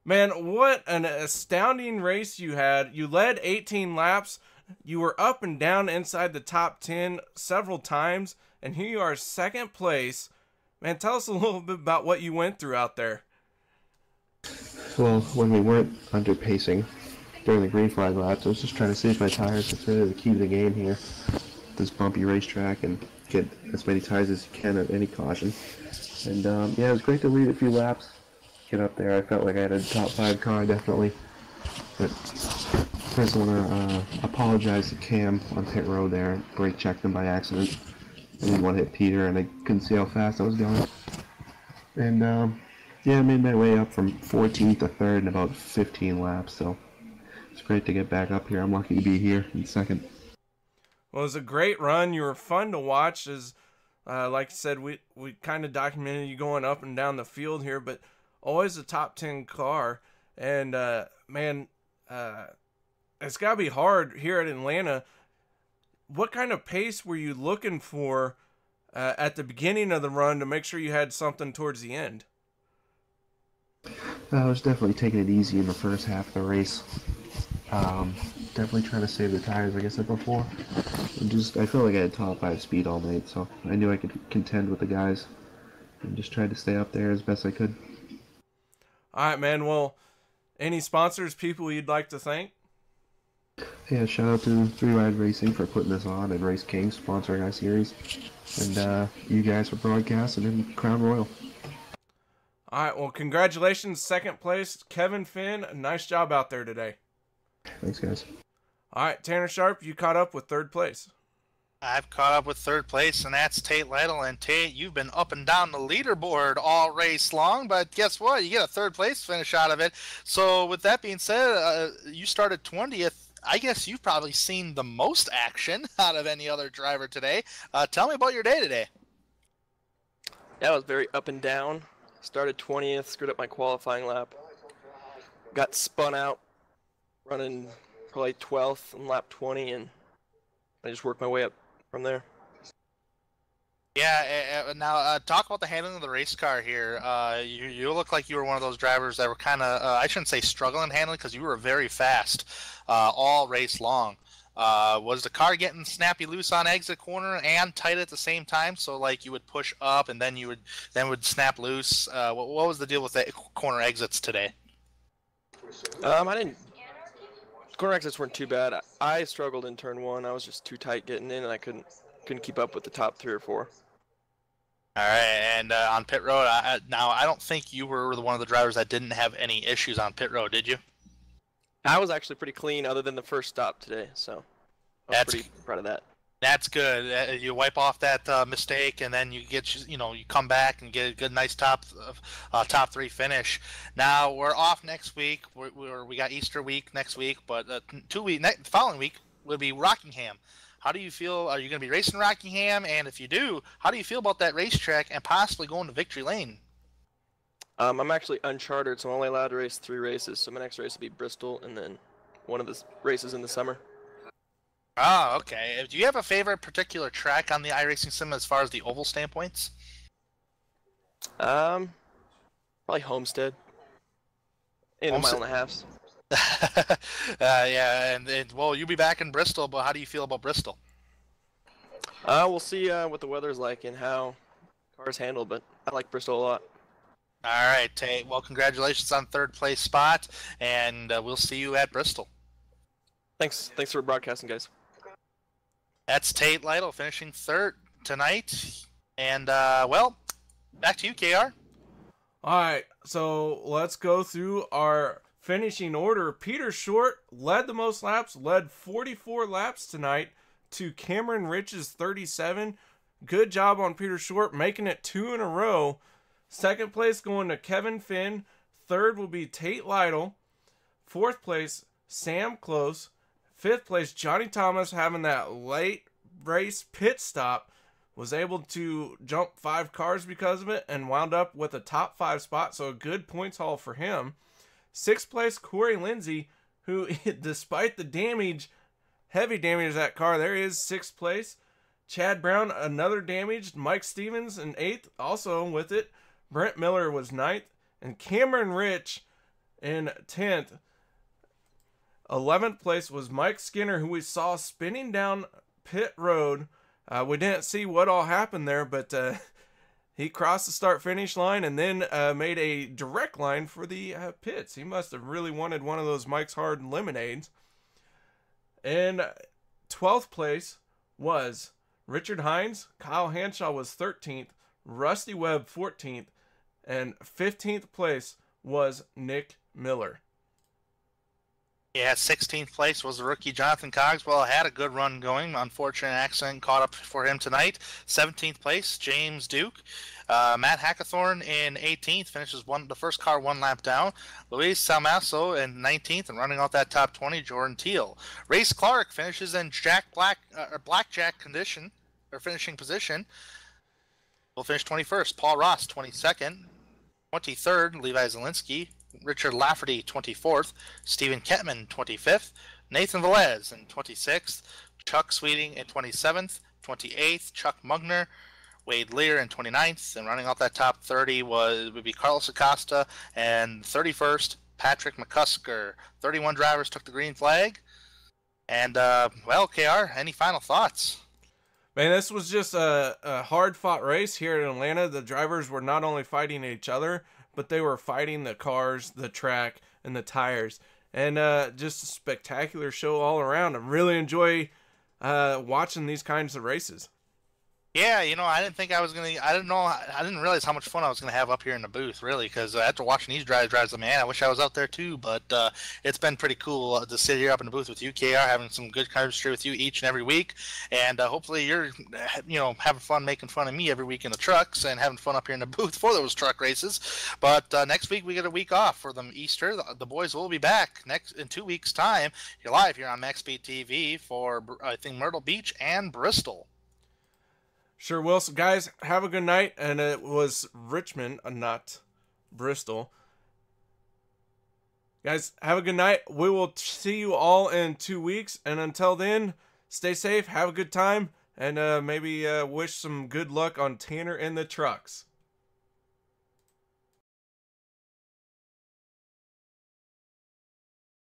Speaker 1: Man, what an astounding race you had. You led 18 laps. You were up and down inside the top 10 several times, and here you are, second place. Man, tell us a little bit about what you went through out there.
Speaker 10: Well, when we weren't under pacing during the green flag laps, I was just trying to save my tires. That's really the key to the game here. This bumpy racetrack, and get as many tires as you can at any caution. And yeah, it was great to lead a few laps, get up there. I felt like I had a top 5 car, definitely. But first I want to apologize to Cam on pit road there. Brake checked him by accident. I didn't want to hit Peter, and I couldn't see how fast I was going. And yeah, I made my way up from 14th to 3rd in about 15 laps, so it's great to get back up here. I'm lucky to be here in second.
Speaker 1: Well, it was a great run. You were fun to watch. As like I said, we kind of documented you going up and down the field here, but always a top 10 car. And man, it's got to be hard here at Atlanta. What kind of pace were you looking for at the beginning of the run to make sure you had something towards the end?
Speaker 10: I was definitely taking it easy in the first half of the race. Definitely trying to save the tires, like I said before. I felt like I had top 5 speed all night, so I knew I could contend with the guys. And just tried to stay up there as best I could.
Speaker 1: All right, man. Well, any sponsors, people you'd like to thank?
Speaker 10: Yeah, shout out to 3 Ride Racing for putting this on, and RaceKings sponsoring our series. And you guys for broadcasting and Crown Royal.
Speaker 1: All right, well, congratulations, second place, Kevin Finn. Nice job out there today.
Speaker 10: Thanks, guys.
Speaker 1: All right, Tanner Sharpe, you caught up with 3rd place.
Speaker 2: I've caught up with third place, and that's Tate Lytle. And Tate, you've been up and down the leaderboard all race long, but guess what? You get a third place finish out of it. So with that being said, you started 20th. I guess you've probably seen the most action out of any other driver today. Tell me about your day today.
Speaker 11: Yeah, it was very up and down. Started 20th, screwed up my qualifying lap. Got spun out, running probably 12th on lap 20, and I just worked my way up from there.
Speaker 2: Yeah, now talk about the handling of the race car here. You look like you were one of those drivers that were kind of, I shouldn't say struggling handling, because you were very fast all race long. Was the car getting snappy loose on exit corner and tight at the same time? So like you would push up and then you would snap loose. What was the deal with the corner exits today?
Speaker 11: I didn't. Corner exits weren't too bad. I struggled in turn 1. I was just too tight getting in, and I couldn't keep up with the top 3 or 4.
Speaker 2: All right, and on pit road, now I don't think you were one of the drivers that didn't have any issues on pit road, did you?
Speaker 11: I was actually pretty clean, other than the first stop today, so I was pretty proud of that.
Speaker 2: That's good. You wipe off that mistake, and then you get you come back and get a good, nice top 3 finish. Now we're off next week. We got Easter week next week, but the following week will be Rockingham. How do you feel? Are you going to be racing Rockingham? And if you do, how do you feel about that racetrack and possibly going to Victory Lane?
Speaker 11: I'm actually unchartered, so I'm only allowed to race 3 races. So my next race will be Bristol, and then one of the races in the summer.
Speaker 2: Oh, okay. Do you have a favorite particular track on the iRacing Sim as far as the oval standpoints?
Speaker 11: Probably Homestead. In
Speaker 2: Homestead.
Speaker 11: a mile and a half.
Speaker 2: Yeah, and well, you'll be back in Bristol, but how do you feel about Bristol?
Speaker 11: We'll see what the weather's like and how cars handle, but I like Bristol a lot.
Speaker 2: All right, Tate. Well, congratulations on third place spot, and we'll see you at Bristol.
Speaker 11: Thanks for broadcasting, guys.
Speaker 2: That's Tate Lytle finishing third tonight. And, well, back to you, KR.
Speaker 1: All right, so let's go through our finishing order. Peter Short led the most laps, led 44 laps tonight to Cameron Rich's 37. Good job on Peter Short, making it 2 in a row. Second place going to Kevin Finn. Third will be Tate Lytle. Fourth place, Sam Close. Fifth place, Johnny Thomas, having that late race pit stop, was able to jump 5 cars because of it and wound up with a top 5 spot, so a good points haul for him. Sixth place, Corey Lindsay, who, despite the damage, heavy damage to that car, there is 6th place. Chad Brown, another damaged. Mike Stevens in 8th, also with it. Brent Miller was 9th. And Cameron Rich in 10th. 11th place was Mike Skinner, who we saw spinning down pit road. We didn't see what all happened there, but he crossed the start-finish line and then made a direct line for the pits. He must have really wanted one of those Mike's Hard lemonades. And 12th place was Richard Hines. Kyle Hanshaw was 13th. Rusty Webb 14th. And 15th place was Nick Miller.
Speaker 2: Yeah, 16th place was the rookie Jonathan Cogswell. Had a good run going. Unfortunate accident caught up for him tonight. 17th place, James Duke. Matt Hackathorn in 18th, finishes the first car 1 lap down. Luis Salmaso in 19th, and running off that top 20, Jordan Teal. Race Clark finishes in blackjack condition, or finishing position. Will finish 21st. Paul Ross 22nd. 23rd, Levi Zielinski. Richard Lafferty, 24th. Stephen Kettman, 25th. Nathan Velez in 26th. Chuck Sweeting in 27th. 28th, Chuck Mugner. Wade Lear in 29th. And running off that top 30 would be Carlos Acosta. And 31st, Patrick McCusker. 31 drivers took the green flag. And, well, KR, any final thoughts?
Speaker 1: Man, this was just a hard-fought race here in Atlanta. The drivers were not only fighting each other, but they were fighting the cars, the track, and the tires. And just a spectacular show all around. I really enjoy watching these kinds of races.
Speaker 2: Yeah, you know, I didn't think I was gonna. I didn't realize how much fun I was gonna have up here in the booth, really. Because after watching these drives, man, I wish I was out there too. But it's been pretty cool to sit here up in the booth with you, KR, having some good chemistry with you each and every week, and hopefully you're, you know, having fun making fun of me every week in the trucks and having fun up here in the booth for those truck races. But next week we get a week off for them Easter. The boys will be back in 2 weeks' time. You're live here on MaxSpeedTV for I think Myrtle Beach and Bristol.
Speaker 1: Sure will. So guys, have a good night. And it was Richmond, not Bristol. Guys, have a good night. We will see you all in 2 weeks. And until then, stay safe, have a good time, and maybe wish some good luck on Tanner in the trucks.